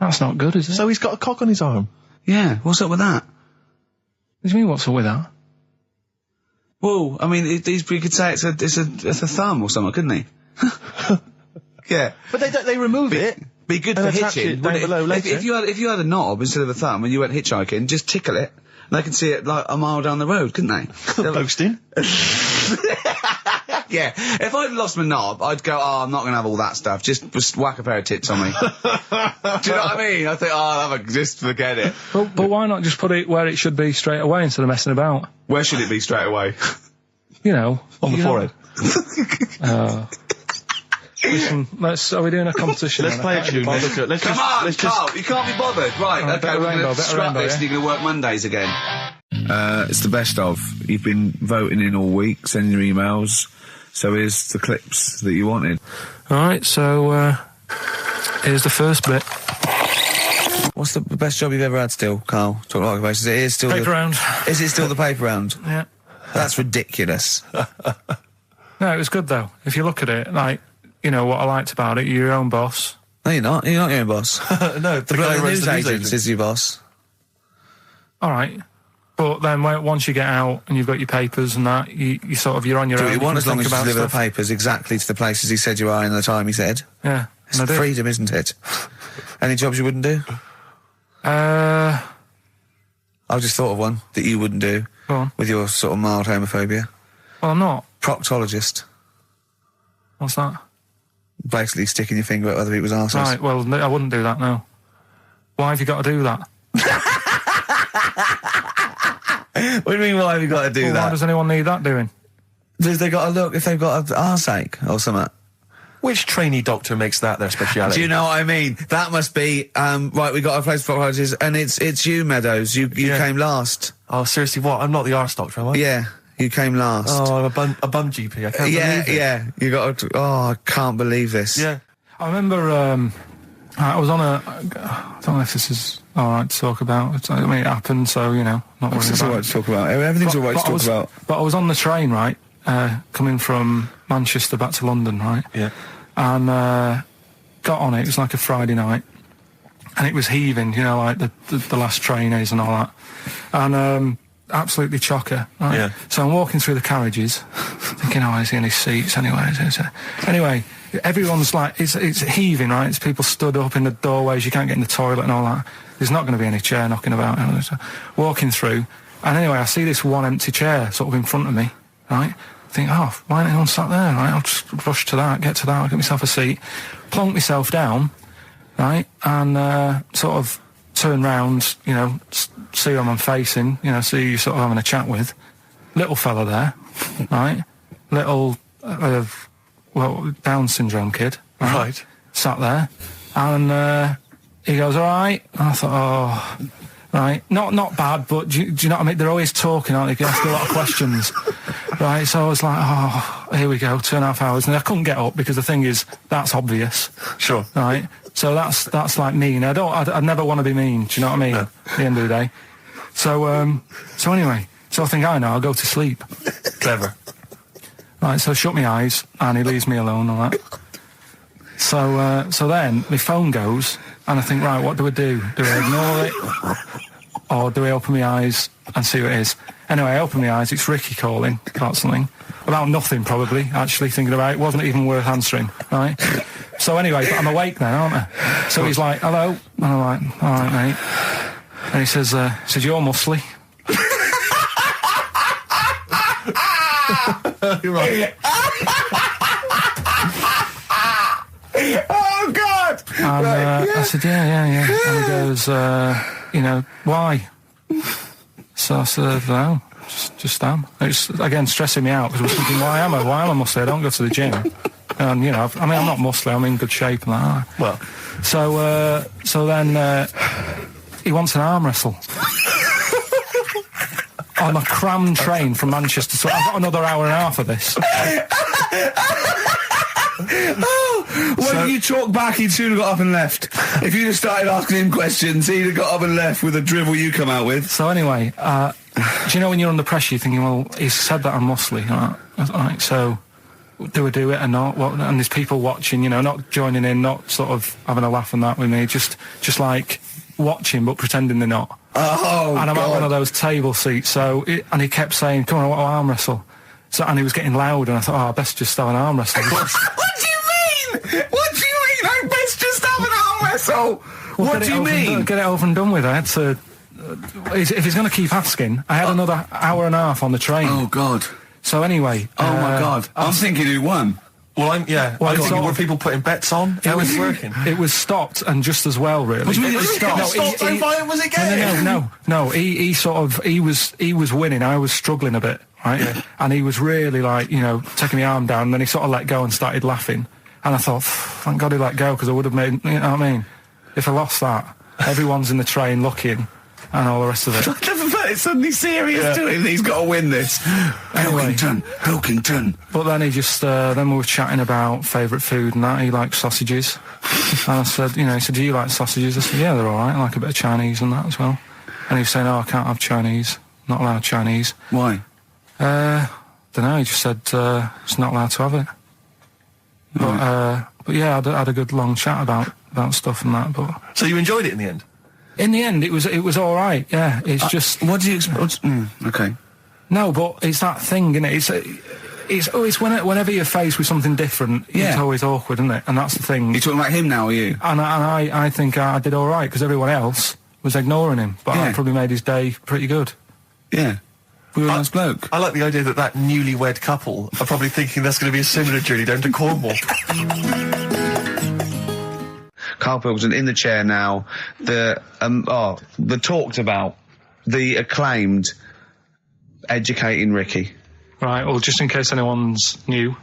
[SPEAKER 3] That's not good, is it?
[SPEAKER 2] So he's got a cock on his arm.
[SPEAKER 1] Yeah, what's up with that?
[SPEAKER 3] What do you mean, what's up with that?
[SPEAKER 1] Well, I mean, you could say it's a thumb or something, couldn't he? Yeah.
[SPEAKER 2] But they remove it.
[SPEAKER 1] Be good
[SPEAKER 2] And
[SPEAKER 1] for
[SPEAKER 2] attach
[SPEAKER 1] hitching.
[SPEAKER 2] it down below later.
[SPEAKER 1] If you had a knob instead of a thumb and you went hitchhiking, just tickle it, and they can see it like a mile down the road, couldn't they?
[SPEAKER 2] Posting.
[SPEAKER 1] Yeah. If I'd lost my knob, I'd go, oh, I'm not going to have all that stuff. Just whack a pair of tits on me. Do you know what I mean? I think, oh, I'll have just forget it.
[SPEAKER 3] But why not just put it where it should be straight away instead of messing about?
[SPEAKER 1] Where should it be straight away?
[SPEAKER 3] You know.
[SPEAKER 2] On the forehead.
[SPEAKER 3] Listen, are we doing a competition?
[SPEAKER 2] Let's play a tune.
[SPEAKER 1] Come on, Carl, you can't be bothered. Right,
[SPEAKER 3] Alright,
[SPEAKER 1] okay, we're
[SPEAKER 3] better
[SPEAKER 1] going to scrap
[SPEAKER 3] rainbow,
[SPEAKER 1] this
[SPEAKER 3] yeah?
[SPEAKER 1] and you're going to work Mondays again. It's the best of. You've been voting in all week, sending your emails. So here's the clips that you wanted.
[SPEAKER 3] Alright, so, here's the first bit.
[SPEAKER 1] What's the best job you've ever had still, Carl? Talk like basis. It is still
[SPEAKER 3] Paper round.
[SPEAKER 1] Is it still the paper round?
[SPEAKER 3] Yeah.
[SPEAKER 1] That's ridiculous.
[SPEAKER 3] No, it was good though. If you look at it, like, you know, what I liked about it, you're your own boss.
[SPEAKER 1] No, you're not. You're not your own boss.
[SPEAKER 2] No,
[SPEAKER 1] The bloke, the news agent is your boss.
[SPEAKER 3] Alright. But then once you get out and you've got your papers and that, you sort of, you're on your
[SPEAKER 1] Do
[SPEAKER 3] own.
[SPEAKER 1] what you want
[SPEAKER 3] can
[SPEAKER 1] as long
[SPEAKER 3] think
[SPEAKER 1] as you
[SPEAKER 3] about
[SPEAKER 1] deliver the
[SPEAKER 3] stuff.
[SPEAKER 1] papers exactly to the places he said you are in the time he said.
[SPEAKER 3] Yeah.
[SPEAKER 1] It's
[SPEAKER 3] and I did.
[SPEAKER 1] freedom, isn't it? Any jobs you wouldn't do?
[SPEAKER 3] Go
[SPEAKER 1] I've just thought of one that you wouldn't do
[SPEAKER 3] on.
[SPEAKER 1] with your sort of mild homophobia.
[SPEAKER 3] Well, I'm not.
[SPEAKER 1] Proctologist.
[SPEAKER 3] What's that?
[SPEAKER 1] Basically sticking your finger at other people's arses.
[SPEAKER 3] Right, well, I wouldn't do that, no. Why have you got to do that?
[SPEAKER 1] What do you mean, why have you got to do
[SPEAKER 3] Well, why
[SPEAKER 1] that?
[SPEAKER 3] does anyone need that doing?
[SPEAKER 1] They got to look if they've got an arseache or something.
[SPEAKER 2] Which trainee doctor makes that their speciality?
[SPEAKER 1] Do you know what I mean? That must be, right, we got a place for proctologists, and it's you, Meadows. You came last.
[SPEAKER 2] Oh, seriously, what? I'm not the arse doctor, am I?
[SPEAKER 1] Yeah, you came last.
[SPEAKER 2] Oh, I'm a bum GP. I can't believe it.
[SPEAKER 1] Yeah, you got to, oh, I can't believe this.
[SPEAKER 2] Yeah.
[SPEAKER 3] I remember, I was on I don't know if this is alright to talk about. I mean, it happened, so, you know, not worrying
[SPEAKER 1] It's all
[SPEAKER 3] about
[SPEAKER 1] right to talk about. Everything's all right to talk about.
[SPEAKER 3] But I was on the train, right, coming from Manchester back to London, right?
[SPEAKER 2] Yeah.
[SPEAKER 3] And got on it. It was like a Friday night, and it was heaving, you know, like the last train is and all that, and absolutely chocker. Right?
[SPEAKER 2] Yeah.
[SPEAKER 3] So I'm walking through the carriages, thinking, oh, is there any seats anyway? Anyway, everyone's like, it's heaving, right? It's people stood up in the doorways. You can't get in the toilet and all that. There's not going to be any chair knocking about. So walking through, and anyway, I see this one empty chair sort of in front of me, right? I think, oh, why ain't anyone sat there, right? I'll just rush to that, get to that, I'll get myself a seat, plonk myself down, right? And sort of turn round, you know, see who I'm facing, you know, see who you're sort of having a chat with. Little fella there, right? Little, well, Down syndrome kid.
[SPEAKER 2] Right.
[SPEAKER 3] Sat there, and he goes, all right. And I thought, oh, right, not bad, but do you know what I mean? They're always talking, aren't they? You ask a lot of questions. Right, so I was like, oh, here we go, 2.5 hours. And I couldn't get up because the thing is, that's obvious.
[SPEAKER 2] Sure.
[SPEAKER 3] Right? So that's like mean. I'd never want to be mean, do you know what I mean?
[SPEAKER 2] No.
[SPEAKER 3] At the end of the day. So anyway, so I think I know, I'll go to sleep.
[SPEAKER 2] Clever.
[SPEAKER 3] Right, so I shut my eyes, and he leaves me alone and that. So then, my phone goes, and I think, right, what do I do? Do I ignore it? Or do I open my eyes and see what it is? Anyway, I open my eyes, it's Ricky calling about something. About nothing, probably, actually, thinking about it. Wasn't even worth answering, right? So anyway, but I'm awake then, aren't I? So he's like, hello? And I'm like, all right, mate. And he says, you're muscly.
[SPEAKER 2] You're right.
[SPEAKER 3] And I said, yeah. And he goes, why? So I said, no, just am. It's, again, stressing me out, because I was thinking, why am I muscly? I don't go to the gym. And, I'm not muscly, I'm in good shape and that.
[SPEAKER 2] Well.
[SPEAKER 3] So then he wants an arm wrestle. On a crammed train from Manchester, so I've got another hour and a half of this.
[SPEAKER 1] When you talk back, he'd soon have got up and left. If you'd have started asking him questions, he'd have got up and left with the drivel you come out with.
[SPEAKER 3] So anyway, do you know when you're under pressure, you're thinking, well, he's said that I'm muscly, right? So do I do it or not? And there's people watching, not joining in, not sort of having a laugh and that with me, just like watching but pretending they're not.
[SPEAKER 1] Oh,
[SPEAKER 3] and I'm
[SPEAKER 1] God.
[SPEAKER 3] at one of those table seats, and he kept saying, come on, I want to arm wrestle. So, and he was getting loud, and I thought, I best just have an arm wrestle.
[SPEAKER 1] What do you mean? I best just have an arm wrestle?
[SPEAKER 3] Well,
[SPEAKER 1] what do you mean?
[SPEAKER 3] Get it over and done with. I had to... if he's going to keep asking, I had another hour and a half on the train.
[SPEAKER 1] Oh, God.
[SPEAKER 3] So anyway...
[SPEAKER 1] Oh, my God. I'm thinking who won.
[SPEAKER 2] Well, I'm thinking, were people putting bets on? How was it working?
[SPEAKER 3] It was stopped, and just as well, really.
[SPEAKER 1] What do you mean
[SPEAKER 3] it was stopped?
[SPEAKER 2] So violent was it getting?
[SPEAKER 3] No. He was winning. I was struggling a bit, right? Yeah. And he was really taking the arm down, and then he sort of let go and started laughing. And I thought, thank God he let go, because I would have made, you know what I mean? If I lost that, everyone's in the train looking, and all the rest of it.
[SPEAKER 1] I never felt it suddenly serious to him. He's got to win this.
[SPEAKER 3] Anyway,
[SPEAKER 1] Pilkington.
[SPEAKER 3] But then he just, then we were chatting about favourite food and that. He likes sausages. And I said, he said, do you like sausages? I said, yeah, they're all right. I like a bit of Chinese and that as well. And he was saying, I can't have Chinese. Not allowed Chinese.
[SPEAKER 1] Why?
[SPEAKER 3] Don't know. He just said, it's not allowed to have it. But yeah, I had a good long chat about stuff and that. But
[SPEAKER 2] so you enjoyed it in the end?
[SPEAKER 3] In the end, it was all right. Yeah, it's just.
[SPEAKER 1] What do you expect? Okay.
[SPEAKER 3] No, but it's that thing, isn't it? It's whenever you're faced with something different, it's always awkward, isn't it? And that's the thing.
[SPEAKER 1] You're talking about him now, are you?
[SPEAKER 3] And I think I did all right, because everyone else was ignoring him, but I probably made his day pretty good.
[SPEAKER 1] Yeah. We were a nice bloke.
[SPEAKER 2] I like the idea that newlywed couple are probably thinking that's going to be a similar journey down to Cornwall.
[SPEAKER 1] Karl Pilkington in the chair now. The talked about, the acclaimed Educating Ricky.
[SPEAKER 3] Right, well, just in case anyone's new,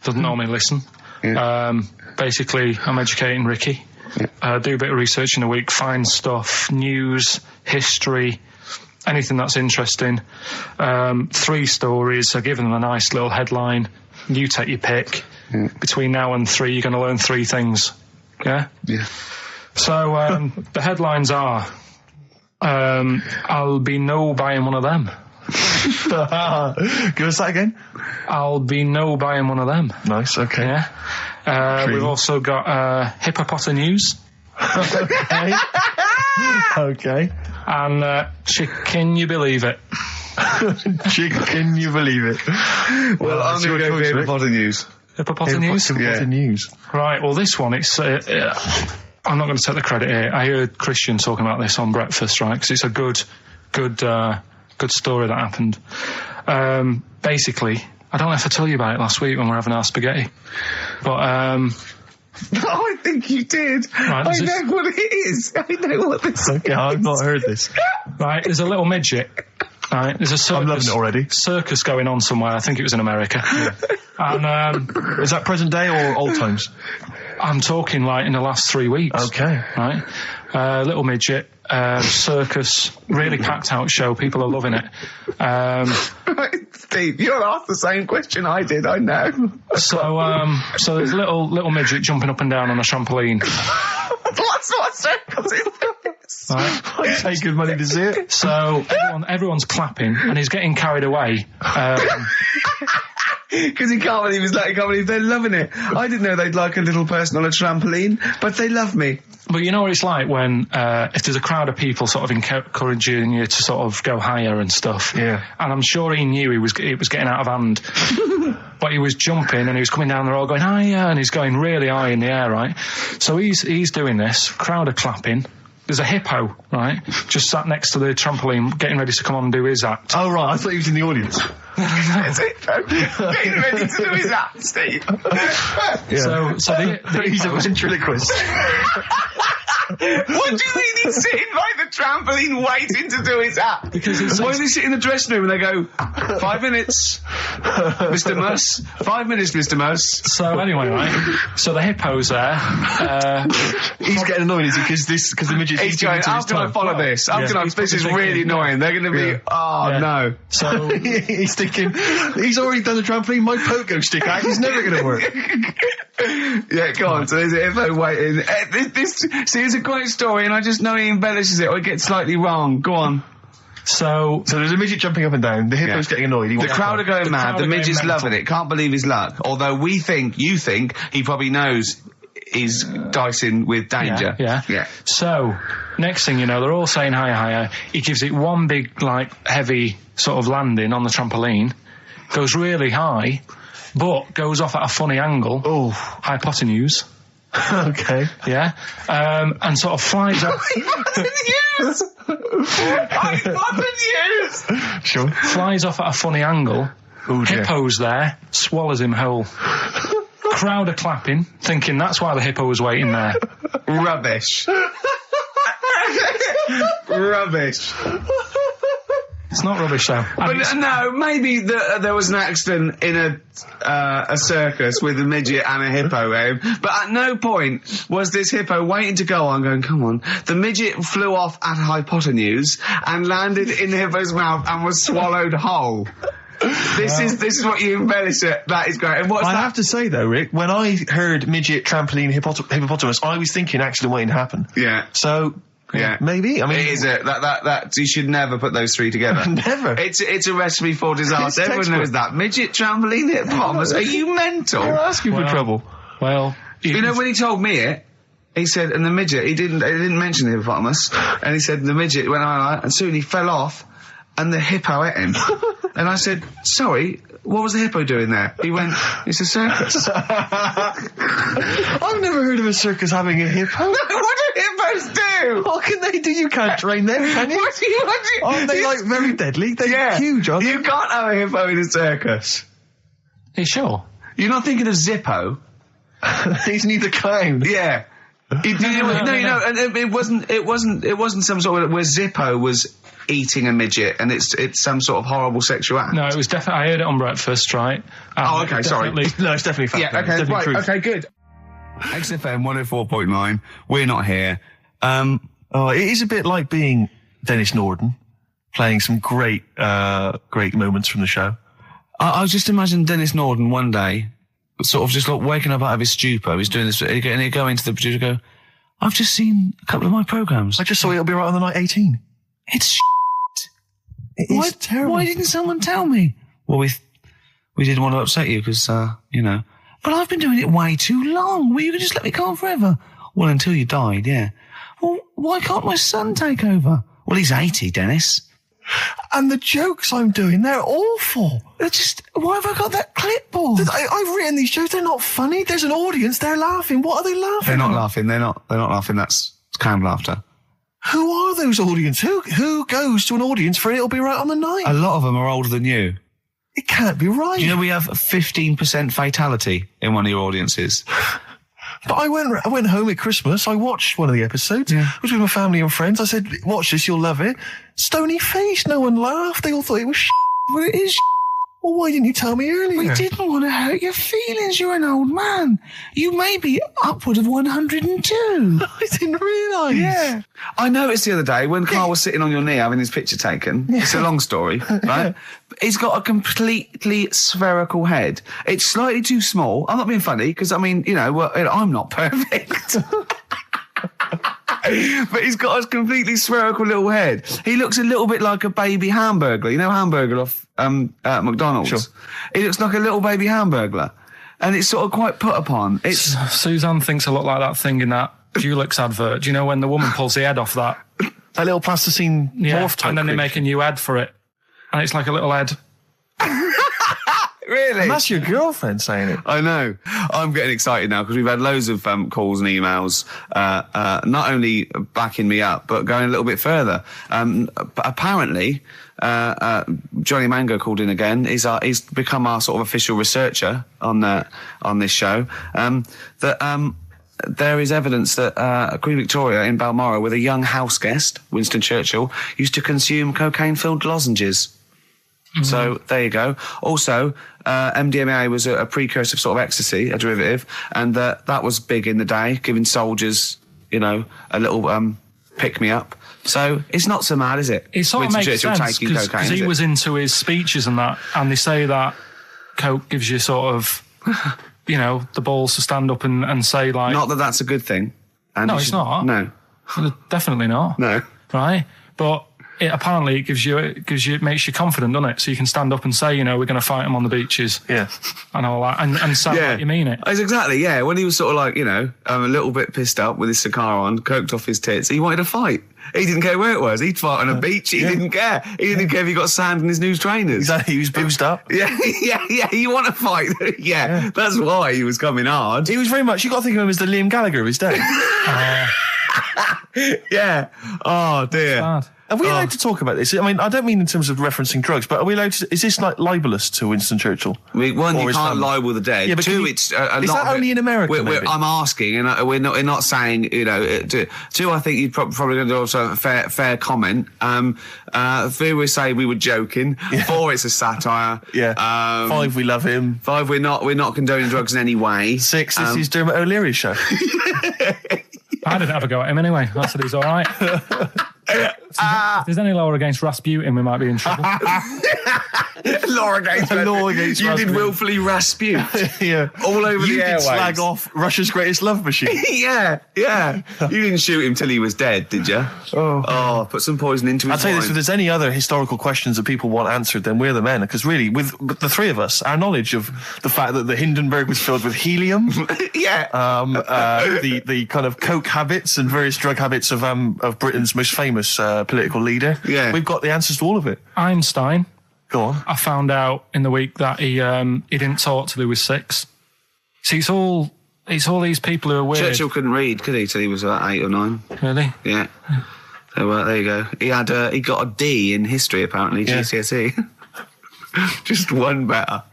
[SPEAKER 3] doesn't normally listen. Yeah. Basically, I'm educating Ricky. Yeah. Do a bit of research in a week, find stuff, news, history, anything that's interesting. 3 stories, I give them a nice little headline. You take your pick. Yeah. Between now and 3, you're going to learn 3 things. Yeah? Yeah. So, the headlines are, I'll be no buying one of them.
[SPEAKER 2] Give us that again.
[SPEAKER 3] I'll be no buying one of them.
[SPEAKER 2] Nice, okay.
[SPEAKER 3] Yeah. We've also got hippopotamus news.
[SPEAKER 2] Okay. Okay.
[SPEAKER 3] And can you believe it?
[SPEAKER 2] Can you believe it?
[SPEAKER 1] Well, I'm going to go with hippopotamus news.
[SPEAKER 3] Hippopotamus news?
[SPEAKER 2] Yeah. News.
[SPEAKER 3] Right, well, this one, it's... I'm not going to take the credit here. I heard Christian talking about this on breakfast, right? Because it's a good story that happened. Basically, I don't know if I told you about it last week when we were having our spaghetti, but
[SPEAKER 1] I think you did.
[SPEAKER 3] Right,
[SPEAKER 1] I know what it is. I know what this is.
[SPEAKER 2] Okay, I've not heard this.
[SPEAKER 3] Right, there's a little midget. Right, there's a circus.
[SPEAKER 2] I'm loving it already.
[SPEAKER 3] Circus going on somewhere. I think it was in America. Yeah. And
[SPEAKER 2] is that present day or old times?
[SPEAKER 3] I'm talking like in the last 3 weeks.
[SPEAKER 2] Okay.
[SPEAKER 3] Right, little midget. Circus, really packed out show. People are loving it.
[SPEAKER 1] Steve, you'll ask the same question I did. I know.
[SPEAKER 3] So there's a little midget jumping up and down on a trampoline.
[SPEAKER 1] That's what circus is.
[SPEAKER 3] Right.
[SPEAKER 2] I pay good money to see it.
[SPEAKER 3] So everyone's clapping, and he's getting carried away.
[SPEAKER 1] Because he can't believe they're loving it. I didn't know they'd like a little person on a trampoline, but they love me.
[SPEAKER 3] But you know what it's like when, if there's a crowd of people sort of encouraging you to sort of go higher and stuff.
[SPEAKER 2] Yeah.
[SPEAKER 3] And I'm sure he knew it was getting out of hand. But he was jumping and he was coming down, they're all going higher, and he's going really high in the air, right? So he's doing this, crowd are clapping. There's a hippo, right, just sat next to the trampoline, getting ready to come on and do his act.
[SPEAKER 2] Oh, right, I thought he was in the audience.
[SPEAKER 1] It's Hippo getting ready to do his act, Steve.
[SPEAKER 3] So
[SPEAKER 2] He's a ventriloquist.
[SPEAKER 1] What do you mean he's sitting by the trampoline waiting to do his act?
[SPEAKER 3] Because it's
[SPEAKER 1] why does he sit in the dressing room and they go, 5 minutes, Mr. Mus, 5 minutes, Mr. Mus.
[SPEAKER 3] So anyway, right? So the hippo's there.
[SPEAKER 2] He's getting annoyed, is he? Because the midget's
[SPEAKER 1] He's going, how can I follow this? How can I, this is really annoying. They're going to be, no.
[SPEAKER 3] So
[SPEAKER 2] he's thinking, he's already done the trampoline, my pogo stick out, he's never going to work.
[SPEAKER 1] Yeah, go on. So there's a Hippo waiting. See, it's a great story, and I just know he embellishes it or it gets slightly wrong. Go on.
[SPEAKER 3] So
[SPEAKER 2] there's a midget jumping up and down. The hippo's getting annoyed.
[SPEAKER 1] The crowd are going mad. The midget's loving it. Can't believe his luck. Although you think he probably knows he's dicing with danger.
[SPEAKER 3] Yeah. So next thing you know, they're all saying higher. He gives it one big, heavy sort of landing on the trampoline. Goes really high, but goes off at a funny angle.
[SPEAKER 2] Oh,
[SPEAKER 3] hypotenuse.
[SPEAKER 2] Okay.
[SPEAKER 3] Yeah. And sort of flies up.
[SPEAKER 1] Hypotenuse!
[SPEAKER 2] Sure.
[SPEAKER 3] Flies off at a funny angle.
[SPEAKER 2] Oh, dear.
[SPEAKER 3] Hippo's there, swallows him whole. Crowd are clapping, thinking that's why the hippo was waiting there.
[SPEAKER 1] Rubbish. Rubbish.
[SPEAKER 3] It's not rubbish, though.
[SPEAKER 1] But no, maybe there was an accident in a circus with a midget and a hippo, but at no point was this hippo waiting to go on, going, come on. The midget flew off at hypotenuse and landed in the hippo's mouth and was swallowed whole. This is what you embellish it. That is great. And what's that?
[SPEAKER 2] I have to say though, Rick, when I heard midget, trampoline, hippopotamus, I was thinking accident waiting to happen.
[SPEAKER 1] Yeah.
[SPEAKER 2] So.
[SPEAKER 1] Yeah,
[SPEAKER 2] maybe. I mean,
[SPEAKER 1] it is that you should never put those three together.
[SPEAKER 2] Never.
[SPEAKER 1] It's a recipe for disaster. Everyone knows that. Midget, trampoline, hippopotamus. Are you mental?
[SPEAKER 2] You're asking for trouble.
[SPEAKER 3] Well,
[SPEAKER 1] you know when he told me it, he said, and the midget, he didn't mention the hippopotamus, and he said the midget went on, and soon he fell off, and the hippo ate him. And I said, sorry, what was the hippo doing there? He went, it's a circus.
[SPEAKER 2] I've never heard of a circus having a hippo.
[SPEAKER 1] What do hippos do?
[SPEAKER 2] What can they do? You can't train them, can you?
[SPEAKER 1] What do you
[SPEAKER 2] Aren't they very deadly? They're huge, aren't they?
[SPEAKER 1] You can't have a hippo in a circus.
[SPEAKER 3] Are you sure?
[SPEAKER 1] You're not thinking of Zippo.
[SPEAKER 2] He's neither clown.
[SPEAKER 1] Yeah. No, and it wasn't some sort of where Zippo was eating a midget and it's some sort of horrible sexual act.
[SPEAKER 3] No, it was definitely. I heard it on breakfast, right?
[SPEAKER 1] Okay, sorry.
[SPEAKER 2] No, it's definitely fact.
[SPEAKER 1] Yeah, okay, right, okay, good. XFM 104.9. We're not here.
[SPEAKER 2] It is a bit like being Dennis Norden, playing some great moments from the show.
[SPEAKER 1] I was just imagining Dennis Norden one day, sort of just like waking up out of his stupor. He's doing this, and he'd go into the producer and go, I've just seen a couple of my programmes.
[SPEAKER 2] I just saw It'll Be Right on the Night 18.
[SPEAKER 1] It's shit.
[SPEAKER 2] It is terrible.
[SPEAKER 1] Why didn't someone tell me? Well, we didn't want to upset you because, but I've been doing it way too long. Well, you could just let me go on forever. Well, until you died, yeah. Well, why can't my son take over? Well, he's 80, Dennis.
[SPEAKER 2] And the jokes I'm doing, they're awful.
[SPEAKER 1] Why have I got that clipboard?
[SPEAKER 2] I've written these jokes, they're not funny. There's an audience, they're laughing. What are they laughing
[SPEAKER 1] They're not
[SPEAKER 2] at?
[SPEAKER 1] laughing, they're not laughing, that's canned laughter.
[SPEAKER 2] Who are those audience? Who goes to an audience for It'll Be Right on the Night?
[SPEAKER 1] A lot of them are older than you.
[SPEAKER 2] It can't be right.
[SPEAKER 1] Do you know we have 15% fatality in one of your audiences?
[SPEAKER 2] But I went home at Christmas, I watched one of the episodes.
[SPEAKER 1] Yeah.
[SPEAKER 2] I was with my family and friends. I said, watch this, you'll love it. Stony face, no one laughed. They all thought it was shit.
[SPEAKER 1] Well, it is.
[SPEAKER 2] Well, why didn't you tell me earlier?
[SPEAKER 1] We didn't want to hurt your feelings. You're an old man. You may be upward of 102.
[SPEAKER 2] I didn't realise.
[SPEAKER 1] Yeah. I noticed the other day when Karl was sitting on your knee having his picture taken. Yeah. It's a long story, right? He's got a completely spherical head. It's slightly too small. I'm not being funny because, I'm not perfect. But he's got a completely spherical little head. He looks a little bit like a baby hamburger. You know hamburger off McDonald's?
[SPEAKER 2] Sure.
[SPEAKER 1] He looks like a little baby hamburger. And it's sort of quite put upon.
[SPEAKER 3] Suzanne thinks a lot like that thing in that Dulux advert. Do you know when the woman pulls the head off that?
[SPEAKER 2] That little plasticine morph type
[SPEAKER 3] and then they
[SPEAKER 2] creature.
[SPEAKER 3] make a new head for it. And it's like a little head.
[SPEAKER 1] Really?
[SPEAKER 2] And that's your girlfriend saying it.
[SPEAKER 1] I know. I'm getting excited now because we've had loads of calls and emails, not only backing me up, but going a little bit further. Apparently, Johnny Mango called in again. He's become our sort of official researcher on this show. There is evidence that Queen Victoria in Balmoral, with a young house guest, Winston Churchill, used to consume cocaine-filled lozenges. So there you go. Also, MDMA was a precursor of sort of ecstasy, a derivative, and that was big in the day, giving soldiers, a little pick-me-up. So it's not so mad, is it?
[SPEAKER 3] It sort of makes sense because he was into his speeches and that, and they say that coke gives you sort of, the balls to stand up and say like.
[SPEAKER 1] Not that that's a good thing. And
[SPEAKER 3] no, it's not.
[SPEAKER 1] No,
[SPEAKER 3] definitely not.
[SPEAKER 1] No,
[SPEAKER 3] right? But apparently it makes you confident, doesn't it? So you can stand up and say, we're going to fight them on the beaches,
[SPEAKER 2] yeah,
[SPEAKER 3] and all that, and sound like you mean it.
[SPEAKER 1] It's exactly, yeah. When he was sort of like, a little bit pissed up with his cigar on, coked off his tits, he wanted to fight. He didn't care where it was. He'd fight on a beach. He didn't care. He didn't care if he got sand in his new trainers.
[SPEAKER 2] Exactly. He was boozed up.
[SPEAKER 1] Yeah. You want to fight? Yeah. That's why he was coming hard.
[SPEAKER 2] He was very much. You got to think of him as the Liam Gallagher of his day.
[SPEAKER 1] Yeah. Oh dear.
[SPEAKER 3] Bad.
[SPEAKER 2] Are we allowed to talk about this? I mean, I don't mean in terms of referencing drugs, but are we allowed to? Is this like libelous to Winston Churchill?
[SPEAKER 1] One, you can't libel the dead.
[SPEAKER 2] Yeah, but
[SPEAKER 1] two,
[SPEAKER 2] is that only in America?
[SPEAKER 1] I'm asking, and we're not saying. Two, I think you'd probably going to also a fair comment. Three, we say we were joking. Yeah. 4, it's a satire.
[SPEAKER 2] Yeah. 5, we love him.
[SPEAKER 1] 5, we're not condoning drugs in any way.
[SPEAKER 2] 6, this is Dermot O'Leary's show.
[SPEAKER 3] I didn't have a go at him anyway. I said he's all right. If there's any law against Rasputin, we might be in trouble.
[SPEAKER 1] Law against
[SPEAKER 2] Rasputin.
[SPEAKER 1] You did willfully Raspute.
[SPEAKER 2] Yeah.
[SPEAKER 1] All over
[SPEAKER 2] you
[SPEAKER 1] the airwaves.
[SPEAKER 2] You did slag off Russia's greatest love machine.
[SPEAKER 1] Yeah. You didn't shoot him till he was dead, did you? Oh, put some poison into his
[SPEAKER 2] I'll tell you this,
[SPEAKER 1] wine.
[SPEAKER 2] if there's any other historical questions that people want answered, then we're the men. Because really, with the three of us, our knowledge of the fact that the Hindenburg was filled with helium.
[SPEAKER 1] Yeah.
[SPEAKER 2] The kind of coke habits and various drug habits of Britain's most famous political leader.
[SPEAKER 1] Yeah.
[SPEAKER 2] We've got the answers to all of it.
[SPEAKER 3] Einstein.
[SPEAKER 2] Go on.
[SPEAKER 3] I found out in the week that he didn't talk till he was 6. See, it's all these people who are weird.
[SPEAKER 1] Churchill couldn't read, could he, till he was about 8 or 9?
[SPEAKER 3] Really?
[SPEAKER 1] Yeah. So there you go. He got a D in history apparently, GCSE. Just one better.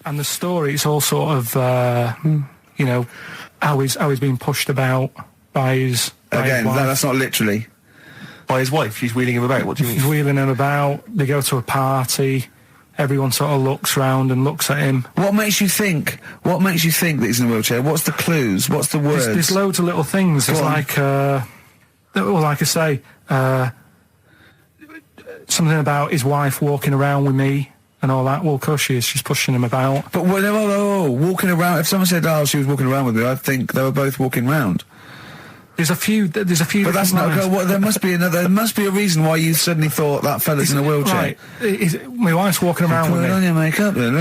[SPEAKER 3] And the story, it's all sort of how he's being pushed about by his
[SPEAKER 1] Again,
[SPEAKER 3] wife.
[SPEAKER 1] that's not literally.
[SPEAKER 2] By his wife, she's wheeling him about. What do you mean?
[SPEAKER 3] He's wheeling him about. They go to a party. Everyone sort of looks round and looks at him.
[SPEAKER 1] What makes you think that he's in a wheelchair? What's the clues? What's the words?
[SPEAKER 3] There's loads of little things. There's like I say, something about his wife walking around with me and all that. Well, of course she is. She's pushing him about.
[SPEAKER 1] But walking around. If someone said, "Oh, she was walking around with me," I'd think they were both walking around.
[SPEAKER 3] There's a few. But
[SPEAKER 1] that's not. There must be another. There must be a reason why you suddenly thought that fella's in a wheelchair.
[SPEAKER 3] Right. My wife's walking around with me.
[SPEAKER 1] Put on your makeup, and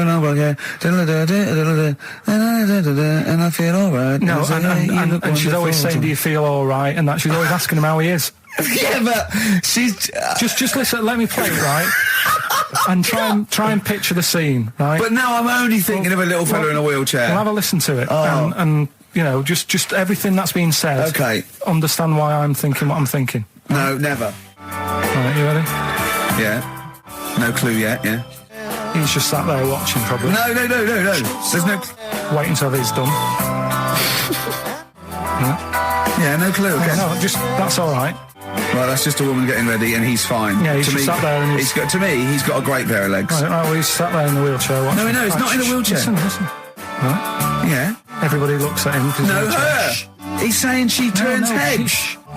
[SPEAKER 1] I feel all right.
[SPEAKER 3] No, and she's always saying, "Do you feel all right?" And that she's always asking him how he is.
[SPEAKER 1] Yeah, but she's
[SPEAKER 3] just listen. Let me play it, right? And try and picture the scene, right?
[SPEAKER 1] But now I'm only thinking of a little fella in a wheelchair.
[SPEAKER 3] Well, have a listen to it, and just everything that's been said.
[SPEAKER 1] Okay.
[SPEAKER 3] Understand why I'm thinking what I'm thinking.
[SPEAKER 1] No, never.
[SPEAKER 3] Right, you ready?
[SPEAKER 1] Yeah. No clue yet. Yeah.
[SPEAKER 3] He's just sat there watching, probably.
[SPEAKER 1] No. There's no.
[SPEAKER 3] Wait until he's done.
[SPEAKER 1] Yeah, no clue. Okay.
[SPEAKER 3] No, that's all right.
[SPEAKER 1] Well, that's just a woman getting ready, and he's fine.
[SPEAKER 3] Yeah, he's just sat there, and he's
[SPEAKER 1] got a great pair of legs.
[SPEAKER 3] Right, well, he's sat there in the wheelchair watching.
[SPEAKER 1] No, he's not in a wheelchair.
[SPEAKER 3] Listen. Right.
[SPEAKER 1] Yeah.
[SPEAKER 3] Everybody looks at him.
[SPEAKER 1] No, her. He's saying she turns head.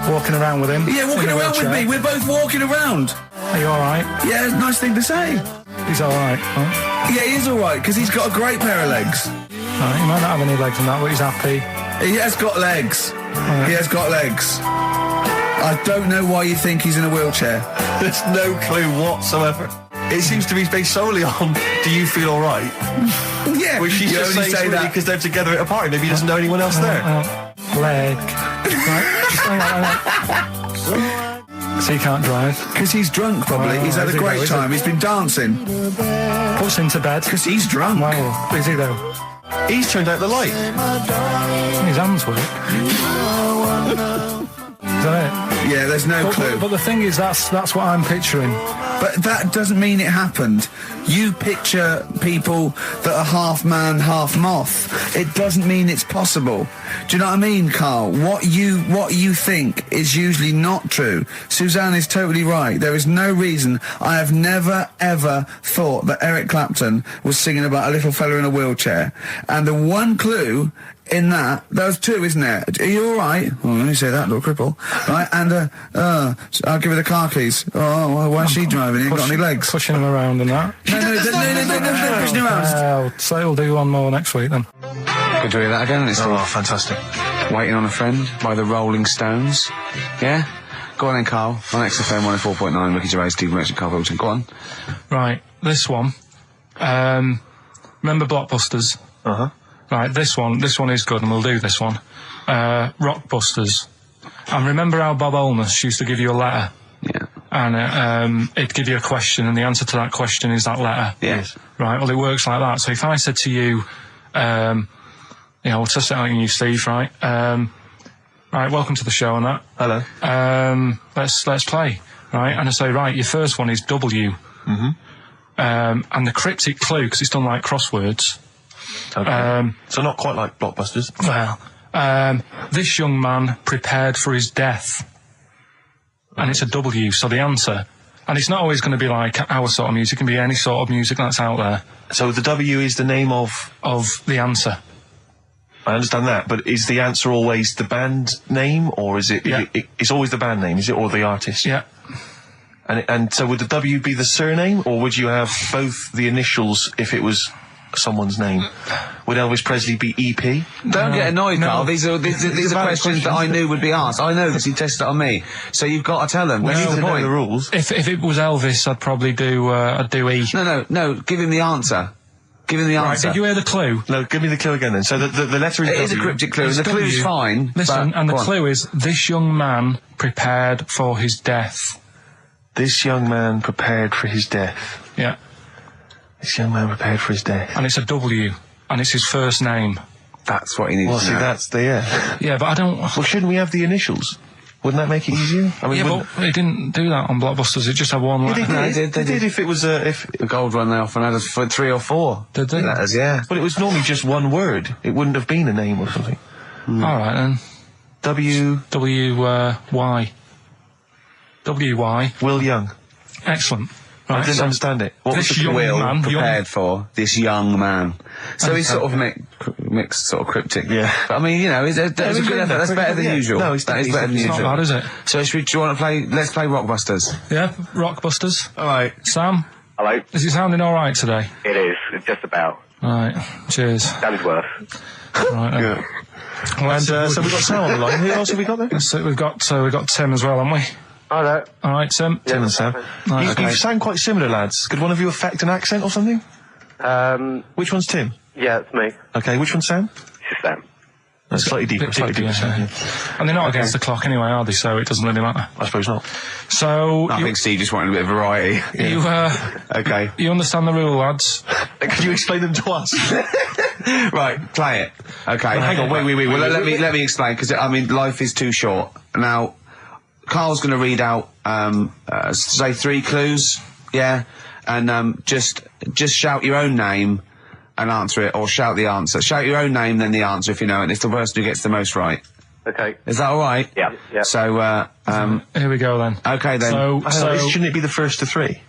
[SPEAKER 3] Walking around with him.
[SPEAKER 1] Yeah, walking around with me. We're both walking around.
[SPEAKER 3] Are you all right?
[SPEAKER 1] Yeah, nice thing to say.
[SPEAKER 3] He's all right. Huh?
[SPEAKER 1] Yeah, he is all right because he's got a great pair of legs.
[SPEAKER 3] Right, he might not have any legs and that, but he's happy.
[SPEAKER 1] He has got legs. Right. He has got legs. I don't know why you think he's in a wheelchair.
[SPEAKER 2] There's no clue whatsoever. It seems to be based solely on, do you feel all right?
[SPEAKER 1] Yeah.
[SPEAKER 2] Which she's just saying that because they're together at a party. Maybe he doesn't know anyone else there.
[SPEAKER 3] Leg. Right, just hang on. So he can't drive.
[SPEAKER 1] Because he's drunk, probably. He's had a great time. He's been dancing.
[SPEAKER 3] Puts him to bed.
[SPEAKER 1] Because he's drunk.
[SPEAKER 3] Well, is he though?
[SPEAKER 2] He's turned out the light.
[SPEAKER 3] His hands work. Is that it?
[SPEAKER 1] Yeah, there's no clue.
[SPEAKER 3] But the thing is, that's what I'm picturing.
[SPEAKER 1] But that doesn't mean it happened. You picture people that are half man, half moth. It doesn't mean it's possible. Do you know what I mean, Carl? What you think is usually not true. Suzanne is totally right. There is no reason. I have never, ever thought that Eric Clapton was singing about a little fella in a wheelchair. And the one clue in that, was two, isn't there? Are you all right? Oh, let me say that, little cripple. Right, and, I'll give her the car keys. Oh, well, why is she driving? He ain't got any legs.
[SPEAKER 3] Pushing him around and that.
[SPEAKER 1] No, pushing him around.
[SPEAKER 3] So he'll do one more next week then.
[SPEAKER 1] Good to hear that again, isn't it, Steve?
[SPEAKER 2] Fantastic.
[SPEAKER 1] Waiting on a Friend by the Rolling Stones. Yeah? Go on then, Carl. On XFM 104.9, Ricky Gervais, Steve Merchant, Karl Pilkington. Go on.
[SPEAKER 3] Right, this one. Remember Blockbusters?
[SPEAKER 2] Uh-huh.
[SPEAKER 3] Right, this one is good, and we'll do this one. Rockbusters. And remember how Bob Holness used to give you a letter?
[SPEAKER 1] Yeah.
[SPEAKER 3] And it'd give you a question, and the answer to that question is that letter.
[SPEAKER 1] Yes.
[SPEAKER 3] Right, well, it works like that. So if I said to you, we'll test it out on you, Steve, right? Right, welcome to the show and that.
[SPEAKER 2] Hello.
[SPEAKER 3] Let's play, right? And I say, right, your first one is W.
[SPEAKER 2] Mm-hmm.
[SPEAKER 3] And the cryptic clue, because it's done like crosswords.
[SPEAKER 2] Okay. So not quite like Blockbusters.
[SPEAKER 3] Well, this young man prepared for his death. And it's a W, so the answer. And it's not always going to be like our sort of music, it can be any sort of music that's out there.
[SPEAKER 2] So the W is the name of
[SPEAKER 3] the answer.
[SPEAKER 2] I understand that, but is the answer always the band name, or is it?
[SPEAKER 3] Yeah.
[SPEAKER 2] It's always the band name, is it, or the artist?
[SPEAKER 3] Yeah.
[SPEAKER 2] And so would the W be the surname, or would you have both the initials if it was someone's name? Would Elvis Presley be EP?
[SPEAKER 1] Don't get annoyed,
[SPEAKER 3] no.
[SPEAKER 1] Carl. These are questions that I knew would be asked. I know because he tested it on me. So you've got to tell them.
[SPEAKER 2] We need to know the rules.
[SPEAKER 3] If it was Elvis, I'd probably do E.
[SPEAKER 1] No. Give him the answer. Give him the answer.
[SPEAKER 3] Did you hear the clue?
[SPEAKER 2] No, give me the clue again then. So the letter is
[SPEAKER 1] It
[SPEAKER 2] W.
[SPEAKER 1] is a cryptic clue.
[SPEAKER 3] It's
[SPEAKER 1] The clue's
[SPEAKER 3] W.
[SPEAKER 1] fine.
[SPEAKER 3] Listen, and the clue is, this young man prepared for his death.
[SPEAKER 2] This young man prepared for his death.
[SPEAKER 3] Yeah.
[SPEAKER 2] This young man prepared for his death.
[SPEAKER 3] And it's a W. And it's his first name.
[SPEAKER 1] That's what he needs to know.
[SPEAKER 2] That's the,
[SPEAKER 3] Yeah, but I don't...
[SPEAKER 2] Well, shouldn't we have the initials? Wouldn't that make it easier? I mean,
[SPEAKER 3] Yeah, but they didn't do that on Blockbusters. It just had one letter.
[SPEAKER 1] They did.
[SPEAKER 2] If it was if
[SPEAKER 1] The gold one, they often had us for 3 or 4.
[SPEAKER 3] Did they?
[SPEAKER 1] Letters, yeah.
[SPEAKER 2] But it was normally just one word. It wouldn't have been a name or something.
[SPEAKER 3] All right, then.
[SPEAKER 2] W.
[SPEAKER 3] Y. W-Y.
[SPEAKER 2] Will Young.
[SPEAKER 3] Excellent.
[SPEAKER 2] I
[SPEAKER 3] Right,
[SPEAKER 2] didn't
[SPEAKER 3] so
[SPEAKER 2] understand it. What was
[SPEAKER 3] this
[SPEAKER 2] the
[SPEAKER 3] young
[SPEAKER 1] Will
[SPEAKER 3] man...
[SPEAKER 1] prepared for this young man. So he's sort of mixed sort of cryptic.
[SPEAKER 2] Yeah.
[SPEAKER 1] But I mean, that's a good effort. That's better than usual.
[SPEAKER 2] No,
[SPEAKER 1] that is better than
[SPEAKER 3] It's
[SPEAKER 1] usual.
[SPEAKER 3] not bad, is it?
[SPEAKER 1] So do you want to play? Let's play Rockbusters.
[SPEAKER 3] Yeah, Rockbusters.
[SPEAKER 2] All right.
[SPEAKER 3] Sam,
[SPEAKER 4] Hello?
[SPEAKER 3] is it sounding all right today?
[SPEAKER 4] It is. It's just about.
[SPEAKER 3] All right. Cheers.
[SPEAKER 4] That is worse.
[SPEAKER 3] Right, then.
[SPEAKER 2] Good. And so we've got Sam on the line. Who else have we got there?
[SPEAKER 3] So we've got Tim as well, haven't we?
[SPEAKER 4] Hello.
[SPEAKER 3] All right, Tim.
[SPEAKER 2] Tim and Sam.
[SPEAKER 3] Right,
[SPEAKER 2] You sound quite similar, lads. Could one of you affect an accent or something? Which one's Tim?
[SPEAKER 4] Yeah, it's me.
[SPEAKER 2] Okay, which one's Sam?
[SPEAKER 4] It's Sam.
[SPEAKER 2] That's slightly deeper.
[SPEAKER 3] Bit
[SPEAKER 2] Slightly
[SPEAKER 3] deeper,
[SPEAKER 2] deeper.
[SPEAKER 3] yeah.
[SPEAKER 2] Sam,
[SPEAKER 3] And they're not against the clock anyway, are they? So it doesn't really matter.
[SPEAKER 2] I suppose not.
[SPEAKER 3] So
[SPEAKER 1] I think Steve just wanted a bit of variety. Okay.
[SPEAKER 3] you understand the rule, lads?
[SPEAKER 2] Could you explain them to us?
[SPEAKER 1] Right, play it. Okay.
[SPEAKER 2] Hang on, wait.
[SPEAKER 1] Well, let me explain, because I mean, life is too short. Now, Carl's going to read out, say 3 clues, yeah, and just shout your own name and answer it, or shout the answer. Shout your own name, then the answer if you know it. And it's the person who gets the most right.
[SPEAKER 4] Okay.
[SPEAKER 1] Is that all right?
[SPEAKER 4] Yeah.
[SPEAKER 1] So,
[SPEAKER 3] Here we go then.
[SPEAKER 1] okay then.
[SPEAKER 3] So
[SPEAKER 2] Shouldn't it be the first to 3?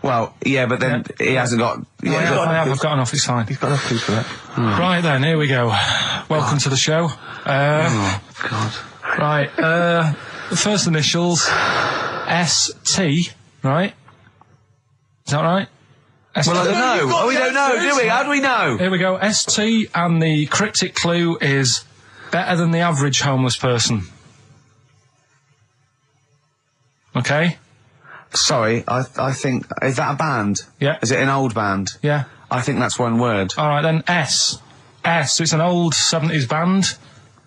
[SPEAKER 1] Well, yeah, but then he hasn't got.
[SPEAKER 3] I've got enough. It's fine.
[SPEAKER 2] You've got enough clue for that.
[SPEAKER 3] Right then, here we go. Welcome to the show.
[SPEAKER 1] Oh God.
[SPEAKER 3] Right. The first initials S-T. Right. Is that right?
[SPEAKER 1] Well, I don't know. Oh, we don't know, do we? How do we know?
[SPEAKER 3] Here we go. S-T, and the cryptic clue is better than the average homeless person. Okay?
[SPEAKER 1] Sorry, I think, is that a band?
[SPEAKER 3] Yeah.
[SPEAKER 1] Is it an old band?
[SPEAKER 3] Yeah.
[SPEAKER 1] I think that's one word.
[SPEAKER 3] All right then. S. It's an old 70s band.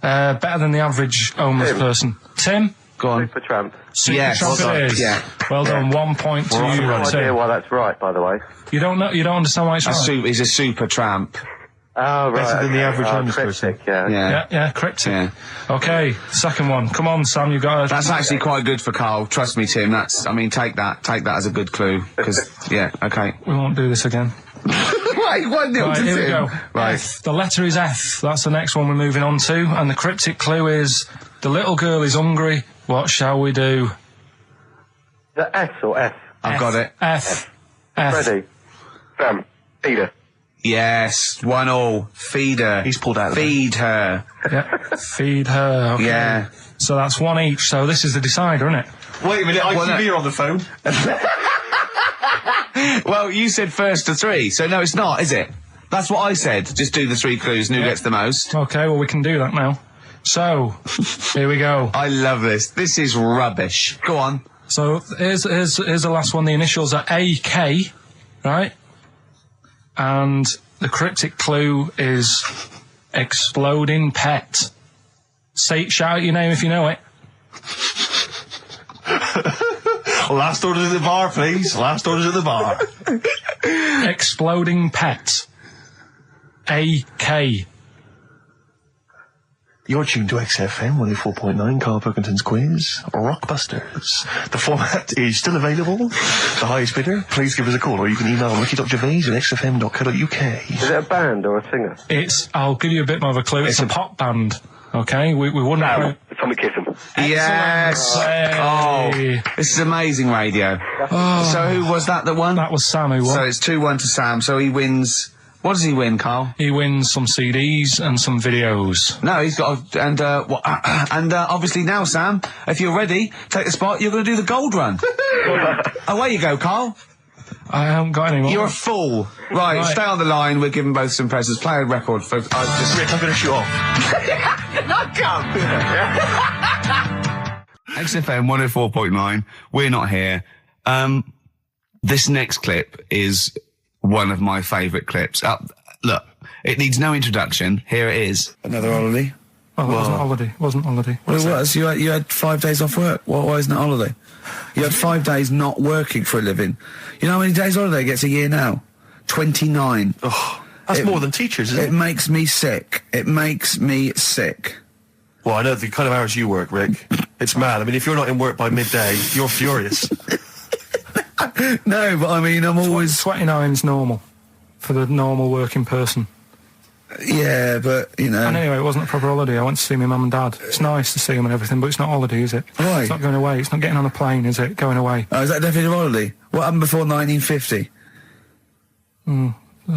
[SPEAKER 3] Better than the average homeless person. Tim?
[SPEAKER 1] Go on.
[SPEAKER 4] Super Tramp.
[SPEAKER 1] Yes.
[SPEAKER 3] Supertramp
[SPEAKER 1] Well
[SPEAKER 3] it
[SPEAKER 1] done.
[SPEAKER 3] is.
[SPEAKER 1] Yeah.
[SPEAKER 3] Well done. 1 point to
[SPEAKER 4] I have
[SPEAKER 3] you,
[SPEAKER 4] no idea
[SPEAKER 3] Tim.
[SPEAKER 4] why that's right, by the way.
[SPEAKER 3] You don't know. You don't understand why it's right.
[SPEAKER 1] He's a super tramp.
[SPEAKER 4] Oh, right.
[SPEAKER 2] Better than the
[SPEAKER 4] okay.
[SPEAKER 2] average homeless person.
[SPEAKER 4] cryptic, yeah.
[SPEAKER 1] Yeah.
[SPEAKER 3] Yeah, cryptic.
[SPEAKER 1] Yeah.
[SPEAKER 3] Okay, second one. Come on, Sam, you got.
[SPEAKER 1] That's actually quite good for Carl. Trust me, Tim. Take that as a good clue. Because, yeah, okay.
[SPEAKER 3] We won't do this again.
[SPEAKER 1] Right, 1-0 to
[SPEAKER 3] Right, here we
[SPEAKER 1] Tim.
[SPEAKER 3] go.
[SPEAKER 1] Right.
[SPEAKER 3] F. The letter is F. That's the next one we're moving on to. And the cryptic clue is, the little girl is hungry. What shall we do?
[SPEAKER 4] Is that S or F?
[SPEAKER 1] I've got it.
[SPEAKER 3] F.
[SPEAKER 4] Ready? Sam. Peter.
[SPEAKER 1] Yes, 1-1. Feed her.
[SPEAKER 2] He's pulled out of the
[SPEAKER 1] Feed her.
[SPEAKER 3] Yeah. Feed her. Okay.
[SPEAKER 1] Yeah.
[SPEAKER 3] So that's one each. So this is the decider, isn't it?
[SPEAKER 2] Wait a minute,
[SPEAKER 1] Well,
[SPEAKER 2] ITV
[SPEAKER 1] no.
[SPEAKER 2] are on the phone.
[SPEAKER 1] Well, you said first to 3, so no, it's not, is it? That's what I said. Just do the 3 clues and who gets the most.
[SPEAKER 3] Okay, well, we can do that now. So, here we go.
[SPEAKER 1] I love this. This is rubbish. Go on.
[SPEAKER 3] So, here's the last one. The initials are AK, right? And the cryptic clue is exploding pet. Shout out your name if you know it.
[SPEAKER 2] Last orders at the bar, please. Last orders at the bar.
[SPEAKER 3] Exploding pet. AK.
[SPEAKER 2] You're tuned to XFM 104.9, Karl Pilkington's quiz, Rockbusters. The format is still available. The highest bidder, please give us a call, or you can email ricky.gervais@xfm.co.uk.
[SPEAKER 4] Is it a band or a singer?
[SPEAKER 3] I'll give you a bit more of a clue. It's a pop band. Okay, we wouldn't.
[SPEAKER 4] Sam. Tommy Kissam.
[SPEAKER 1] Yes.
[SPEAKER 3] Hey.
[SPEAKER 1] Oh, this is amazing radio. So who was that won?
[SPEAKER 3] That was Sam who won.
[SPEAKER 1] So it's 2-1 to Sam. So he wins. What does he win, Carl?
[SPEAKER 3] He wins some CDs and some videos.
[SPEAKER 1] No, he's got obviously now, Sam, if you're ready, take the spot. You're going to do the gold run. Away you go, Carl.
[SPEAKER 3] I haven't got any more.
[SPEAKER 1] You're a fool. Right, stay on the line. We're giving both some presents. Play a record for.
[SPEAKER 2] Rick, I'm going to shoot off.
[SPEAKER 1] XFM 104.9. We're not here. This next clip is one of my favourite clips. Look, it needs no introduction. Here it is. Another holiday.
[SPEAKER 3] Well, it wasn't holiday. Wasn't holiday.
[SPEAKER 1] Well, it was. You had 5 days off work. Why isn't it holiday? You had 5 days not working for a living. You know how many days holiday gets a year now? 29.
[SPEAKER 2] Oh, that's more than teachers, isn't it?
[SPEAKER 1] It makes me sick. It makes me sick.
[SPEAKER 2] Well, I know the kind of hours you work, Rick. It's mad. I mean, if you're not in work by midday, you're furious.
[SPEAKER 1] No, but I mean, I'm always...
[SPEAKER 3] 29's normal for the normal working person.
[SPEAKER 1] Yeah, but, you know...
[SPEAKER 3] And anyway, it wasn't a proper holiday. I went to see my mum and dad. It's nice to see them and everything, but it's not holiday, is it?
[SPEAKER 1] Why?
[SPEAKER 3] It's not going away. It's not getting on a plane, is it? Going away.
[SPEAKER 1] Oh, is that definitely a holiday? What happened before 1950?
[SPEAKER 3] I don't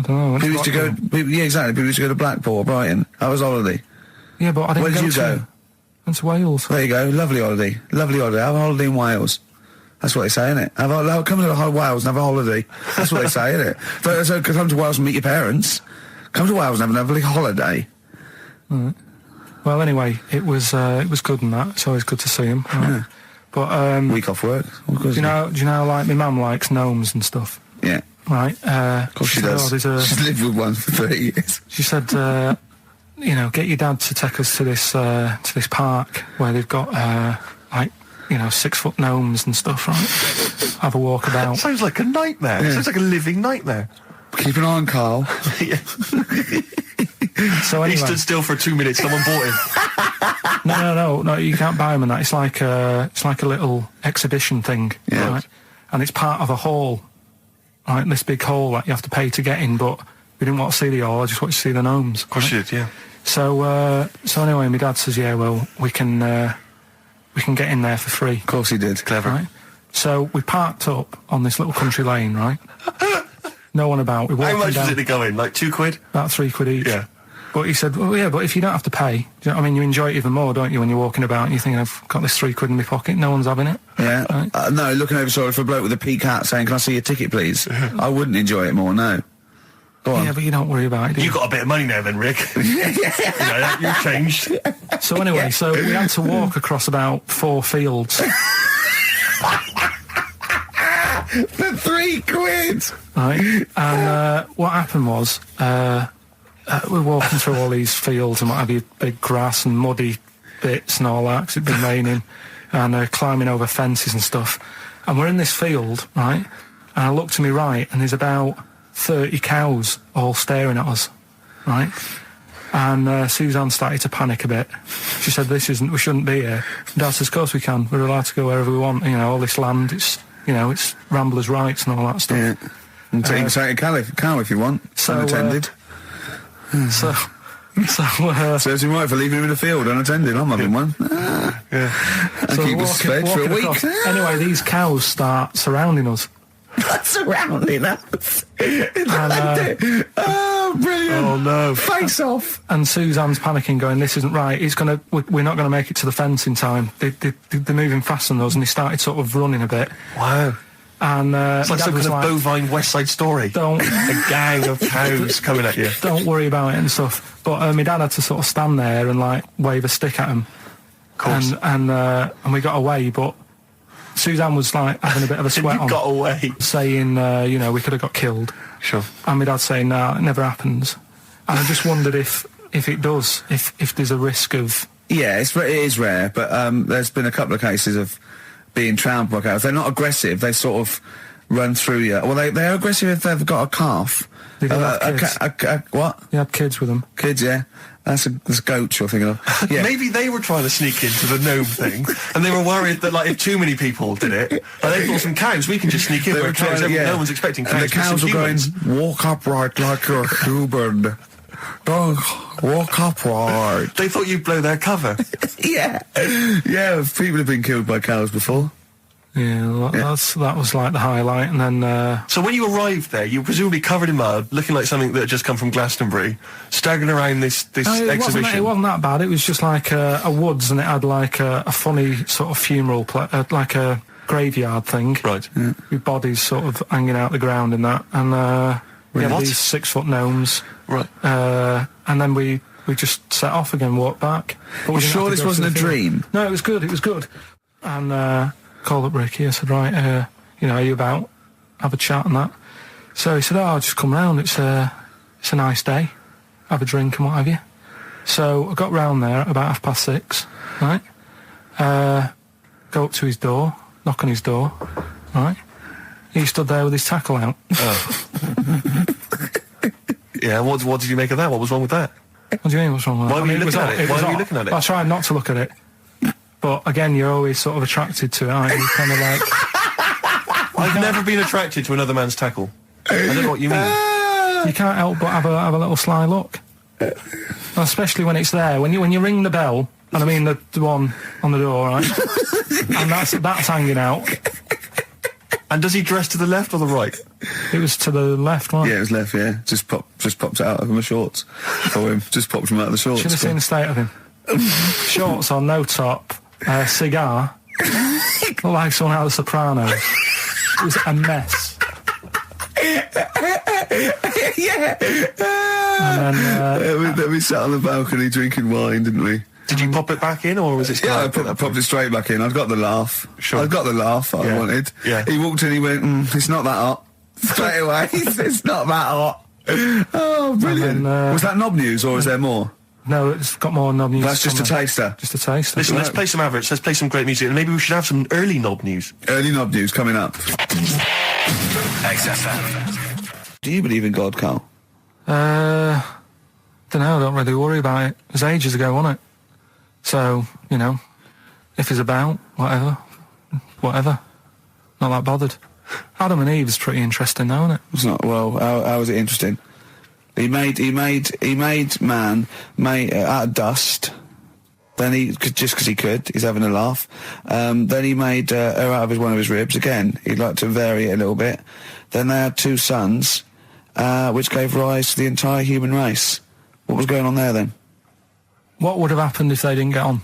[SPEAKER 3] know.
[SPEAKER 1] People used to go... Yeah, exactly. People used to go to Blackpool or Brighton. That was holiday.
[SPEAKER 3] Yeah, but I didn't
[SPEAKER 1] Where did you go?
[SPEAKER 3] Went to Wales.
[SPEAKER 1] There you go. Lovely holiday. Lovely holiday. Have a holiday in Wales. That's what they say, innit? Come to Wales and have a holiday. That's what they say, innit? So come to Wales and meet your parents. Come to Wales and have a lovely holiday.
[SPEAKER 3] Right. Well, anyway, it was good and that. It's always good to see him. Right?
[SPEAKER 1] Yeah.
[SPEAKER 3] But
[SPEAKER 1] Week off work.
[SPEAKER 3] do you know like my mum likes gnomes and stuff,
[SPEAKER 1] Yeah.
[SPEAKER 3] right?
[SPEAKER 1] Of course she does. She's lived with one for 30 years.
[SPEAKER 3] She said, get your dad to take us to this park where they've got 6-foot gnomes and stuff, right? Have a walk about.
[SPEAKER 2] Sounds like a nightmare.
[SPEAKER 1] Yeah.
[SPEAKER 2] Sounds like a living nightmare.
[SPEAKER 1] Keep an eye on Carl.
[SPEAKER 3] So anyway,
[SPEAKER 2] He stood still for 2 minutes. Someone bought him.
[SPEAKER 3] No, you can't buy them and that. It's like a little exhibition thing,
[SPEAKER 1] Yeah.
[SPEAKER 3] right? And it's part of a hall, right? This big hall that you have to pay to get in, but we didn't want to see the hall. I just wanted to see the gnomes.
[SPEAKER 2] Of course you did, yeah.
[SPEAKER 3] So anyway, my dad says, yeah, well, we can get in there for free.
[SPEAKER 1] Of course he did.
[SPEAKER 2] Clever.
[SPEAKER 3] Right? So we parked up on this little country lane, right? No one about. We walked
[SPEAKER 2] How much
[SPEAKER 3] down,
[SPEAKER 2] was it to go in? Like £2?
[SPEAKER 3] about £3 each.
[SPEAKER 2] Yeah.
[SPEAKER 3] But he said, well, yeah, but if you don't have to pay, do you know what I mean? You enjoy it even more, don't you, when you're walking about and you think, I've got this £3 in my pocket, no one's having it.
[SPEAKER 1] Yeah.
[SPEAKER 3] Right.
[SPEAKER 1] No, looking over shoulder for a bloke with a peak hat saying, can I see your ticket, please? I wouldn't enjoy it more, no. Go on.
[SPEAKER 3] Yeah, but you don't worry about it, do
[SPEAKER 2] You
[SPEAKER 3] you?
[SPEAKER 2] got a bit of money now then, Rick. You've changed.
[SPEAKER 3] So anyway, so we had to walk across about 4 fields.
[SPEAKER 1] For £3!
[SPEAKER 3] Right, and what happened was we're walking through all these fields and what have you, big grass and muddy bits and all that, 'cause it'd been raining. and climbing over fences and stuff. And we're in this field, right? And I look to my right, and there's about 30 cows all staring at us, right? And Suzanne started to panic a bit. She said, we shouldn't be here. Dad says, of course we can. We're allowed to go wherever we want. You know, all this land, it's ramblers' rights and all that stuff.
[SPEAKER 1] Yeah. And take a cow if you want, unattended.
[SPEAKER 3] So
[SPEAKER 1] Serves him right for leaving him in the field unattended. I'm having one.
[SPEAKER 2] Yeah.
[SPEAKER 1] And keep us fed for a week.
[SPEAKER 3] across. Anyway, these cows start surrounding us.
[SPEAKER 1] Surrounding us.
[SPEAKER 3] And,
[SPEAKER 1] oh, brilliant.
[SPEAKER 2] Oh, no.
[SPEAKER 1] Face off.
[SPEAKER 3] and Suzanne's panicking, going, "This isn't right. We're not going to make it to the fence in time. They're moving faster than us," and they started sort of running a bit.
[SPEAKER 2] Wow.
[SPEAKER 3] And
[SPEAKER 2] It's like
[SPEAKER 3] Dad
[SPEAKER 2] some
[SPEAKER 3] was
[SPEAKER 2] kind of bovine West Side Story.
[SPEAKER 3] Don't
[SPEAKER 2] A gang of cows coming at you.
[SPEAKER 3] don't worry about it and stuff. But my dad had to sort of stand there and like wave a stick at him.
[SPEAKER 2] Of course.
[SPEAKER 3] And we got away, but Suzanne was like having a bit of a sweat
[SPEAKER 2] You
[SPEAKER 3] on,
[SPEAKER 2] got away.
[SPEAKER 3] saying, we could have got killed.
[SPEAKER 2] Sure.
[SPEAKER 3] And my dad saying, "Nah, it never happens." And I just wondered if it does, if there's a risk of...
[SPEAKER 1] Yeah, it is rare, but there's been a couple of cases of being trampled by cows. They're not aggressive. They sort of run through you. Well, they're aggressive if they've got a calf.
[SPEAKER 3] They do have kids.
[SPEAKER 1] What?
[SPEAKER 3] They had kids with them.
[SPEAKER 1] Kids, yeah. That's goats you're thinking of. Yeah.
[SPEAKER 2] Maybe they were trying to sneak into the gnome thing, and they were worried that, like, if too many people did it, like, they thought some cows, we can just sneak in
[SPEAKER 1] They
[SPEAKER 2] where
[SPEAKER 1] were
[SPEAKER 2] cows,
[SPEAKER 1] trying, yeah.
[SPEAKER 2] no one's expecting cows.
[SPEAKER 1] And the
[SPEAKER 2] to be
[SPEAKER 1] cows
[SPEAKER 2] some
[SPEAKER 1] were going,
[SPEAKER 2] humans.
[SPEAKER 1] walk upright like you're human. Don't walk upright.
[SPEAKER 2] They thought you'd blow their cover.
[SPEAKER 1] Yeah. Yeah, people have been killed by cows before.
[SPEAKER 3] Yeah, that was like the highlight. And then
[SPEAKER 2] So when you arrived there, you were presumably covered in mud, looking like something that had just come from Glastonbury, staggering around this exhibition.
[SPEAKER 3] It wasn't that bad. It was just like a woods, and it had like a funny sort of funeral, like a graveyard thing.
[SPEAKER 2] Right.
[SPEAKER 3] With bodies sort of hanging out the ground and that. And we had
[SPEAKER 2] What?
[SPEAKER 3] these 6-foot gnomes.
[SPEAKER 2] Right.
[SPEAKER 3] And then we just set off again, walked back. But we didn't
[SPEAKER 1] Sure
[SPEAKER 3] have to
[SPEAKER 1] this
[SPEAKER 3] go
[SPEAKER 1] wasn't
[SPEAKER 3] to
[SPEAKER 1] a
[SPEAKER 3] the field.
[SPEAKER 1] dream?
[SPEAKER 3] No, it was good. And called up Ricky. I said, right, are you about? Have a chat and that. So he said, I'll just come round. It's a nice day. Have a drink and what have you. So I got round there at about 6:30, right? Go up to his door, knock on his door, right? He stood there with his tackle out.
[SPEAKER 2] Yeah, what did you make of that? What was wrong with that?
[SPEAKER 3] What do you mean, what's wrong with that?
[SPEAKER 2] Why were you
[SPEAKER 3] it was
[SPEAKER 2] looking at
[SPEAKER 3] hot.
[SPEAKER 2] it? Why
[SPEAKER 3] was
[SPEAKER 2] were you
[SPEAKER 3] hot.
[SPEAKER 2] looking at it?
[SPEAKER 3] I tried not to look at it. But again, you're always sort of attracted to it, aren't you? Kind of like...
[SPEAKER 2] I've never been attracted to another man's tackle. I don't know what you mean.
[SPEAKER 3] You can't help but have a little sly look. Especially when it's there. When you ring the bell, and I mean the one on the door, right? And that's hanging out.
[SPEAKER 2] And does he dress to the left or the right?
[SPEAKER 3] It was to the left, right?
[SPEAKER 1] Yeah, it was left, yeah. Just popped it out of my shorts for him. Just popped him out of the shorts.
[SPEAKER 3] Should have seen the state of him. Shorts on, no top, cigar. Looked like someone out of The Sopranos. It was a mess.
[SPEAKER 1] Yeah.
[SPEAKER 3] And then...
[SPEAKER 1] we sat on the balcony drinking wine, didn't we?
[SPEAKER 2] Did you pop it back in, or was it still...
[SPEAKER 1] Yeah, I popped it straight back in. I've got the laugh.
[SPEAKER 2] Sure.
[SPEAKER 1] I've got the laugh I
[SPEAKER 2] Yeah.
[SPEAKER 1] wanted.
[SPEAKER 2] Yeah.
[SPEAKER 1] He walked in, he went, it's not that hot. Straight away, it's not that hot. Oh, brilliant.
[SPEAKER 3] And then,
[SPEAKER 1] was that knob news, or is there more?
[SPEAKER 3] No, it's got more knob news.
[SPEAKER 1] That's just a
[SPEAKER 3] coming.
[SPEAKER 1] taster.
[SPEAKER 3] Just a taste.
[SPEAKER 2] Listen, let's play some average. Let's play some great music, and maybe we should have some early knob news.
[SPEAKER 1] Early knob news coming up.
[SPEAKER 5] XFM.
[SPEAKER 1] Do you believe in God, Carl?
[SPEAKER 3] Don't know, I don't really worry about it. It was ages ago, wasn't it? So, if it's about, whatever. Not that bothered. Adam and Eve is pretty interesting though, isn't it?
[SPEAKER 1] It's not. Well, how is it interesting? He made man out of dust. Then just because he could, he's having a laugh. Then he made her out of one of his ribs. Again, he'd like to vary it a little bit. Then they had 2 sons, which gave rise to the entire human race. What was going on there then?
[SPEAKER 3] What would have happened if they didn't get on?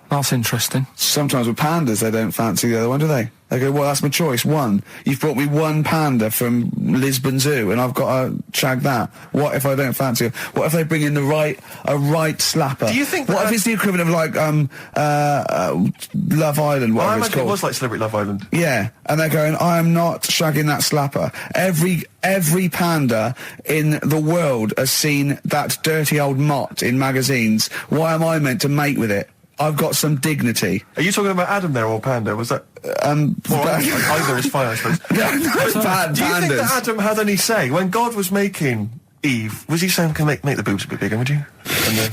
[SPEAKER 3] That's interesting.
[SPEAKER 1] Sometimes with pandas, they don't fancy the other one, do they? They go, well, that's my choice, one. You've brought me one panda from Lisbon Zoo, and I've got to shag that. What if I don't fancy it? What if they bring in a right slapper?
[SPEAKER 2] Do you think
[SPEAKER 1] What
[SPEAKER 2] that-
[SPEAKER 1] if it's the equivalent of, like, Love Island,
[SPEAKER 2] Well, I
[SPEAKER 1] whatever it's
[SPEAKER 2] imagine it
[SPEAKER 1] called?
[SPEAKER 2] was like Celebrity Love Island.
[SPEAKER 1] Yeah, and they're going, I am not shagging that slapper. Every panda in the world has seen that dirty old mott in magazines. Why am I meant to mate with it? I've got some dignity.
[SPEAKER 2] Are you talking about Adam there or Panda? Was that? Either is fine, I suppose.
[SPEAKER 1] No,
[SPEAKER 2] Do you think
[SPEAKER 1] pandas.
[SPEAKER 2] that Adam had any say when God was making Eve? Was he saying, "Can make the boobs a bit bigger, would you?" And then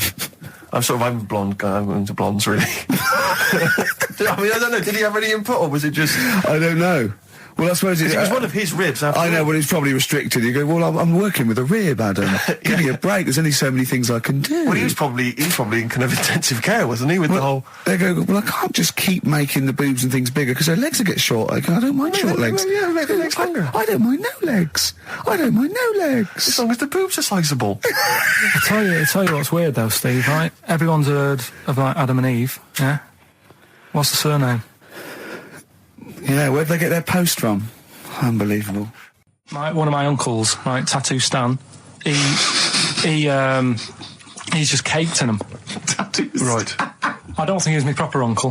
[SPEAKER 2] I'm a blonde guy. I'm into blondes, really. I mean, I don't know. Did he have any input, or was it just?
[SPEAKER 1] I don't know. Well, I suppose
[SPEAKER 2] It was one of his ribs.
[SPEAKER 1] I know, well, it's probably restricted. You go, well, I'm working with a rib, Adam. Give me a break. There's only so many things I can do.
[SPEAKER 2] Well, he was probably in kind of intensive care, wasn't he? With the whole.
[SPEAKER 1] They go, well, I can't just keep making the boobs and things bigger because their legs will get short. I don't mind short legs.
[SPEAKER 2] Yeah, make the legs longer.
[SPEAKER 1] I don't mind no legs. I don't mind no legs.
[SPEAKER 2] As long as the boobs are sizable.
[SPEAKER 3] I tell you what's weird though, Steve, right? Everyone's heard of like Adam and Eve, yeah? What's the surname?
[SPEAKER 1] Yeah, where'd they get their post from? Unbelievable.
[SPEAKER 3] One of my uncles, like Tattoo Stan, he's just caked in them.
[SPEAKER 2] Right.
[SPEAKER 3] I don't think he's my proper uncle,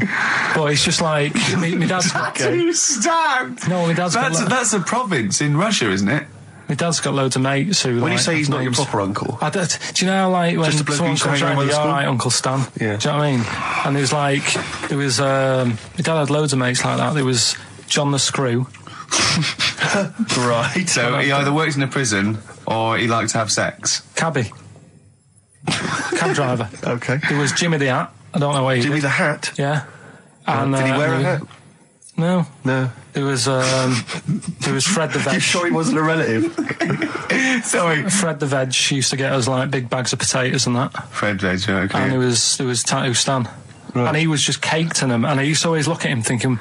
[SPEAKER 3] but he's just like my dad's got.
[SPEAKER 1] Stan!
[SPEAKER 3] No, my dad's got.
[SPEAKER 1] That's a province in Russia, isn't it?
[SPEAKER 3] My dad's got loads of mates who.
[SPEAKER 2] When you
[SPEAKER 3] like,
[SPEAKER 2] say he's not your
[SPEAKER 3] names.
[SPEAKER 2] proper uncle,
[SPEAKER 3] Do you know, like, when
[SPEAKER 2] Just a bloke
[SPEAKER 3] someone
[SPEAKER 2] who used to
[SPEAKER 3] comes
[SPEAKER 2] hang around
[SPEAKER 3] around,
[SPEAKER 2] with the
[SPEAKER 3] all
[SPEAKER 2] school?
[SPEAKER 3] right, Uncle Stan.
[SPEAKER 2] Yeah.
[SPEAKER 3] Do you know what I mean? And my dad had loads of mates like that. There was John the Screw.
[SPEAKER 2] right?
[SPEAKER 1] So he either works in a prison or he likes to have sex.
[SPEAKER 3] Cabbie. Cab driver.
[SPEAKER 2] Okay.
[SPEAKER 3] There was Jimmy the Hat. I don't know where he
[SPEAKER 2] Jimmy
[SPEAKER 3] did.
[SPEAKER 2] the Hat.
[SPEAKER 3] Yeah. And,
[SPEAKER 2] Did he wear a hat?
[SPEAKER 3] No.
[SPEAKER 2] No.
[SPEAKER 3] There was Fred the Veg.
[SPEAKER 2] You sure he wasn't a relative?
[SPEAKER 1] Sorry.
[SPEAKER 3] Fred the Veg used to get us like big bags of potatoes and that.
[SPEAKER 1] Fred Veg, okay.
[SPEAKER 3] And there was Tattoo Stan.
[SPEAKER 2] Right.
[SPEAKER 3] And he was just caked in them. And I used to always look at him thinking,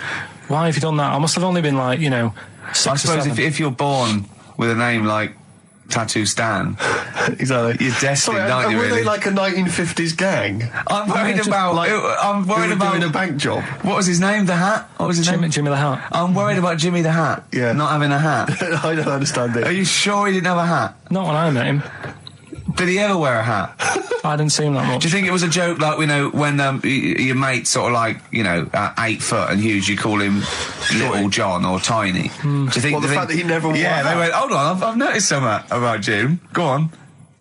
[SPEAKER 3] why have you done that? I must have only been like, 6
[SPEAKER 1] I
[SPEAKER 3] or
[SPEAKER 1] suppose
[SPEAKER 3] 7.
[SPEAKER 1] if you're born with a name like Tattoo Stan,
[SPEAKER 2] Exactly.
[SPEAKER 1] you're destined,
[SPEAKER 2] Sorry,
[SPEAKER 1] aren't you,
[SPEAKER 2] were
[SPEAKER 1] really?
[SPEAKER 2] they like a 1950s gang?
[SPEAKER 1] I'm worried about... I'm worried
[SPEAKER 2] Who were
[SPEAKER 1] about...
[SPEAKER 2] doing a bank job.
[SPEAKER 1] What was his name? The Hat? What was his name?
[SPEAKER 3] Jimmy the Hat.
[SPEAKER 1] I'm worried about Jimmy the Hat.
[SPEAKER 2] Yeah.
[SPEAKER 1] Not having a hat.
[SPEAKER 2] I don't understand
[SPEAKER 1] Are
[SPEAKER 2] it.
[SPEAKER 1] you sure he didn't have a hat?
[SPEAKER 3] Not when I met him.
[SPEAKER 1] Did he ever wear a hat?
[SPEAKER 3] I didn't see him that much.
[SPEAKER 1] Do you think it was a joke, like, when your mate's sort of like, 8 foot and huge, you call him Little John or Tiny? Do you think...
[SPEAKER 2] Well, the fact that he never wore
[SPEAKER 1] Yeah,
[SPEAKER 2] a
[SPEAKER 1] they
[SPEAKER 2] hat.
[SPEAKER 1] went, hold on, I've noticed something about Jim. Go on.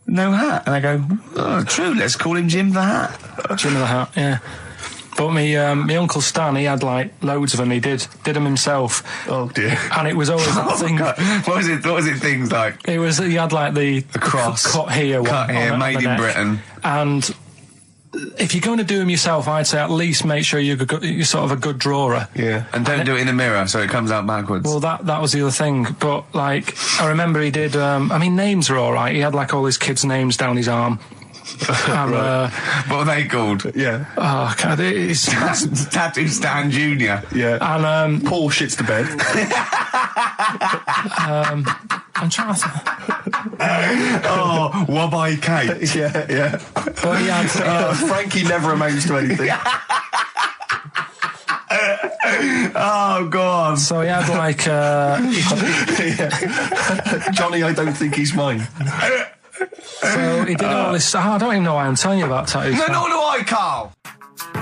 [SPEAKER 1] No hat. And I go, oh, true, let's call him Jim the Hat.
[SPEAKER 3] Jimmy the Hat, yeah. But my Uncle Stan, he had like loads of them. He did them himself.
[SPEAKER 2] Oh dear.
[SPEAKER 3] And it was always that thing.
[SPEAKER 1] God. What was it things like?
[SPEAKER 3] He had like the
[SPEAKER 1] cross.
[SPEAKER 3] cut here,
[SPEAKER 1] Cut
[SPEAKER 3] one
[SPEAKER 1] here,
[SPEAKER 3] on
[SPEAKER 1] made
[SPEAKER 3] the
[SPEAKER 1] in
[SPEAKER 3] neck.
[SPEAKER 1] Britain.
[SPEAKER 3] And if you're going to do them yourself, I'd say at least make sure you're sort of a good drawer.
[SPEAKER 2] Yeah.
[SPEAKER 1] And don't do it in the mirror so it comes out backwards.
[SPEAKER 3] Well, that was the other thing. But like, I remember he did. Names are all right. He had like all his kids' names down his arm. And,
[SPEAKER 1] what are they called?
[SPEAKER 2] Yeah.
[SPEAKER 3] oh, God, it's
[SPEAKER 1] Tattoo Stan Jr.
[SPEAKER 2] Yeah.
[SPEAKER 3] and
[SPEAKER 2] Paul shits the bed.
[SPEAKER 3] I'm trying to.
[SPEAKER 1] Oh, Wabbai Kate.
[SPEAKER 2] yeah.
[SPEAKER 3] But he had.
[SPEAKER 2] Frankie never amounts to anything.
[SPEAKER 1] Oh, God.
[SPEAKER 3] So he had like.
[SPEAKER 2] Johnny, I don't think he's mine.
[SPEAKER 3] So he did all this. I don't even know why I'm telling you about tattoos.
[SPEAKER 1] No, nor do I, Carl.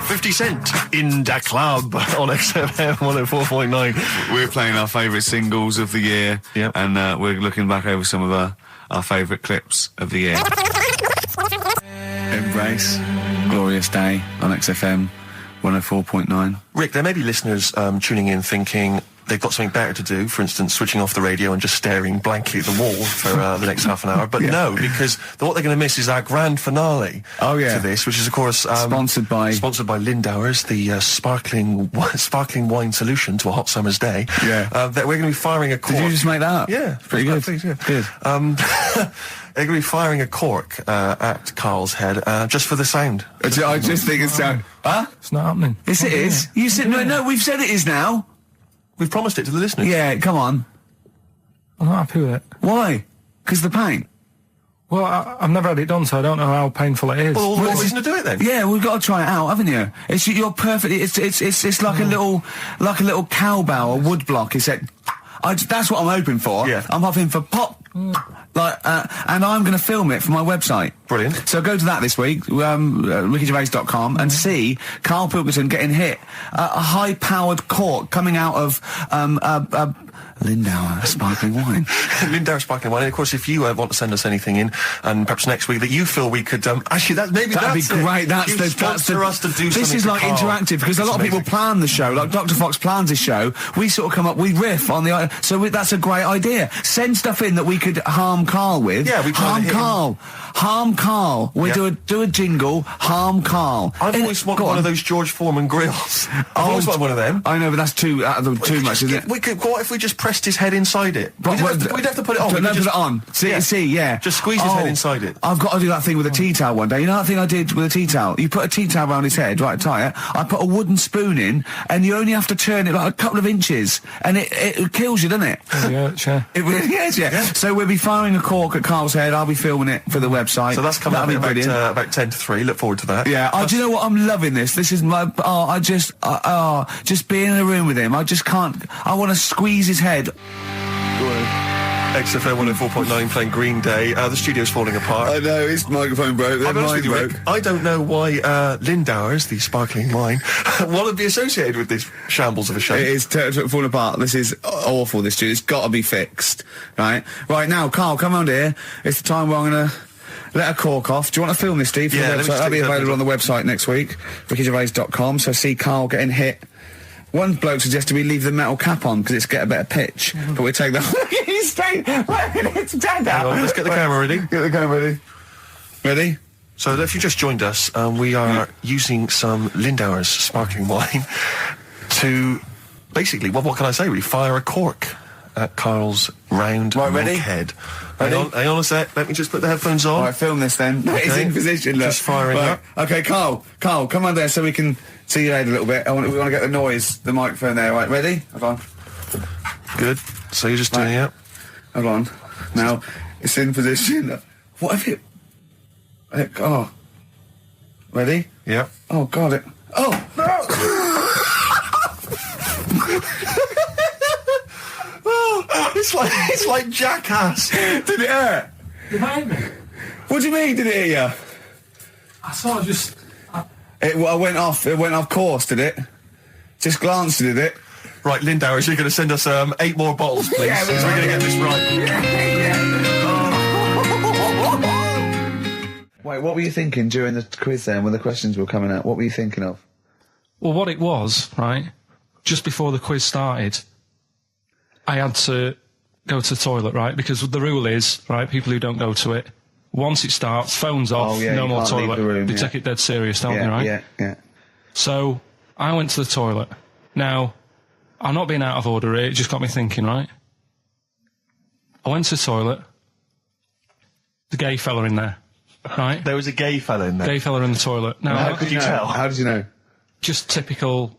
[SPEAKER 2] 50 Cent in Da Club on XFM 104.9.
[SPEAKER 1] We're playing our favourite singles of the year.
[SPEAKER 2] Yep.
[SPEAKER 1] And we're looking back over some of our favourite clips of the year. Embrace. Glorious Day on XFM 104.9.
[SPEAKER 2] Rick, there may be listeners tuning in thinking they've got something better to do, for instance, switching off the radio and just staring blankly at the wall for the next half an hour. But no, because what they're going to miss is our grand finale
[SPEAKER 1] Oh, yeah.
[SPEAKER 2] to this, which is, of course...
[SPEAKER 1] Sponsored by
[SPEAKER 2] Lindauer's, the sparkling wine solution to a hot summer's day.
[SPEAKER 1] Yeah.
[SPEAKER 2] That we're going to be firing a cork.
[SPEAKER 1] Did you just make that up?
[SPEAKER 2] Yeah.
[SPEAKER 1] Pretty good.
[SPEAKER 2] Please, yeah.
[SPEAKER 1] Good.
[SPEAKER 2] They're going to be firing a cork at Carl's head just for the sound.
[SPEAKER 1] I just think it's... Huh?
[SPEAKER 3] It's not happening.
[SPEAKER 1] Yes, it is. You said... No, we've said it is now.
[SPEAKER 2] We've promised it to the listeners.
[SPEAKER 1] Yeah, come on.
[SPEAKER 3] I'm not happy with it.
[SPEAKER 1] Why? Because the pain.
[SPEAKER 3] Well, I've never had it done, so I don't know how painful it is.
[SPEAKER 2] Well, all the more reason to do it then.
[SPEAKER 1] Yeah, we've got to try it out, haven't you? You're perfect. It's like a little cowbell or wood block. That's what I'm hoping for.
[SPEAKER 2] Yeah.
[SPEAKER 1] I'm hoping for pop. And I'm going to film it for my website.
[SPEAKER 2] Brilliant.
[SPEAKER 1] So go to that this week, rickygervais.com, and see Karl Pilkington getting hit. A high-powered cork coming out of Lindauer sparkling wine.
[SPEAKER 2] Lindauer sparkling wine. And of course, if you want to send us anything in, and perhaps next week that you feel we could actually that'd be
[SPEAKER 1] great. That's
[SPEAKER 2] us to do.
[SPEAKER 1] This is like interactive because a lot of people plan the show. Like Dr. Fox plans his show. We sort of come up, we riff on the. That's a great idea. Send stuff in that we could harm Karl with.
[SPEAKER 2] Yeah, we
[SPEAKER 1] harm Karl. Harm Karl. We do a jingle. Harm Karl.
[SPEAKER 2] I've always wanted one of those George Foreman grills. I've always wanted one of them.
[SPEAKER 1] I know, but that's too much, isn't it?
[SPEAKER 2] What if we just pressed his head inside it? We'd have to put it on.
[SPEAKER 1] Put it on. See, yeah.
[SPEAKER 2] Just squeeze his head inside it.
[SPEAKER 1] I've got to do that thing with a tea towel one day. You know that thing I did with a tea towel? You put a tea towel around his head, right, tie it. I put a wooden spoon in, and you only have to turn it like a couple of inches, and it kills you, doesn't it?
[SPEAKER 3] Yeah, sure.
[SPEAKER 1] It really is, yeah. So we'll be firing a cork at Karl's head. I'll be filming it for the website.
[SPEAKER 2] So that's coming up about 10 to 3. Look forward to that.
[SPEAKER 1] Yeah. Do you know what? I'm loving this. This is my. Just being in a room with him. I just can't. I want to squeeze his head.
[SPEAKER 2] XFM 104.9 playing Green Day. The studio's falling apart.
[SPEAKER 1] I know, his microphone broke. Mine broke.
[SPEAKER 2] I don't know why Lindauer's, the sparkling wine, want to be associated with this shambles of a show.
[SPEAKER 1] It is falling apart. This is awful, this studio. It's got to be fixed. Right now, Karl, come round here. It's the time where I'm going to let a cork off. Do you want to film this, Steve?
[SPEAKER 2] Yeah,
[SPEAKER 1] that'll be available on the website next week, rickygervais.com. So see Karl getting hit. One bloke suggested we leave the metal cap on because it's get a better pitch, but we take that. He's staying. It's dead now.
[SPEAKER 2] Let's get the camera ready.
[SPEAKER 1] Get the camera ready. Ready?
[SPEAKER 2] So if you just joined us, we are using some Lindauer's sparkling wine to basically, what can I say? Really, fire a cork at Karl's round
[SPEAKER 1] ready?
[SPEAKER 2] head.
[SPEAKER 1] Ready?
[SPEAKER 2] Hang on a sec. Let me just put the headphones on.
[SPEAKER 1] All right, film this then. Okay. He's in position. Look.
[SPEAKER 2] Just firing up.
[SPEAKER 1] Okay, Karl, come on there so we can see your head a little bit. We want to get the noise, the microphone there. Right, ready? Hold on.
[SPEAKER 2] Good. So you're just doing it.
[SPEAKER 1] Hold on. Now it's in position. What if it? Oh. Ready?
[SPEAKER 2] Yeah.
[SPEAKER 1] Oh God! It. Oh no!
[SPEAKER 2] It's like Jackass.
[SPEAKER 1] Did it hurt?
[SPEAKER 3] Did that hit me?
[SPEAKER 1] What do you mean? Did it hit you?
[SPEAKER 3] I sort of just...
[SPEAKER 1] It went off. It went off course. Did it? Just glanced. Did it?
[SPEAKER 2] Right, Lindauer, you're going to send us 8 more bottles, please.
[SPEAKER 1] Yeah,
[SPEAKER 2] we're going to get this right.
[SPEAKER 1] Wait, what were you thinking during the quiz then, when the questions were coming out? What were you thinking of?
[SPEAKER 3] Well, what it was, right, just before the quiz started, I had to go to the toilet, right, because the rule is, right, people who don't go to it, once it starts, phones off, no more toilet. They take it dead serious, don't they, right?
[SPEAKER 1] Yeah.
[SPEAKER 3] So, I went to the toilet. Now, I'm not being out of order here, it just got me thinking, right? I went to the toilet, the gay fella in there, right?
[SPEAKER 2] There was a gay fella in there.
[SPEAKER 3] Gay fella in the toilet. Now,
[SPEAKER 2] how could you tell?
[SPEAKER 1] How did you know?
[SPEAKER 3] Just typical,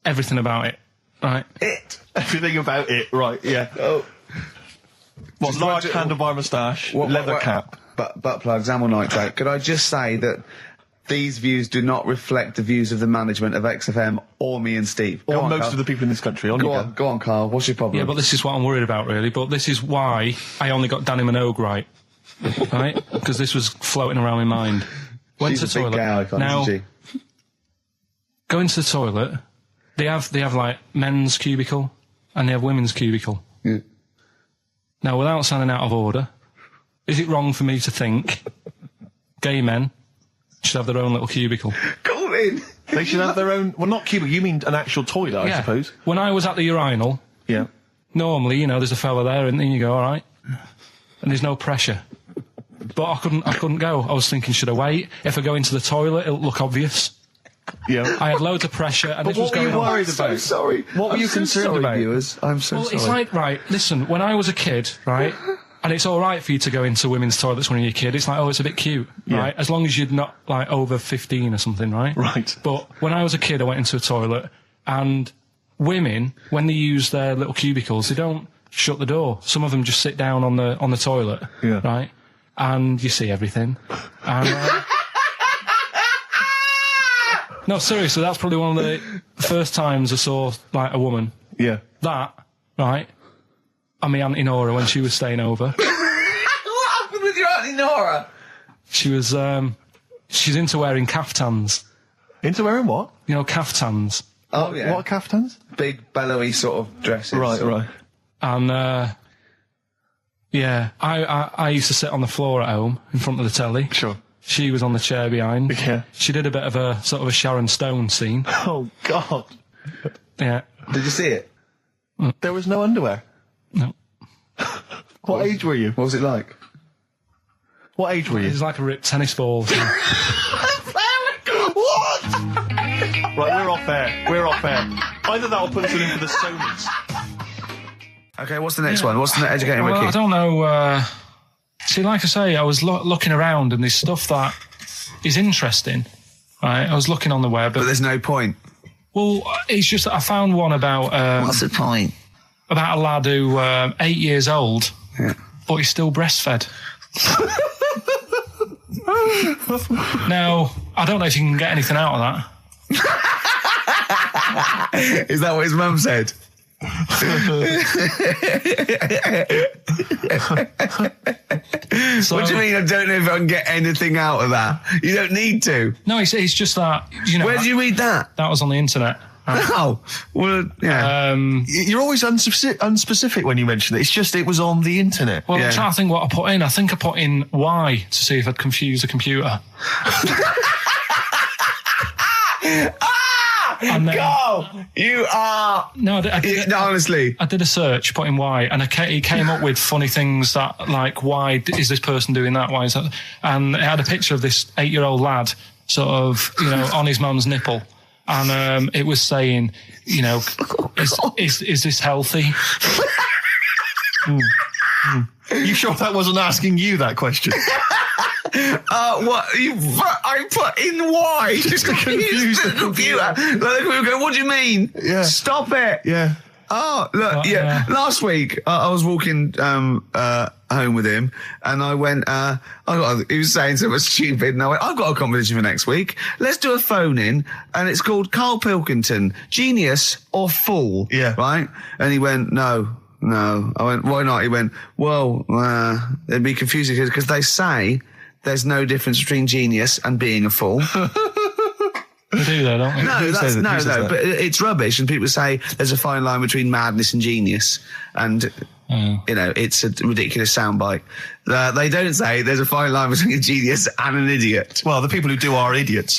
[SPEAKER 3] everything about it, right?
[SPEAKER 2] Everything about it, right, yeah. Oh. What, large handlebar moustache, leather cap.
[SPEAKER 1] Butt plugs, amyl nitrate. Could I just say that these views do not reflect the views of the management of XFM or me and Steve.
[SPEAKER 2] Or most of the people in this country.
[SPEAKER 1] Go on, Karl. What's your problem?
[SPEAKER 3] Yeah, but this is what I'm worried about, really. But this is why I only got Danny Minogue right. Right? Because this was floating around my mind. Went to the toilet.
[SPEAKER 1] Gay icon,
[SPEAKER 3] now,
[SPEAKER 1] isn't she?
[SPEAKER 3] Go into the toilet. They have like men's cubicle and they have women's cubicle.
[SPEAKER 1] Yeah.
[SPEAKER 3] Now, without sounding out of order, is it wrong for me to think gay men should have their own little cubicle?
[SPEAKER 1] Go in.
[SPEAKER 2] They should have their own... Well, not cubicle, you mean an actual toilet, I suppose.
[SPEAKER 3] When I was at the urinal, normally, there's a fella there and then you go, all right, and there's no pressure. But I couldn't go. I was thinking, should I wait? If I go into the toilet, it'll look obvious.
[SPEAKER 2] Yeah.
[SPEAKER 3] I had loads of pressure and
[SPEAKER 2] but
[SPEAKER 3] this was going on.
[SPEAKER 2] What were you worried about?
[SPEAKER 1] I'm so sorry.
[SPEAKER 2] What were you concerned about?
[SPEAKER 1] Viewers? I'm so sorry.
[SPEAKER 3] It's like, right, listen, when I was a kid, right, and it's all right for you to go into women's toilets when you're a kid. It's like, oh, it's a bit cute, right? As long as you're not, like, over 15 or something, right?
[SPEAKER 2] Right.
[SPEAKER 3] But when I was a kid, I went into a toilet, and women, when they use their little cubicles, they don't shut the door. Some of them just sit down on the toilet, right? And you see everything. And... No, seriously, that's probably one of the first times I saw, like, a woman.
[SPEAKER 2] Yeah.
[SPEAKER 3] That, right, and my Auntie Nora when she was staying over.
[SPEAKER 1] What happened with your Auntie Nora?
[SPEAKER 3] She was, she's into wearing caftans.
[SPEAKER 2] Into wearing what?
[SPEAKER 3] Caftans.
[SPEAKER 1] Oh, yeah.
[SPEAKER 2] What kaftans?
[SPEAKER 1] Big, bellowy sort of dresses.
[SPEAKER 2] Right.
[SPEAKER 3] And, yeah, I used to sit on the floor at home in front of the telly.
[SPEAKER 2] Sure.
[SPEAKER 3] She was on the chair behind.
[SPEAKER 2] Yeah.
[SPEAKER 3] She did a bit of a sort of a Sharon Stone scene.
[SPEAKER 2] Oh, God.
[SPEAKER 3] Yeah.
[SPEAKER 1] Did you see it?
[SPEAKER 2] There was no underwear.
[SPEAKER 3] No.
[SPEAKER 2] What age were you?
[SPEAKER 1] What was it like?
[SPEAKER 2] What age were
[SPEAKER 3] It
[SPEAKER 2] you?
[SPEAKER 3] was like a ripped tennis ball.
[SPEAKER 2] What? Right, we're off air. Either that or put us in for the Stonys.
[SPEAKER 1] Okay, what's the next one? What's the educating
[SPEAKER 3] Well,
[SPEAKER 1] Ricky?
[SPEAKER 3] I don't know. See, like I say, I was looking around and there's stuff that is interesting. Right, I was looking on the web.
[SPEAKER 1] But there's no point.
[SPEAKER 3] Well, it's just that I found one about
[SPEAKER 1] What's the point?
[SPEAKER 3] about a lad who 8 years old, but he's still breastfed. Now, I don't know if you can get anything out of that.
[SPEAKER 1] Is that what his mum said?
[SPEAKER 3] So,
[SPEAKER 1] What do you mean? I don't know if I can get anything out of that. You don't need to.
[SPEAKER 3] No, it's just that, you know.
[SPEAKER 1] Where did you read that?
[SPEAKER 3] That was on the internet.
[SPEAKER 1] Oh, well, yeah.
[SPEAKER 2] You're always unspecific when you mention it. It's just it was on the internet.
[SPEAKER 3] Well,
[SPEAKER 1] Yeah.
[SPEAKER 3] I'm trying to think what I put in. I think I put in Y to see if I'd confuse a computer. And then-
[SPEAKER 1] Go! You are.
[SPEAKER 3] No, I did,
[SPEAKER 1] No, honestly.
[SPEAKER 3] I did a search, put in why, and it came up with funny things that, like, why is this person doing that? Why is that? And it had a picture of this 8-year-old lad, sort of, you know, on his mum's nipple. And it was saying, you know, is this healthy?
[SPEAKER 2] You sure that wasn't asking you that question?
[SPEAKER 1] What? I put in why? Just to confuse the computer. Like, the computer go, what do you mean?
[SPEAKER 2] Yeah.
[SPEAKER 1] Stop it.
[SPEAKER 2] Yeah.
[SPEAKER 1] Oh, look, yeah. Last week, I was walking home with him, and I went, he was saying something stupid, and I went, I've got a competition for next week. Let's do a phone-in, and it's called Karl Pilkington, Genius or Fool.
[SPEAKER 2] Yeah.
[SPEAKER 1] Right? And he went, No. I went, why not? He went, well, it'd be confusing because they say there's no difference between genius and being a fool.
[SPEAKER 3] They do though, don't they?
[SPEAKER 1] No,
[SPEAKER 2] says that?
[SPEAKER 1] but it's rubbish. And people say there's a fine line between madness and genius. And, you know, it's a ridiculous soundbite. They don't say there's a fine line between a genius and an idiot.
[SPEAKER 2] Well, the people who do are idiots.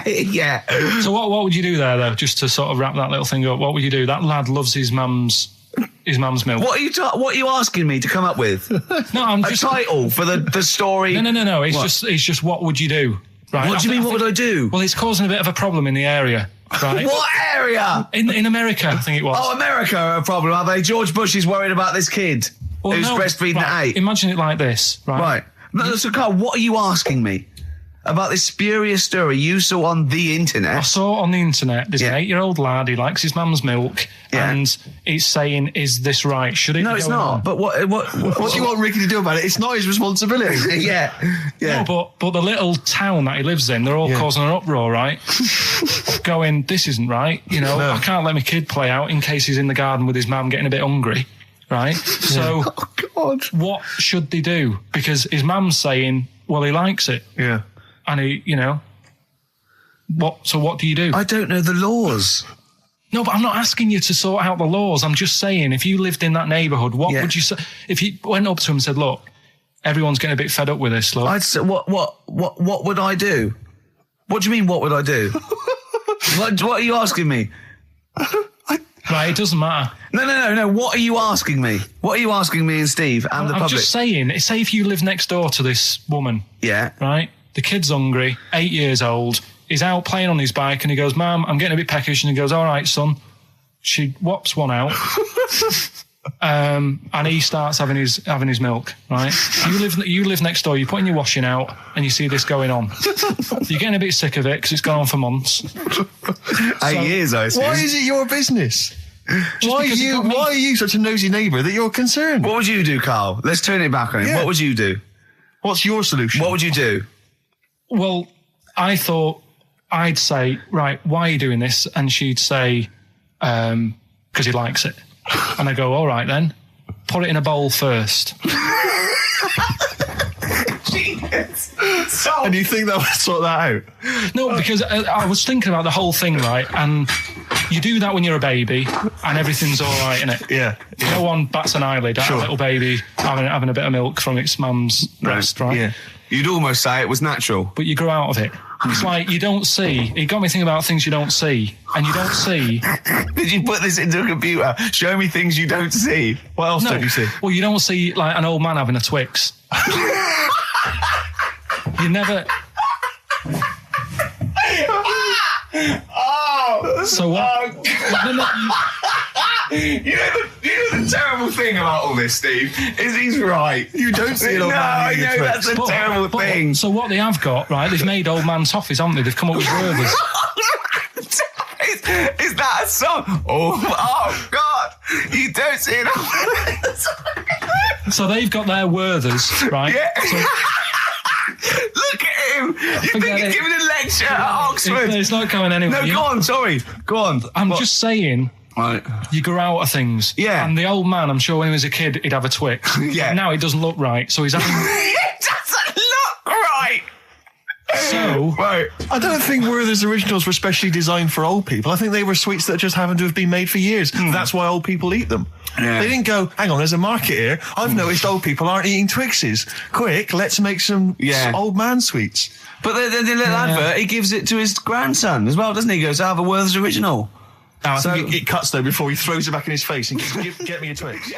[SPEAKER 1] Yeah.
[SPEAKER 3] So what would you do there, though, just to sort of wrap that little thing up? What would you do? That lad loves his mum's milk.
[SPEAKER 1] What are you asking me to come up with?
[SPEAKER 3] No, I'm
[SPEAKER 1] A
[SPEAKER 3] just...
[SPEAKER 1] title for the story?
[SPEAKER 3] No. It's just what would you do? Right?
[SPEAKER 1] What do you mean, what would I do?
[SPEAKER 3] Well, it's causing a bit of a problem in the area, right?
[SPEAKER 1] What area?
[SPEAKER 3] In America, I think it was.
[SPEAKER 1] Oh, America are a problem, are they? George Bush is worried about this kid
[SPEAKER 3] Well,
[SPEAKER 1] who's
[SPEAKER 3] no,
[SPEAKER 1] breastfeeding
[SPEAKER 3] right,
[SPEAKER 1] at 8.
[SPEAKER 3] Imagine it like this, right?
[SPEAKER 1] Right. No, so Carl, what are you asking me about this spurious story you saw on the
[SPEAKER 3] I
[SPEAKER 1] internet?
[SPEAKER 3] saw on the internet, there's an 8-year-old lad, he likes his mum's milk,
[SPEAKER 1] Yeah.
[SPEAKER 3] and it's saying, is this right? Should it
[SPEAKER 1] No,
[SPEAKER 3] be
[SPEAKER 1] it's
[SPEAKER 3] going
[SPEAKER 1] not.
[SPEAKER 3] on?
[SPEAKER 1] But what
[SPEAKER 2] What do you want Ricky to do about it? It's not his responsibility.
[SPEAKER 1] Yeah.
[SPEAKER 3] No, but the little town that he lives in, they're all causing an uproar, right? Going, this isn't right. You know,
[SPEAKER 2] No.
[SPEAKER 3] I can't let my kid play out in case he's in the garden with his mum getting a bit hungry, right? So,
[SPEAKER 1] Oh, God.
[SPEAKER 3] what should they do? Because his mum's saying, well, he likes it.
[SPEAKER 2] Yeah.
[SPEAKER 3] And he, you know, what do you do?
[SPEAKER 1] I don't know the laws.
[SPEAKER 3] No, but I'm not asking you to sort out the laws. I'm just saying, if you lived in that neighbourhood, what would you say? If you went up to him and said, look, everyone's getting a bit fed up with this, look.
[SPEAKER 1] I'd say, what would I do? What do you mean, what would I do? what are you asking me?
[SPEAKER 3] Right, it doesn't matter.
[SPEAKER 1] No. What are you asking me? What are you asking me and Steve and the
[SPEAKER 3] I'm
[SPEAKER 1] public?
[SPEAKER 3] just saying, say if you live next door to this woman,
[SPEAKER 1] Yeah.
[SPEAKER 3] right? The kid's hungry, 8 years old, he's out playing on his bike and he goes, Mum, I'm getting a bit peckish. And he goes, all right, son. She whops one out. And he starts having his milk, right? You live next door, you're putting your washing out and you see this going on. You're getting a bit sick of it because it's gone on for months.
[SPEAKER 1] 8 years, I assume.
[SPEAKER 2] Why is it your business? Why
[SPEAKER 3] because it got me.
[SPEAKER 2] are you such a nosy neighbour that you're concerned?
[SPEAKER 1] What would you do, Carl? Let's turn it back on him.
[SPEAKER 2] Yeah.
[SPEAKER 1] What would you do?
[SPEAKER 2] What's your solution?
[SPEAKER 1] What would you do?
[SPEAKER 3] Well, I thought I'd say, right, why are you doing this? And she'd say, because he likes it. And I go, all right then, put it in a bowl first.
[SPEAKER 1] genius.
[SPEAKER 2] And you think that would sort that out?
[SPEAKER 3] No, because I was thinking about the whole thing, right? And you do that when you're a baby, and everything's all right, innit?
[SPEAKER 2] Yeah.
[SPEAKER 3] No one bats an eyelid at a little baby having a bit of milk from its mum's breast, right?
[SPEAKER 2] Yeah.
[SPEAKER 1] You'd almost say it was natural.
[SPEAKER 3] But you grow out of it. It's like you don't see. It got me thinking about things you don't see, and you don't see.
[SPEAKER 1] Did you put this into a computer? Show me things you don't see.
[SPEAKER 2] What else don't you see?
[SPEAKER 3] Well, you don't see like an old man having a Twix. You never.
[SPEAKER 1] Oh!
[SPEAKER 3] So what?
[SPEAKER 1] You know the terrible thing about all this, Steve, is he's right.
[SPEAKER 2] You don't see an old man
[SPEAKER 1] I
[SPEAKER 2] eating a
[SPEAKER 1] know,
[SPEAKER 2] Twix.
[SPEAKER 1] that's a terrible thing.
[SPEAKER 3] So what they have got, right? They've made old man toffees, haven't they? They've come up with Werther's.
[SPEAKER 1] Is that a song? Oh God! You don't see it.
[SPEAKER 3] So they've got their Werther's, right?
[SPEAKER 1] Yeah.
[SPEAKER 3] So,
[SPEAKER 1] Look at him. You think
[SPEAKER 3] Forget
[SPEAKER 1] he's
[SPEAKER 3] it.
[SPEAKER 1] giving a lecture at Oxford?
[SPEAKER 3] it's not going anywhere.
[SPEAKER 1] No, go on. Sorry. Go on.
[SPEAKER 3] I'm just saying.
[SPEAKER 1] Right.
[SPEAKER 3] You grow out of things.
[SPEAKER 1] Yeah.
[SPEAKER 3] And the old man, I'm sure when he was a kid, he'd have a Twix.
[SPEAKER 1] Yeah.
[SPEAKER 3] Now it doesn't look right, so he's having...
[SPEAKER 1] It doesn't look right.
[SPEAKER 3] So...
[SPEAKER 1] Right.
[SPEAKER 2] I don't think Werther's originals were specially designed for old people. I think they were sweets that just happened to have been made for years. That's why old people eat them.
[SPEAKER 1] Yeah.
[SPEAKER 2] They didn't go, hang on, there's a market here. I've noticed old people aren't eating Twixes. Quick, let's make some old man sweets.
[SPEAKER 1] But the little advert, he gives it to his grandson as well, doesn't he? He goes, I have a Werther's original.
[SPEAKER 2] Now, I think it cuts, though, before he throws it back in his face and goes, get me a Twix.